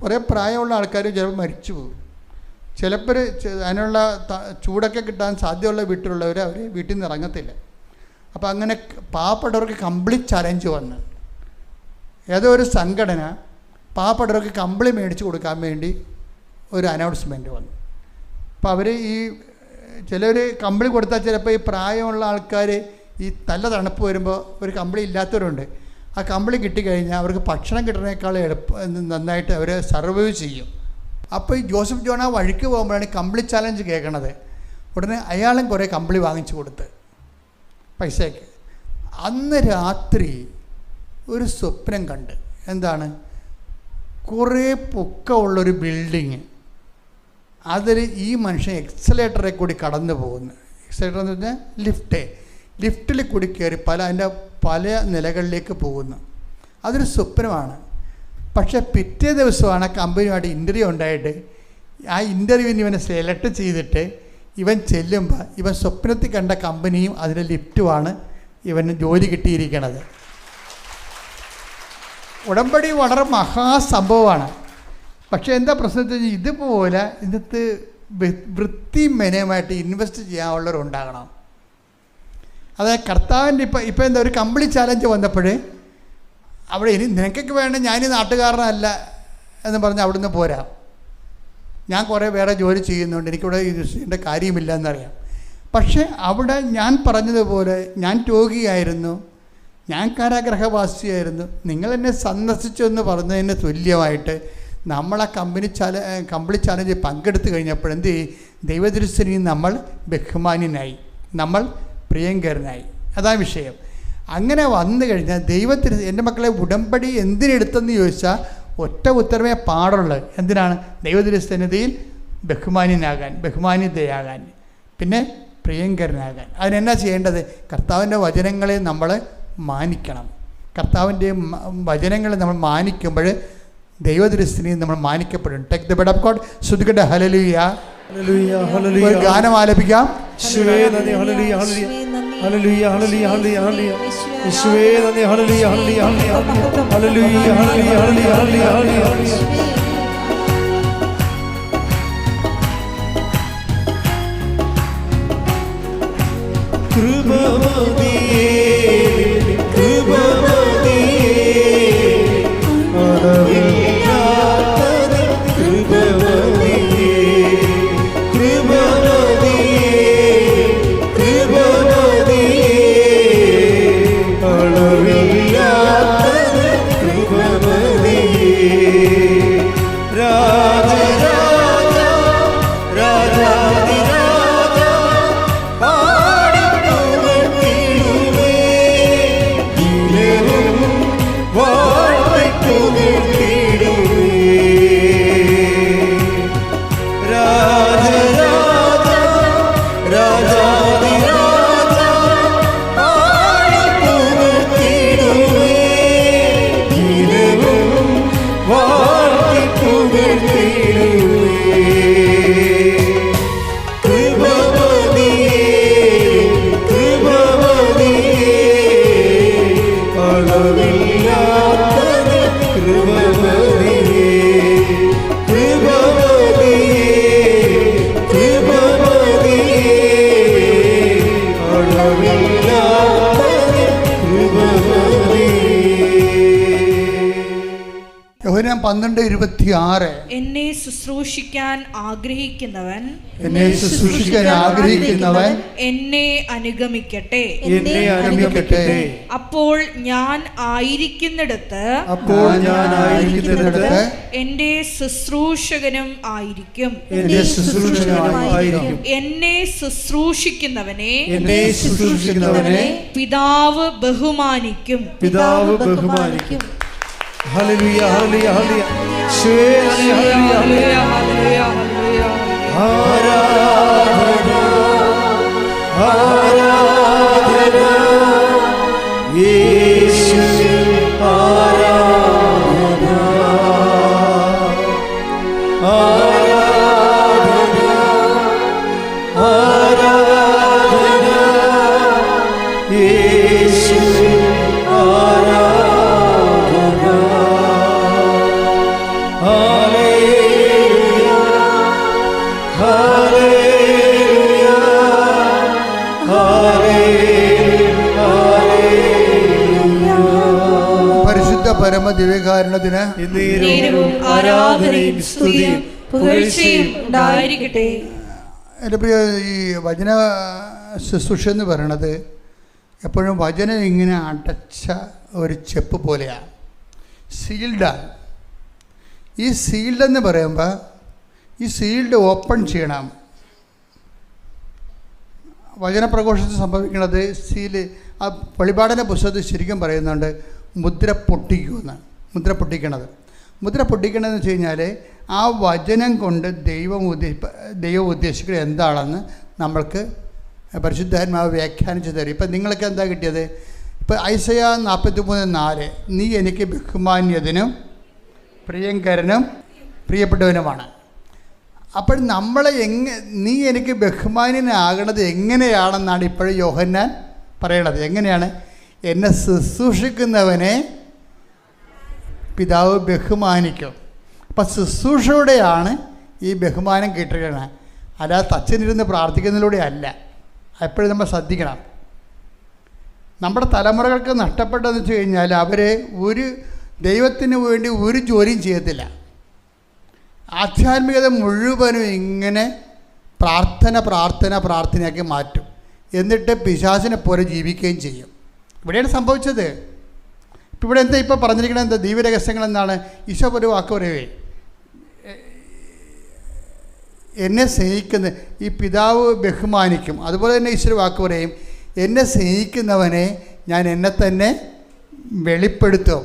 കുറേ പ്രായമുള്ള ആൾക്കാർ ചിലപ്പോൾ മരിച്ചു പോകും. ചിലപ്പോൾ അതിനുള്ള ചൂടൊക്കെ കിട്ടാൻ സാധ്യതയുള്ള വീട്ടിലുള്ളവർ അവർ വീട്ടിൽ നിന്ന് ഇറങ്ങത്തില്ല. അപ്പോൾ അങ്ങനെ പാവപ്പെട്ടവർക്ക് കംപ്ലീറ്റ് ചലഞ്ച് വന്ന് ഏതോ ഒരു സംഘടന പാവപ്പെട്ടവർക്ക് കമ്പിളി മേടിച്ച് കൊടുക്കാൻ വേണ്ടി ഒരു അനൗൺസ്മെൻറ്റ് വന്നു. അപ്പോൾ അവർ ഈ ചിലർ കമ്പിളി കൊടുത്താൽ ചിലപ്പോൾ ഈ പ്രായമുള്ള ആൾക്കാർ ഈ നല്ല തണുപ്പ് വരുമ്പോൾ ഒരു കമ്പിളി ഇല്ലാത്തവരുണ്ട്. ആ കമ്പിളി കിട്ടിക്കഴിഞ്ഞാൽ അവർക്ക് ഭക്ഷണം കിട്ടുന്നതിനേക്കാൾ നന്നായിട്ട് അവർ സർവൈവ് ചെയ്യും. അപ്പോൾ ഈ ജോസഫ് ജോൺ ആ വഴിക്ക് പോകുമ്പോഴാണ് കമ്പിളി ചാലഞ്ച് കേൾക്കണത്. ഉടനെ അയാളും കുറേ കമ്പിളി വാങ്ങിച്ചു കൊടുത്ത് പൈസയ്ക്ക്. അന്ന് രാത്രി ഒരു സ്വപ്നം കണ്ട്, എന്താണ്, കുറേ പൊക്കമുള്ളൊരു ബിൽഡിങ്, അതിൽ ഈ മനുഷ്യൻ എക്സലേറ്ററെ കൂടി കടന്നു പോകുന്നു. എക്സലേറ്റർ എന്ന് പറഞ്ഞാൽ ലിഫ്റ്റിൽ കൂടി കയറി അതിൻ്റെ പല നിലകളിലേക്ക് പോകുന്നു. അതൊരു സ്വപ്നമാണ്. പക്ഷേ പിറ്റേ ദിവസമാണ് കമ്പനിയുമായിട്ട് ഇൻ്റർവ്യൂ ഉണ്ടായിട്ട് ആ ഇൻ്റർവ്യൂവിന് ഇവനെ സെലക്ട് ചെയ്തിട്ട് ഇവൻ ചെല്ലുമ്പോൾ ഇവൻ സ്വപ്നത്തിൽ കണ്ട കമ്പനിയും അതിൻ്റെ ലിഫ്റ്റുമാണ് ഇവന് ജോലി കിട്ടിയിരിക്കണത്. ഉടമ്പടി വളരെ മഹാസംഭവമാണ്. പക്ഷേ എന്താ പ്രശ്നം വെച്ച് കഴിഞ്ഞാൽ, ഇതുപോലെ ഇതിനകത്ത് വൃത്തിമെനയുമായിട്ട് ഇൻവെസ്റ്റ് ചെയ്യാനുള്ളവരുണ്ടാകണം. അതായത് കർത്താവിൻ്റെ ഇപ്പം എന്താ, ഒരു കമ്പിളി ചാലഞ്ച് വന്നപ്പോൾ അവിടെ ഇനി നിനക്കൊക്കെ വേണ്ട, ഞാൻ നാട്ടുകാരനല്ല എന്ന് പറഞ്ഞ് അവിടുന്ന് പോരാ. ഞാൻ കുറേ വേറെ ജോലി ചെയ്യുന്നുണ്ട്, എനിക്കിവിടെ ഇതിൻ്റെ കാര്യമില്ല എന്നറിയാം. പക്ഷേ അവിടെ ഞാൻ പറഞ്ഞതുപോലെ ഞാൻ രോഗിയായിരുന്നു, ഞാൻ കാരാഗ്രഹവാസിയായിരുന്നു, നിങ്ങളെന്നെ സന്ദർശിച്ചു എന്ന് പറഞ്ഞതിന് തുല്യമായിട്ട് നമ്മളാ കമ്പിളി ചാലഞ്ച് പങ്കെടുത്തു കഴിഞ്ഞപ്പോൾ എന്ത് ചെയ്യും, ദൈവദൃശ്യനിൽ നമ്മൾ ബഹുമാന്യനായി, നമ്മൾ പ്രിയങ്കരനായി. അതാണ് വിഷയം. അങ്ങനെ വന്നു കഴിഞ്ഞാൽ ദൈവത്തിന്, എൻ്റെ മക്കളെ ഉടമ്പടി എന്തിനെടുത്തെന്ന് ചോദിച്ചാൽ ഒറ്റ ഉത്തരമേ പാടുള്ളൂ. എന്തിനാണ്? ദൈവദൃശ്യനിധിയിൽ ബഹുമാന്യനാകാൻ, ബഹുമാന്യതയാകാൻ, പിന്നെ പ്രിയങ്കരനാകാൻ. അതിനെന്നാ ചെയ്യേണ്ടത്? കർത്താവിൻ്റെ വചനങ്ങളെ നമ്മൾ മാനിക്കണം. കർത്താവിൻ്റെ വചനങ്ങളെ നമ്മൾ മാനിക്കുമ്പോൾ ദൈവദൃശ്യനിൽ നമ്മൾ മാനിക്കപ്പെടും. Take the word of God. ശ്രുതികട്ടെ ഹല്ലേലൂയ. ഒരു ഗാനം ആലപിക്കാം. യേശുവേ നന്ദി, ഹല്ലേലൂയ ഹല്ലേലൂയ ഹല്ലേലൂയ ഹല്ലേലൂയ ഹല്ലേലൂയ. യേശുവേ നന്ദി, ഹല്ലേലൂയ ഹല്ലേലൂയ ഹല്ലേലൂയ ഹല്ലേലൂയ ഹല്ലേലൂയ ഹല്ലേലൂയ ഹല്ലേലൂയ. കൃപമതിയേ കൃപമതിയേ അളവില്ലാത്ത കൃപമതിയേ കൃപമതിയേ 12:26. എന്നെ ശുശ്രൂഷിക്കാൻ ആഗ്രഹിക്കുന്നവൻ എന്നെ ശുശ്രൂഷിക്കാൻ ആഗ്രഹിക്കുന്നവൻ എന്നെ അനുഗമിക്കട്ടെ. അപ്പോൾ ഞാൻ ആയിരിക്കുന്നിടത്ത് എന്റെ ശുശ്രൂഷകനും ആയിരിക്കും. എന്നെ ശുശ്രൂഷിക്കുന്നവനെ പിതാവ് ബഹുമാനിക്കും. ഹല്ലേലൂയ ഹല്ലേലൂയ ഹല്ലേലൂയ. ഹല്ലേലൂയ ഹല്ലേലൂയ ഹല്ലേലൂയ. ആരാധന ആരാധന യേശുവേ ആരാധന ആരാധന ആരാധന യേശുവേ ആരാധന. ഹല്ലേലൂയ ഹല്ലേലൂയ ഹല്ലേലൂയ. പരിശുദ്ധ പരമ ദിവ്യകാരുണ്യത്തിന് നേരവും ആരാധനയും സ്തുതിയും പുകഴ്ചയും ഉണ്ടായിരിക്കട്ടെ. എൻ്റെ പ്രിയ, ഈ വചന ശുശ്രൂഷ എന്ന് പറയണത് എപ്പോഴും വചനം ഇങ്ങനെ അടച്ച ഒരു ചെപ്പ് പോലെയാണ്, സീൽഡാണ്. ഈ സീൽഡ് എന്ന് പറയുമ്പോൾ ഈ സീൽഡ് ഓപ്പൺ ചെയ്യണം. വചനപ്രഘോഷത്തിൽ സംഭവിക്കുന്നത് സീല് ആ വെളിപാടിൻ്റെ പുസ്തകത്തിൽ ശരിക്കും പറയുന്നുണ്ട് മുദ്ര പൊട്ടിക്കുമെന്ന്. മുദ്ര പൊട്ടിക്കണമെന്ന് വെച്ച് കഴിഞ്ഞാൽ ആ വചനം കൊണ്ട് ദൈവം ഉദ്ദേശിക്കുന്നത് എന്താണെന്ന് നമ്മൾക്ക് പരിശുദ്ധാത്മാവ് വ്യാഖ്യാനിച്ച് തരും. ഇപ്പം നിങ്ങൾക്ക് എന്താ കിട്ടിയത്? ഇപ്പം ഐസയ 43:4 നീ എനിക്ക് ബഹുമാന്യതിനും പ്രിയങ്കരനും പ്രിയപ്പെട്ടവനുമാണ്. അപ്പോൾ നീ എനിക്ക് ബഹുമാന്യനാകണത് എങ്ങനെയാണെന്നാണ് ഇപ്പോഴും യോഹന്നാൻ പറയണത്. എങ്ങനെയാണ്? എന്നെ ശുശ്രൂഷിക്കുന്നവനെ പിതാവ് ബഹുമാനിക്കും. അപ്പം ശുശ്രൂഷയോടെയാണ് ഈ ബഹുമാനം കിട്ടുകയാണ്, അല്ലാതെ തച്ചനിരുന്ന് പ്രാർത്ഥിക്കുന്നതിലൂടെ അല്ല. എപ്പോഴും നമ്മൾ ശ്രദ്ധിക്കണം. നമ്മുടെ തലമുറകൾക്ക് നഷ്ടപ്പെട്ടതെന്ന് വെച്ച് കഴിഞ്ഞാൽ അവർ ഒരു ദൈവത്തിന് വേണ്ടി ഒരു ജോലിയും ചെയ്യത്തില്ല. ആധ്യാത്മികത മുഴുവനും ഇങ്ങനെ പ്രാർത്ഥനയാക്കി മാറ്റും. എന്നിട്ട് പിശാചിനെ പോലെ ജീവിക്കുകയും ചെയ്യും. ഇവിടെയാണ് സംഭവിച്ചത്. ഇപ്പം ഇവിടെ ഇപ്പോൾ പറഞ്ഞിരിക്കുന്നത് എന്താ? ദൈവരഹസ്യങ്ങൾ എന്താണ്? ഈശോ ഒരു വാക്ക് പറയുവേ, എന്നെ സ്നേഹിക്കുന്ന ഈ പിതാവ് ബഹുമാനിക്കും. അതുപോലെ തന്നെ ഈശ്വര വാക്ക് പറയും, എന്നെ സ്നേഹിക്കുന്നവനെ ഞാൻ എന്നെ തന്നെ വെളിപ്പെടുത്തും.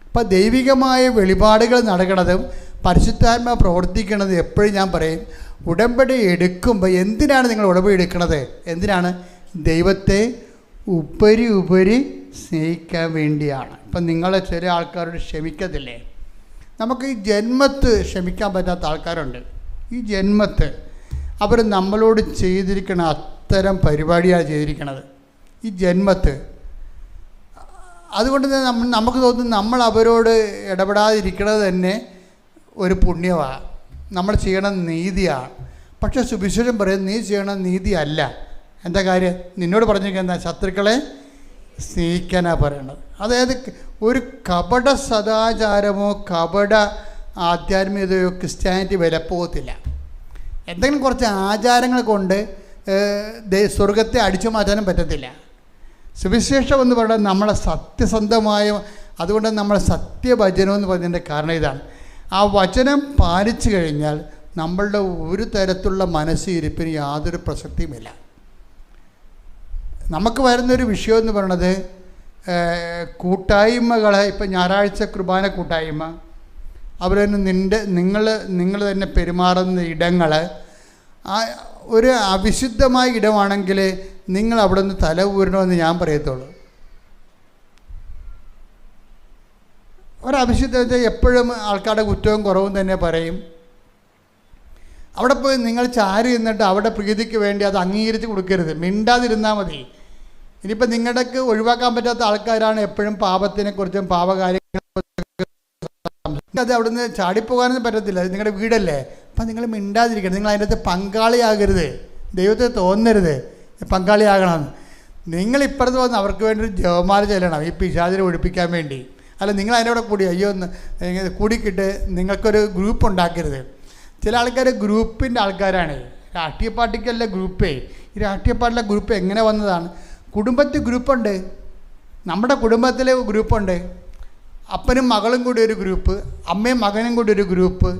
അപ്പം ദൈവികമായ വെളിപാടുകൾ നടക്കുന്നതും പരിശുദ്ധാത്മ പ്രവർത്തിക്കുന്നത് എപ്പോഴും ഞാൻ പറയും, ഉടമ്പടി എടുക്കുമ്പോൾ എന്തിനാണ് നിങ്ങൾ ഉടമ്പടി എടുക്കുന്നത്? എന്തിനാണ്? ദൈവത്തെ ഉപരി സ്നേഹിക്കാൻ വേണ്ടിയാണ്. ഇപ്പം നിങ്ങളെ ചില ആൾക്കാരോട് ക്ഷമിക്കത്തില്ലേ? നമുക്ക് ഈ ജന്മത്ത് ക്ഷമിക്കാൻ പറ്റാത്ത ആൾക്കാരുണ്ട്. ഈ ജന്മത്ത് അവർ നമ്മളോട് ചെയ്തിരിക്കണ അത്തരം പരിപാടിയാണ് ചെയ്തിരിക്കണത് ഈ ജന്മത്ത്. അതുകൊണ്ട് തന്നെ നമുക്ക് തോന്നുന്നു നമ്മൾ അവരോട് ഇടപെടാതിരിക്കുന്നത് തന്നെ ഒരു പുണ്യമാണ്, നമ്മൾ ചെയ്യണ നീതിയാണ്. പക്ഷേ സുവിശേഷം പറയും നീ ചെയ്യണ നീതി അല്ല. എന്താ കാര്യം? നിന്നോട് പറഞ്ഞിരിക്കുന്നത് ശത്രുക്കളെ സ്നേഹിക്കാനാണ് പറയണത്. അതായത് ഒരു കപട സദാചാരമോ കപട ആധ്യാത്മികതയോ ക്രിസ്ത്യാനിറ്റി വിലപ്പോകത്തില്ല. എന്തെങ്കിലും കുറച്ച് ആചാരങ്ങൾ കൊണ്ട് സ്വർഗത്തെ അടിച്ചു മാറ്റാനും പറ്റത്തില്ല. സുവിശേഷം എന്ന് പറയുന്നത് നമ്മളെ സത്യസന്ധമായ, അതുകൊണ്ട് നമ്മളെ സത്യവചനം എന്ന് പറയുന്നതിൻ്റെ കാരണം ഇതാണ്. ആ വചനം പാലിച്ചു കഴിഞ്ഞാൽ നമ്മളുടെ ഒരു തരത്തിലുള്ള മനസ്സിരിപ്പിന് യാതൊരു പ്രസക്തിയുമില്ല. നമുക്ക് വരുന്നൊരു വിഷയം എന്ന് പറയുന്നത് കൂട്ടായ്മകളെ, ഇപ്പം ഞായറാഴ്ച കുർബാന കൂട്ടായ്മ, അവർ തന്നെ നിങ്ങൾ തന്നെ പെരുമാറുന്ന ഇടങ്ങൾ ഒരു അവിശുദ്ധമായ ഇടമാണെങ്കിൽ നിങ്ങൾ അവിടെ നിന്ന് തല ഊരണമെന്ന് ഞാൻ പറയത്തുള്ളൂ. ഒരവിശുദ്ധ എപ്പോഴും ആൾക്കാരുടെ കുറ്റവും കുറവും തന്നെ പറയും. അവിടെ പോയി നിങ്ങൾ ചാരി നിന്നിട്ട് അവിടെ പ്രീതിക്ക് വേണ്ടി അത് അംഗീകരിച്ച് കൊടുക്കരുത്, മിണ്ടാതിരുന്നാൽ മതി. ഇനിയിപ്പോൾ നിങ്ങളുടെക്ക് ഒഴിവാക്കാൻ പറ്റാത്ത ആൾക്കാരാണ് എപ്പോഴും പാപത്തിനെക്കുറിച്ചും പാപകാര്യങ്ങളെക്കുറിച്ചും. അത് അവിടെ നിന്ന് ചാടിപ്പോകാനൊന്നും പറ്റത്തില്ല, അത് നിങ്ങളുടെ വീടല്ലേ. അപ്പം നിങ്ങൾ മിണ്ടാതിരിക്കണം, നിങ്ങൾ അതിൻ്റെ അകത്ത് പങ്കാളിയാകരുത്, ദൈവത്തെ തോന്നരുത് പങ്കാളിയാകണമെന്ന്. നിങ്ങളിപ്പുറത്ത് വന്ന് അവർക്ക് വേണ്ടി ഒരു ജപമാല ചെല്ലണം ഈ പിശാചിനെ ഒഴിപ്പിക്കാൻ വേണ്ടി. അല്ല നിങ്ങൾ അതിനോടെ കൂടി അയ്യോ കൂടിക്കിട്ട് നിങ്ങൾക്കൊരു ഗ്രൂപ്പ് ഉണ്ടാക്കരുത്. ചില ആൾക്കാർ ഗ്രൂപ്പിൻ്റെ ആൾക്കാരാണ്. രാഷ്ട്രീയ പാർട്ടിക്കല്ല ഗ്രൂപ്പേ. ഈ രാഷ്ട്രീയ പാർട്ടിയിലെ ഗ്രൂപ്പ് എങ്ങനെ വന്നതാണ്? കുടുംബത്തിൽ ഗ്രൂപ്പുണ്ട്, നമ്മുടെ കുടുംബത്തിലെ ഗ്രൂപ്പുണ്ട്. അപ്പനും മകളും കൂടി ഒരു ഗ്രൂപ്പ്, അമ്മയും മകനും കൂടി ഒരു ഗ്രൂപ്പ്.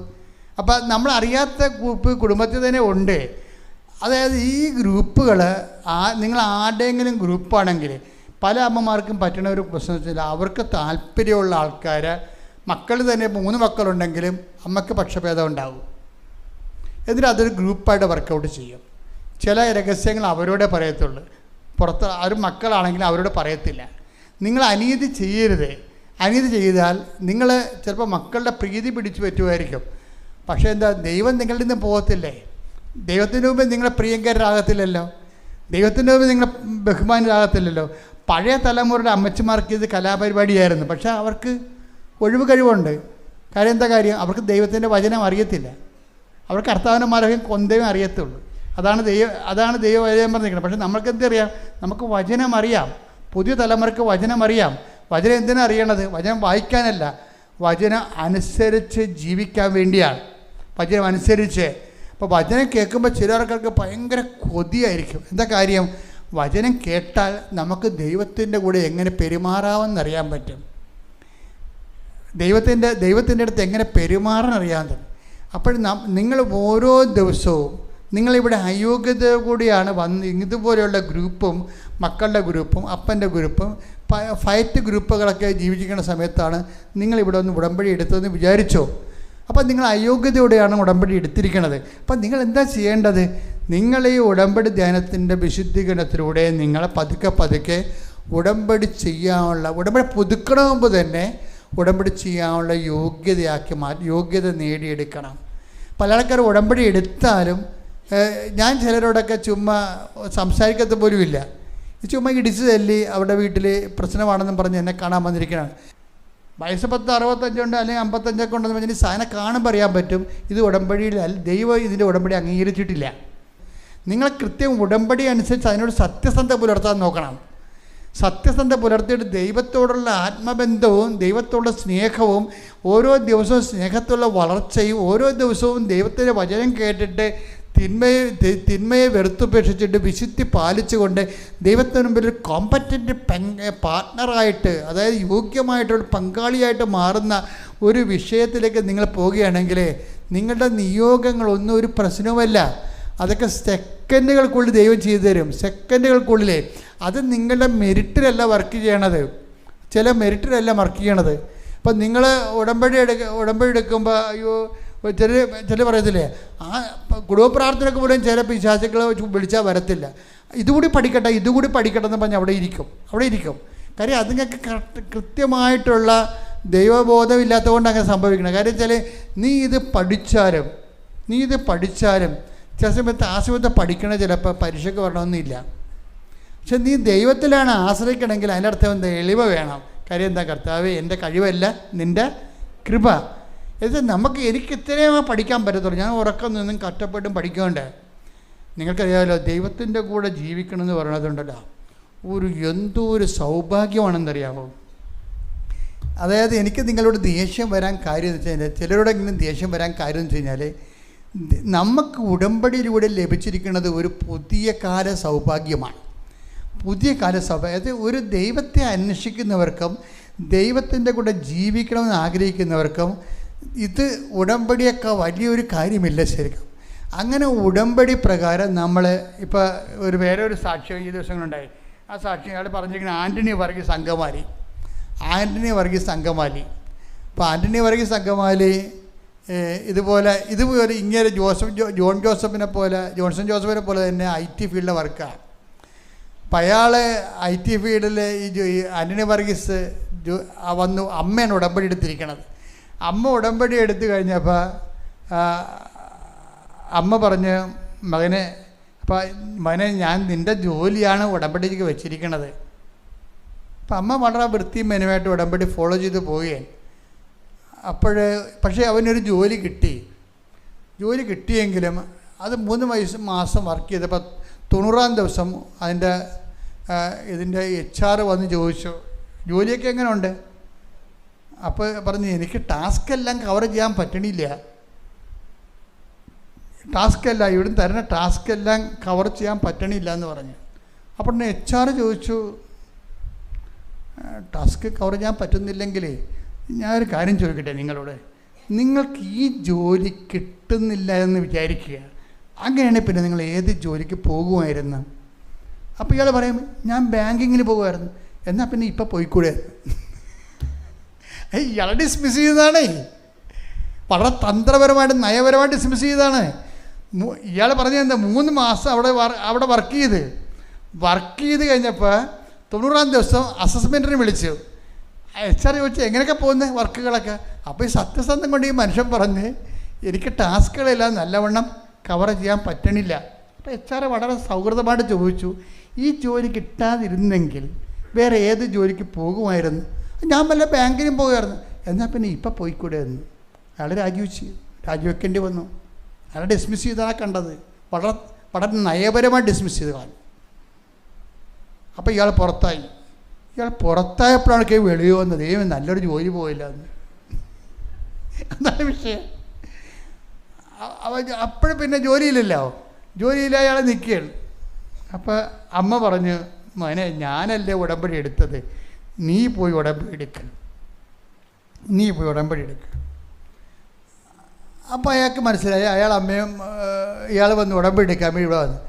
അപ്പോൾ നമ്മളറിയാത്ത ഗ്രൂപ്പ് കുടുംബത്തിൽ തന്നെ ഉണ്ട്. അതായത് ഈ ഗ്രൂപ്പുകൾ നിങ്ങൾ ആരുടെയെങ്കിലും ഗ്രൂപ്പാണെങ്കിൽ പല അമ്മമാർക്കും പറ്റുന്ന ഒരു പ്രശ്നം വെച്ചാൽ അവർക്ക് താല്പര്യമുള്ള ആൾക്കാർ മക്കൾ തന്നെ 3 മക്കളുണ്ടെങ്കിലും അമ്മയ്ക്ക് പക്ഷഭേദം ഉണ്ടാകും. എന്നിട്ട് അതൊരു ഗ്രൂപ്പായിട്ട് വർക്കൗട്ട് ചെയ്യും. ചില രഹസ്യങ്ങൾ അവരോടെ പറയത്തുള്ളൂ, പുറത്ത് അവർ മക്കളാണെങ്കിൽ അവരോട് പറയത്തില്ല. നിങ്ങൾ അനീതി ചെയ്യരുത്. അനീതി ചെയ്താൽ നിങ്ങൾ ചിലപ്പോൾ മക്കളുടെ പ്രീതി പിടിച്ചു പറ്റുമായിരിക്കും. പക്ഷേ എന്താ, ദൈവം നിങ്ങളിൽ നിന്ന് പോകത്തില്ലേ? ദൈവത്തിൻ്റെ മുമ്പ് നിങ്ങളെ പ്രിയങ്കരാകത്തില്ലല്ലോ, ദൈവത്തിൻ്റെ മുമ്പ് നിങ്ങൾ ബഹുമാനരാകത്തില്ലല്ലോ. പഴയ തലമുറയുടെ അമ്മച്ചിമാർക്ക് ഇത് കലാപരിപാടിയായിരുന്നു. പക്ഷേ അവർക്ക് ഒഴിവ് കഴിവുണ്ട്. കാര്യം എന്താ കാര്യം? അവർക്ക് ദൈവത്തിൻ്റെ വചനം അറിയത്തില്ല. അവർക്ക് കർത്താവിനന്മാരൊക്കെ കൊന്തയും അറിയത്തുള്ളൂ. അതാണ് ദൈവ വചനം പറഞ്ഞിരിക്കുന്നത്. പക്ഷേ നമ്മൾക്ക് എന്തറിയാം? നമുക്ക് വചനം അറിയാം. പുതിയ തലമുറയ്ക്ക് വചനം അറിയാം. വചനം എന്തിനാണ് അറിയണത്? വചനം വായിക്കാനല്ല, വചനം അനുസരിച്ച് ജീവിക്കാൻ വേണ്ടിയാണ്. വചനം അനുസരിച്ച്. അപ്പോൾ വചനം കേൾക്കുമ്പോൾ ചിലർക്കൊക്കെ ഭയങ്കര കൊതിയായിരിക്കും. എന്താ കാര്യം? വചനം കേട്ടാൽ നമുക്ക് ദൈവത്തിൻ്റെ കൂടെ എങ്ങനെ പെരുമാറാമെന്നറിയാൻ പറ്റും. ദൈവത്തിൻ്റെ അടുത്ത് എങ്ങനെ പെരുമാറാൻ അറിയാൻ പറ്റും. അപ്പോൾ നിങ്ങൾ ഓരോ ദിവസവും നിങ്ങളിവിടെ അയോഗ്യത കൂടിയാണ് വന്ന് ഇതുപോലെയുള്ള ഗ്രൂപ്പും മക്കളുടെ ഗ്രൂപ്പും അപ്പൻ്റെ ഗ്രൂപ്പും ഫൈറ്റ് ഗ്രൂപ്പുകളൊക്കെ ജീവിക്കുന്ന സമയത്താണ് നിങ്ങളിവിടെ ഒന്ന് ഉടമ്പടി എടുത്തതെന്ന് വിചാരിച്ചോ. അപ്പം നിങ്ങൾ അയോഗ്യതയോടെയാണ് ഉടമ്പടി എടുത്തിരിക്കുന്നത്. അപ്പം നിങ്ങൾ എന്താ ചെയ്യേണ്ടത്? നിങ്ങൾ ഈ ഉടമ്പടി ധ്യാനത്തിൻ്റെ വിശുദ്ധീകരണത്തിലൂടെ നിങ്ങളെ പതുക്കെ ഉടമ്പടി ചെയ്യാനുള്ള, ഉടമ്പടി പുതുക്കണ മുമ്പ് തന്നെ ഉടമ്പടി ചെയ്യാനുള്ള യോഗ്യത നേടിയെടുക്കണം. പല ആൾക്കാർ ഉടമ്പടി എടുത്താലും ഞാൻ ചിലരോടൊക്കെ ചുമ്മാ സംസാരിക്കത്ത പോലുമില്ല. ചുമ്മാ ഇടിച്ചു തല്ലി അവരുടെ വീട്ടിൽ പ്രശ്നമാണെന്നും പറഞ്ഞ് എന്നെ കാണാൻ വന്നിരിക്കുകയാണ്. വയസ്സ് 65 ഉണ്ട് അല്ലെങ്കിൽ 55 ഉണ്ടെന്ന് പറഞ്ഞാൽ സാധനം കാണുമ്പോൾ അറിയാൻ പറ്റും ഇത് ഉടമ്പടിയിൽ ദൈവം ഇതിൻ്റെ ഉടമ്പടി അംഗീകരിച്ചിട്ടില്ല. നിങ്ങൾ കൃത്യം ഉടമ്പടി അനുസരിച്ച് അതിനോട് സത്യസന്ധത പുലർത്താൻ നോക്കണം. സത്യസന്ധത പുലർത്തിയിട്ട് ദൈവത്തോടുള്ള ആത്മബന്ധവും ദൈവത്തോടുള്ള സ്നേഹവും ഓരോ ദിവസവും സ്നേഹത്തുള്ള വളർച്ചയും ഓരോ ദിവസവും ദൈവത്തിൻ്റെ വചനം കേട്ടിട്ട് തിന്മയെ വെറുത്തുപേക്ഷിച്ചിട്ട് വിശുദ്ധി പാലിച്ചുകൊണ്ട് ദൈവത്തിന് മുമ്പിൽ ഒരു കോമ്പറ്റൻ്റ് പാർട്ട്ണറായിട്ട്, അതായത് യോഗ്യമായിട്ടുള്ള പങ്കാളിയായിട്ട് മാറുന്ന ഒരു വിഷയത്തിലേക്ക് നിങ്ങൾ പോവുകയാണെങ്കിൽ നിങ്ങളുടെ നിയോഗങ്ങളൊന്നും ഒരു പ്രശ്നവുമല്ല. അതൊക്കെ സെക്കൻഡുകൾക്കുള്ളിൽ ദൈവം ചെയ്തു തരും. സെക്കൻഡുകൾക്കുള്ളിൽ. അത് നിങ്ങളുടെ മെറിറ്റിലല്ല വർക്ക് ചെയ്യണത്, ചില മെറിറ്റിലല്ല വർക്ക് ചെയ്യണത്. അപ്പം നിങ്ങൾ ഉടമ്പടി എടുക്കുമ്പോൾ അയ്യോ ചില പറയത്തില്ലേ, ആ കുടുംബ പ്രാർത്ഥനയ്ക്ക് പോലും ചില പിശാചുക്കളെ വിളിച്ചാൽ വരത്തില്ല. ഇതുകൂടി പഠിക്കട്ടെ എന്ന് പറഞ്ഞ് അവിടെ ഇരിക്കും. കാര്യം അത് നിങ്ങൾക്ക് കൃത്യമായിട്ടുള്ള ദൈവബോധമില്ലാത്തതുകൊണ്ട് അങ്ങനെ സംഭവിക്കണം. കാര്യം വെച്ചാൽ നീ ഇത് പഠിച്ചാലും ചില സമയത്ത് ആശുപത്രി പഠിക്കണ ചിലപ്പോൾ പരീക്ഷയ്ക്ക് വരണമെന്നില്ല. പക്ഷെ നീ ദൈവത്തിലാണ് ആശ്രയിക്കണമെങ്കിൽ അതിൻ്റെ അർത്ഥം എന്താ? എളിമ വേണം. കാര്യം എന്താ? കർത്താവേ, എൻ്റെ കഴിവല്ല നിൻ്റെ കൃപ. എനിക്ക് ഇത്രയും പഠിക്കാൻ പറ്റത്തുള്ളൂ, ഞാൻ ഉറക്കം നിന്നും കഷ്ടപ്പെട്ടും പഠിക്കേണ്ടേ. നിങ്ങൾക്കറിയാമല്ലോ, ദൈവത്തിൻ്റെ കൂടെ ജീവിക്കണമെന്ന് പറയണതുണ്ടല്ലോ, എന്തോ ഒരു സൗഭാഗ്യമാണെന്നറിയാമോ? അതായത് എനിക്ക് നിങ്ങളോട് ദേഷ്യം വരാൻ കാര്യം എന്ന് വെച്ച് കഴിഞ്ഞാൽ, ചിലരോടെങ്കിലും ദേഷ്യം വരാൻ കാര്യം എന്ന് വെച്ച് കഴിഞ്ഞാൽ, നമുക്ക് ഉടമ്പടിയിലൂടെ ലഭിച്ചിരിക്കുന്നത് ഒരു പുതിയ കാല സൗഭാഗ്യമാണ്. അതായത് ഒരു ദൈവത്തെ അന്വേഷിക്കുന്നവർക്കും ദൈവത്തിൻ്റെ കൂടെ ജീവിക്കണമെന്ന് ആഗ്രഹിക്കുന്നവർക്കും ഇത് ഉടമ്പടിയൊക്കെ വലിയൊരു കാര്യമില്ല ശരിക്കും. അങ്ങനെ ഉടമ്പടി പ്രകാരം നമ്മൾ ഇപ്പോൾ വേറെ ഒരു സാക്ഷ്യം ഈ ദിവസങ്ങളുണ്ടായി. ആ സാക്ഷ്യം അയാൾ പറഞ്ഞിരിക്കുന്നത് ആൻ്റണി വർഗീസ് അങ്കമാലി. അപ്പോൾ ആൻ്റണി വർഗീസ് അങ്കമാലി ഇതുപോലെ ഇങ്ങനെ ജോൺസൺ ജോസഫിനെ പോലെ തന്നെ IT ഫീൽഡിലെ വർക്കാണ്. അപ്പം അയാൾ IT ഫീൽഡിൽ ഈ ആൻ്റണി വർഗീസ് വന്നു. അമ്മയാണ് ഉടമ്പടി എടുത്തിരിക്കണത്. അമ്മ ഉടമ്പടി എടുത്തു കഴിഞ്ഞപ്പോൾ അമ്മ പറഞ്ഞ്, മകനെ ഞാൻ നിൻ്റെ ജോലിയാണ് ഉടമ്പടിക്ക് വെച്ചിരിക്കണത്. അപ്പം അമ്മ വളരെ വൃത്തിയും മെനുവായിട്ട് ഉടമ്പടി ഫോളോ ചെയ്ത് പോവുകയാണ്. പക്ഷേ അവനൊരു ജോലി കിട്ടിയെങ്കിലും അത് 3 മാസം വർക്ക് ചെയ്തപ്പോൾ 90-ാം ദിവസം ഇതിൻ്റെ HR വന്ന് ചോദിച്ചു, ജോലിയൊക്കെ എങ്ങനെ ഉണ്ട്? അപ്പോൾ പറഞ്ഞു എനിക്ക് ടാസ്ക് എല്ലാം കവർ ചെയ്യാൻ പറ്റണില്ല, ടാസ്ക് എല്ലാം ഇവിടുന്ന് തരുന്ന ടാസ്ക് എല്ലാം കവർ ചെയ്യാൻ പറ്റണില്ല എന്ന് പറഞ്ഞു. അപ്പോൾ HR ചോദിച്ചു, ടാസ്ക് കവർ ചെയ്യാൻ പറ്റുന്നില്ലെങ്കിൽ ഞാനൊരു കാര്യം ചോദിക്കട്ടെ നിങ്ങളോട്, നിങ്ങൾക്ക് ഈ ജോലി കിട്ടുന്നില്ല എന്ന് വിചാരിക്കുക, അങ്ങനെയാണെങ്കിൽ പിന്നെ നിങ്ങൾ ഏത് ജോലിക്ക് പോകുമായിരുന്നു? അപ്പോൾ ഇയാൾ പറയും ഞാൻ ബാങ്കിങ്ങിന് പോകുമായിരുന്നു. എന്നാൽ പിന്നെ ഇപ്പം പോയിക്കൂടെ? ഇയാളെ ഡിസ്മിസ് ചെയ്തതാണേ, വളരെ തന്ത്രപരമായിട്ട് നയപരമായിട്ട് ഡിസ്മിസ് ചെയ്തതാണ്. ഇയാൾ പറഞ്ഞത് എന്താ, 3 മാസം അവിടെ വർക്ക് ചെയ്ത് കഴിഞ്ഞപ്പോൾ 90-ാം ദിവസം അസസ്മെൻറ്റിന് വിളിച്ചു. HR ചോദിച്ചു എങ്ങനെയൊക്കെ പോകുന്നത് വർക്കുകളൊക്കെ. അപ്പോൾ ഈ സത്യസന്ധം കൊണ്ട് ഈ മനുഷ്യൻ പറഞ്ഞ് എനിക്ക് ടാസ്കുകളെല്ലാം നല്ലവണ്ണം കവർ ചെയ്യാൻ പറ്റണില്ല. അപ്പോൾ HR വളരെ സൗഹൃദമായിട്ട് ചോദിച്ചു, ഈ ജോലി കിട്ടാതിരുന്നെങ്കിൽ വേറെ ഏത് ജോലിക്ക് പോകുമായിരുന്നു? ഞാൻ വല്ല ബാങ്കിനും പോകുമായിരുന്നു. എന്നാൽ പിന്നെ ഇപ്പം പോയിക്കൂടെ എന്ന്. അയാൾ രാജിവെക്കേണ്ടി വന്നു. അയാളെ ഡിസ്മിസ് ചെയ്താണ് കണ്ടത്, വളരെ നയപരമായി ഡിസ്മിസ് ചെയ്ത് കാണും. അപ്പോൾ ഇയാൾ പുറത്തായപ്പോഴാണ് വെളിയോ വന്നത്, നല്ലൊരു ജോലി പോയില്ല എന്ന്. അതാണ് വിഷയം. അപ്പോഴും പിന്നെ ജോലിയില്ലല്ലോ, ജോലിയില്ല അയാൾ നിൽക്കുകയാണ്. അപ്പോൾ അമ്മ പറഞ്ഞു, മോനെ ഞാനല്ലേ ഉടമ്പടി എടുത്തത്, നീ പോയി ഉടമ്പടി എടുക്കുക. അപ്പോൾ അയാൾക്ക് മനസ്സിലായി, ഇയാൾ വന്ന് ഉടമ്പടി എടുക്കാൻ വേണ്ടി ഇവിടെ വന്നു.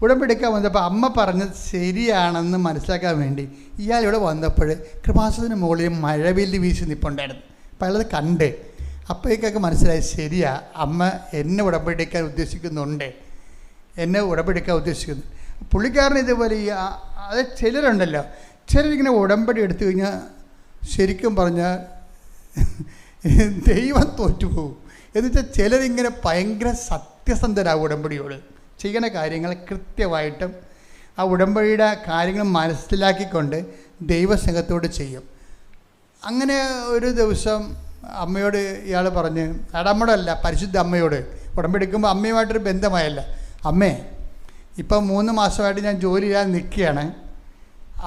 ഉടമ്പടി എടുക്കാൻ വന്നപ്പോൾ അമ്മ പറഞ്ഞത് ശരിയാണെന്ന് മനസ്സിലാക്കാൻ വേണ്ടി ഇയാൾ ഇവിടെ വന്നപ്പോൾ കൃപാസനത്തിന് മുകളിൽ മഴവില്ല് വീശി നിൽപ്പുണ്ടായിരുന്നു. അപ്പോൾ അയാളത് കണ്ട് അപ്പോഴേക്കൊക്കെ മനസ്സിലായി, ശരിയാ അമ്മ എന്നെ ഉടമ്പടി എടുക്കാൻ ഉദ്ദേശിക്കുന്നു. പുള്ളിക്കാരൻ ഇതുപോലെ അത് ചിലരുണ്ടല്ലോ, ചിലരിങ്ങനെ ഉടമ്പടി എടുത്തു കഴിഞ്ഞാൽ ശരിക്കും പറഞ്ഞാൽ ദൈവം തോറ്റുപോകും. എന്നുവെച്ചാൽ ചിലരിങ്ങനെ ഭയങ്കര സത്യസന്ധരാകും, ഉടമ്പടിയോട് ചെയ്യണ കാര്യങ്ങൾ കൃത്യമായിട്ടും ആ ഉടമ്പടിയുടെ കാര്യങ്ങൾ മനസ്സിലാക്കിക്കൊണ്ട് ദൈവസ്നേഹത്തോട് ചെയ്യും. അങ്ങനെ ഒരു ദിവസം അമ്മയോട് ഇയാൾ പറഞ്ഞ്, അമ്മയോടല്ല പരിശുദ്ധ അമ്മയോട്, ഉടമ്പടി എടുക്കുമ്പോൾ അമ്മയുമായിട്ടൊരു ബന്ധമായല്ല, അമ്മേ ഇപ്പം 3 മാസമായിട്ട് ഞാൻ ജോലി ചെയ്യാൻ നിൽക്കുകയാണ്,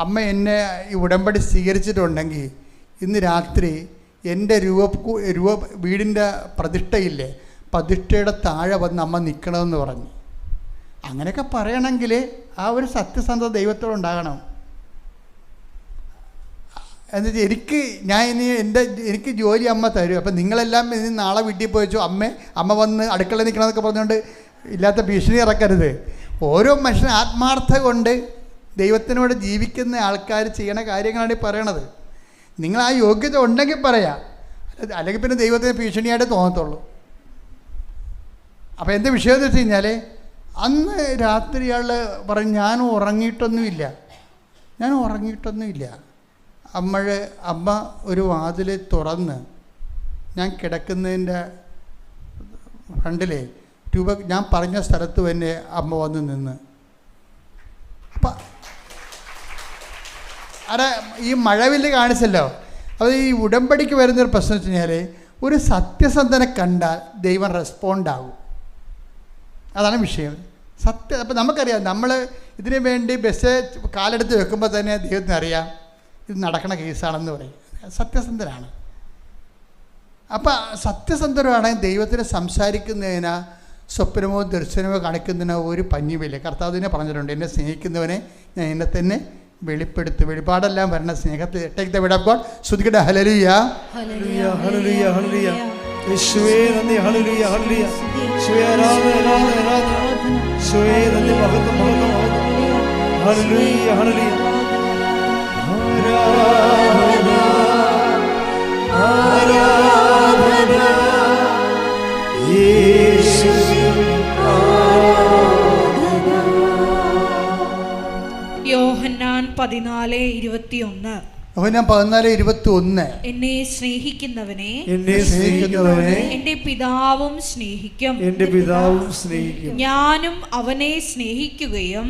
അമ്മ എന്നെ ഈ ഉടമ്പടി സ്വീകരിച്ചിട്ടുണ്ടെങ്കിൽ ഇന്ന് രാത്രി എൻ്റെ വീടിൻ്റെ പ്രതിഷ്ഠയില്ലേ, പ്രതിഷ്ഠയുടെ താഴെ വന്ന് അമ്മ നിൽക്കണമെന്ന് പറഞ്ഞു. അങ്ങനെയൊക്കെ പറയണമെങ്കിൽ ആ ഒരു സത്യസന്ധത ദൈവത്തോടുണ്ടാകണം. എന്നുവെച്ചാൽ എനിക്ക് ജോലി അമ്മ തരും, അപ്പം നിങ്ങളെല്ലാം ഇനി നാളെ വീട്ടിൽ പോയിച്ചു അമ്മ വന്ന് അടുക്കള നിൽക്കണമെന്നൊക്കെ പറഞ്ഞുകൊണ്ട് ഇല്ലാത്ത ഭീഷണി ഇറക്കരുത്. ഓരോ മനുഷ്യനും ആത്മാർത്ഥത കൊണ്ട് ദൈവത്തിനോട് ജീവിക്കുന്ന ആൾക്കാർ ചെയ്യണ കാര്യങ്ങളാണ് ഈ പറയണത്. നിങ്ങൾ ആ യോഗ്യത ഉണ്ടെങ്കിൽ പറയാം, അല്ലെങ്കിൽ പിന്നെ ദൈവത്തിന് ഭീഷണിയായിട്ട് തോന്നത്തുള്ളൂ. അപ്പോൾ എൻ്റെ വിഷയം എന്ന് വെച്ച് കഴിഞ്ഞാൽ, അന്ന് രാത്രി അയാൾ പറഞ്ഞു ഞാൻ ഉറങ്ങിയിട്ടൊന്നുമില്ല. അമ്മ ഒരു വാതിൽ തുറന്ന് ഞാൻ കിടക്കുന്നതിൻ്റെ ഫ്രണ്ടിലെ ഞാൻ പറഞ്ഞ സ്ഥലത്ത് തന്നെ അമ്മ വന്ന് നിന്ന്. അപ്പം ഈ മഴവില്ല് കാണിച്ചല്ലോ. അത് ഈ ഉടമ്പടിക്ക് വരുന്നൊരു പ്രശ്നം വെച്ച് കഴിഞ്ഞാൽ, ഒരു സത്യസന്ധനെ കണ്ടാൽ ദൈവം റെസ്പോണ്ടാകും. അതാണ് വിഷയം. അപ്പം നമുക്കറിയാം, നമ്മൾ ഇതിനു വേണ്ടി ബസ് കാലെടുത്ത് വെക്കുമ്പോൾ തന്നെ ദൈവത്തിന് അറിയാം ഇത് നടക്കണ കേസാണെന്ന് പറയും. സത്യസന്ധനാണ്. അപ്പം സത്യസന്ധനാണെങ്കിൽ ദൈവത്തിന് സംസാരിക്കുന്നതിന് സ്വപ്നമോ ദർശനമോ കാണിക്കുന്നതിനോ ഒരു പഞ്ഞുമില്ല. കർത്താവ് തന്നെ പറഞ്ഞിട്ടുണ്ട്, എന്നെ സ്നേഹിക്കുന്നവനെ ഞാൻ എന്നെ തന്നെ വെളിപ്പെടുത്തും. വെളിപ്പാടെല്ലാം വരണ സ്നേഹത്തിൽ. Take the word of God. ശ്രുതിക്കട്ടെ ഹല്ലേലൂയ, ഹല്ലേലൂയ, ഹല്ലേലൂയ, ഹല്ലേലൂയ. യേശുവേ നന്ദി, ഹല്ലേലൂയ, ഹല്ലേലൂയ. യേശുവേ ആരാധന, ആരാധന, ആരാധന. യേശുവേ നന്ദി, മഹത്വം, മഹത്വം, മഹത്വം. ഹല്ലേലൂയ, ഹല്ലേലൂയ. ആരാധന, ആരാധന. യേശുവേ ആരാധന. യോഹന്നാൻ 14:21. യോഹന്നാൻ 14:21. എന്നെ സ്നേഹിക്കുന്നവനെ എന്റെ പിതാവും സ്നേഹിക്കും. ഞാനും അവനെ സ്നേഹിക്കുകയും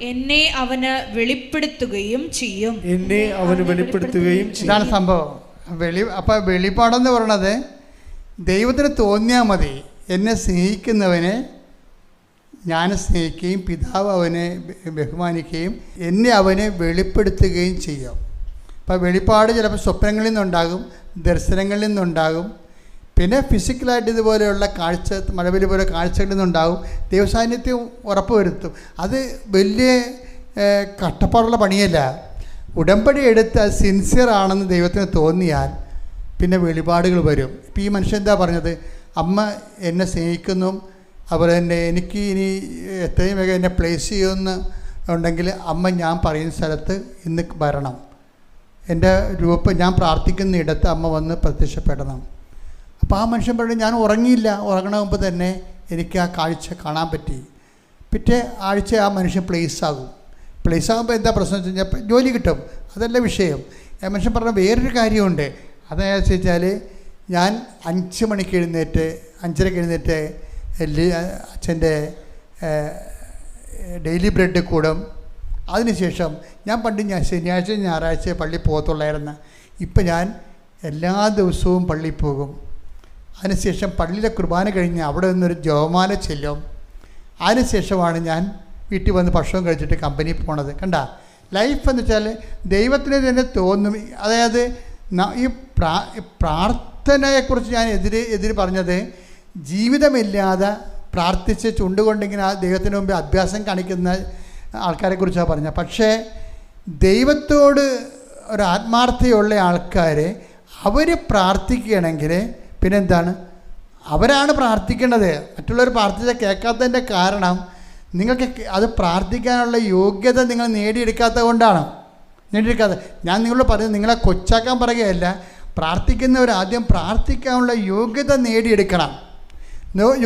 എന്നെ അവന് വെളിപ്പെടുത്തുകയും ചെയ്യും. ഇതാണ് സംഭവം. അപ്പം വെളിപ്പാടെന്ന് പറയണത് ദൈവത്തിന് തോന്നിയാൽ മതി, എന്നെ സ്നേഹിക്കുന്നവനെ ഞാൻ സ്നേഹിക്കുകയും പിതാവ് അവനെ ബഹുമാനിക്കുകയും എന്നെ അവനെ വെളിപ്പെടുത്തുകയും ചെയ്യും. അപ്പോൾ വെളിപ്പാട് ചിലപ്പോൾ സ്വപ്നങ്ങളിൽ നിന്നുണ്ടാകും, ദർശനങ്ങളിൽ നിന്നുണ്ടാകും, പിന്നെ ഫിസിക്കലായിട്ട് ഇതുപോലെയുള്ള കാഴ്ച, മഴവില് പോലെ കാഴ്ചകളിൽ നിന്നുണ്ടാകും. ദൈവസാന്നിധ്യം ഉറപ്പ് വരുത്തും. അത് വലിയ കഷ്ടപ്പാടുള്ള പണിയല്ല. ഉടമ്പടി എടുത്ത് സിൻസിയർ ആണെന്ന് ദൈവത്തിന് തോന്നിയാൽ പിന്നെ വെളിപാടുകൾ വരും. ഇപ്പോൾ ഈ മനുഷ്യൻ എന്താ പറഞ്ഞത്? അമ്മ എന്നെ സ്നേഹിക്കുന്നു, അതുപോലെ തന്നെ എനിക്ക് ഇനി എത്രയും വേഗം എന്നെ പ്ലേസ് ചെയ്യുമെന്ന് ഉണ്ടെങ്കിൽ അമ്മ ഞാൻ പറയുന്ന സ്ഥലത്ത് ഇന്ന് വരണം, എൻ്റെ രൂപം ഞാൻ പ്രാർത്ഥിക്കുന്ന ഇടത്ത് അമ്മ വന്ന് പ്രത്യക്ഷപ്പെടണം. അപ്പോൾ ആ മനുഷ്യൻ പറഞ്ഞു, ഞാൻ ഉറങ്ങിയില്ല, ഉറങ്ങണ മുമ്പ് തന്നെ എനിക്ക് ആ കാഴ്ച കാണാൻ പറ്റി. പിറ്റേ ആഴ്ച ആ മനുഷ്യൻ പ്ലേസ് ആകുമ്പോൾ എന്താ പ്രശ്നം വെച്ച് കഴിഞ്ഞാൽ ജോലി കിട്ടും, അതല്ല വിഷയം. ആ മനുഷ്യൻ പറഞ്ഞ വേറൊരു കാര്യമുണ്ട്. അതെന്ന് വെച്ചാൽ ഞാൻ 5 മണിക്ക് എഴുന്നേറ്റ് 5:30 എഴുന്നേറ്റ് അച്ഛൻ്റെ ഡെയിലി ബ്രെഡ് കൂടും. അതിനുശേഷം ഞാൻ ശനിയാഴ്ച ഞായറാഴ്ച പള്ളിയിൽ പോകത്തുള്ളായിരുന്നു. ഇപ്പം ഞാൻ എല്ലാ ദിവസവും പള്ളിയിൽ പോകും. അതിനുശേഷം പള്ളിയിലെ കുർബാന കഴിഞ്ഞ് അവിടെ നിന്നൊരു ജപമാല ചെല്ലും. അതിനുശേഷമാണ് ഞാൻ വീട്ടിൽ വന്ന് ഭക്ഷണം കഴിച്ചിട്ട് കമ്പനി പോണത്. കണ്ട, ലൈഫ് എന്ന് വെച്ചാൽ ദൈവത്തിന് തന്നെ തോന്നും. അതായത് ഈ പ്രാർത്ഥനയെക്കുറിച്ച് ഞാൻ എതിര് പറഞ്ഞത്, ജീവിതമില്ലാതെ പ്രാർത്ഥിച്ച് ചുണ്ടുകൊണ്ടിങ്ങനെ ആ ദൈവത്തിന് മുമ്പ് അഭ്യാസം കാണിക്കുന്ന ആൾക്കാരെക്കുറിച്ചാണ് പറഞ്ഞത്. പക്ഷേ ദൈവത്തോട് ഒരു ആത്മാർത്ഥതയുള്ള ആൾക്കാർ അവർ പ്രാർത്ഥിക്കുകയാണെങ്കിൽ പിന്നെന്താണ്, അവരാണ് പ്രാർത്ഥിക്കേണ്ടത്. മറ്റുള്ളവർ പ്രാർത്ഥിച്ചാൽ കേൾക്കാത്തതിൻ്റെ കാരണം നിങ്ങൾക്ക് അത് പ്രാർത്ഥിക്കാനുള്ള യോഗ്യത നിങ്ങൾ നേടിയെടുക്കാത്തത് കൊണ്ടാണ്. ഞാൻ നിങ്ങളോട് പറയുന്നത് നിങ്ങളെ കൊച്ചാക്കാൻ പറയുകയല്ല. പ്രാർത്ഥിക്കുന്നവർ ആദ്യം പ്രാർത്ഥിക്കാനുള്ള യോഗ്യത നേടിയെടുക്കണം.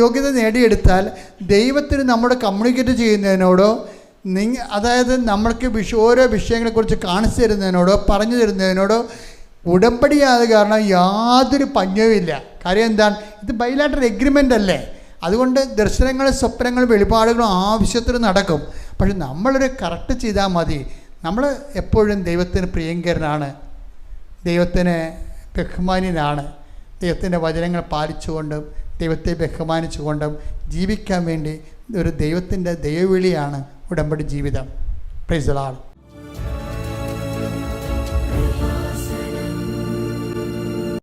യോഗ്യത നേടിയെടുത്താൽ ദൈവത്തിന് നമ്മോട് കമ്മ്യൂണിക്കേറ്റ് ചെയ്യുന്നതിനോടോ അതായത് നമ്മൾക്ക് ഓരോ വിഷയങ്ങളെക്കുറിച്ച് കാണിച്ചു തരുന്നതിനോടോ പറഞ്ഞു തരുന്നതിനോടോ ഉടമ്പടിയായത് കാരണം യാതൊരു പഞ്ഞവുമില്ല. കാര്യം എന്താണ്? ഇത് ബൈലാറ്ററൽ എഗ്രിമെൻ്റ് അല്ലേ. അതുകൊണ്ട് ദർശനങ്ങളും സ്വപ്നങ്ങളും വെളിപാടുകളും ആവശ്യത്തിന് നടക്കും. പക്ഷെ നമ്മളൊരു കറക്റ്റ് ചെയ്താൽ മതി. നമ്മൾ എപ്പോഴും ദൈവത്തിന് പ്രിയങ്കരനാണ്, ദൈവത്തിന് ബഹുമാന്യനാണ്. ദൈവത്തിൻ്റെ വചനങ്ങൾ പാലിച്ചുകൊണ്ടും ദൈവത്തെ ബഹുമാനിച്ചുകൊണ്ടും ജീവിക്കാൻ വേണ്ടി ഒരു ദൈവത്തിൻ്റെ ദൈവവിളിയാണ് ഉടമ്പടി ജീവിതം. Price the Lord.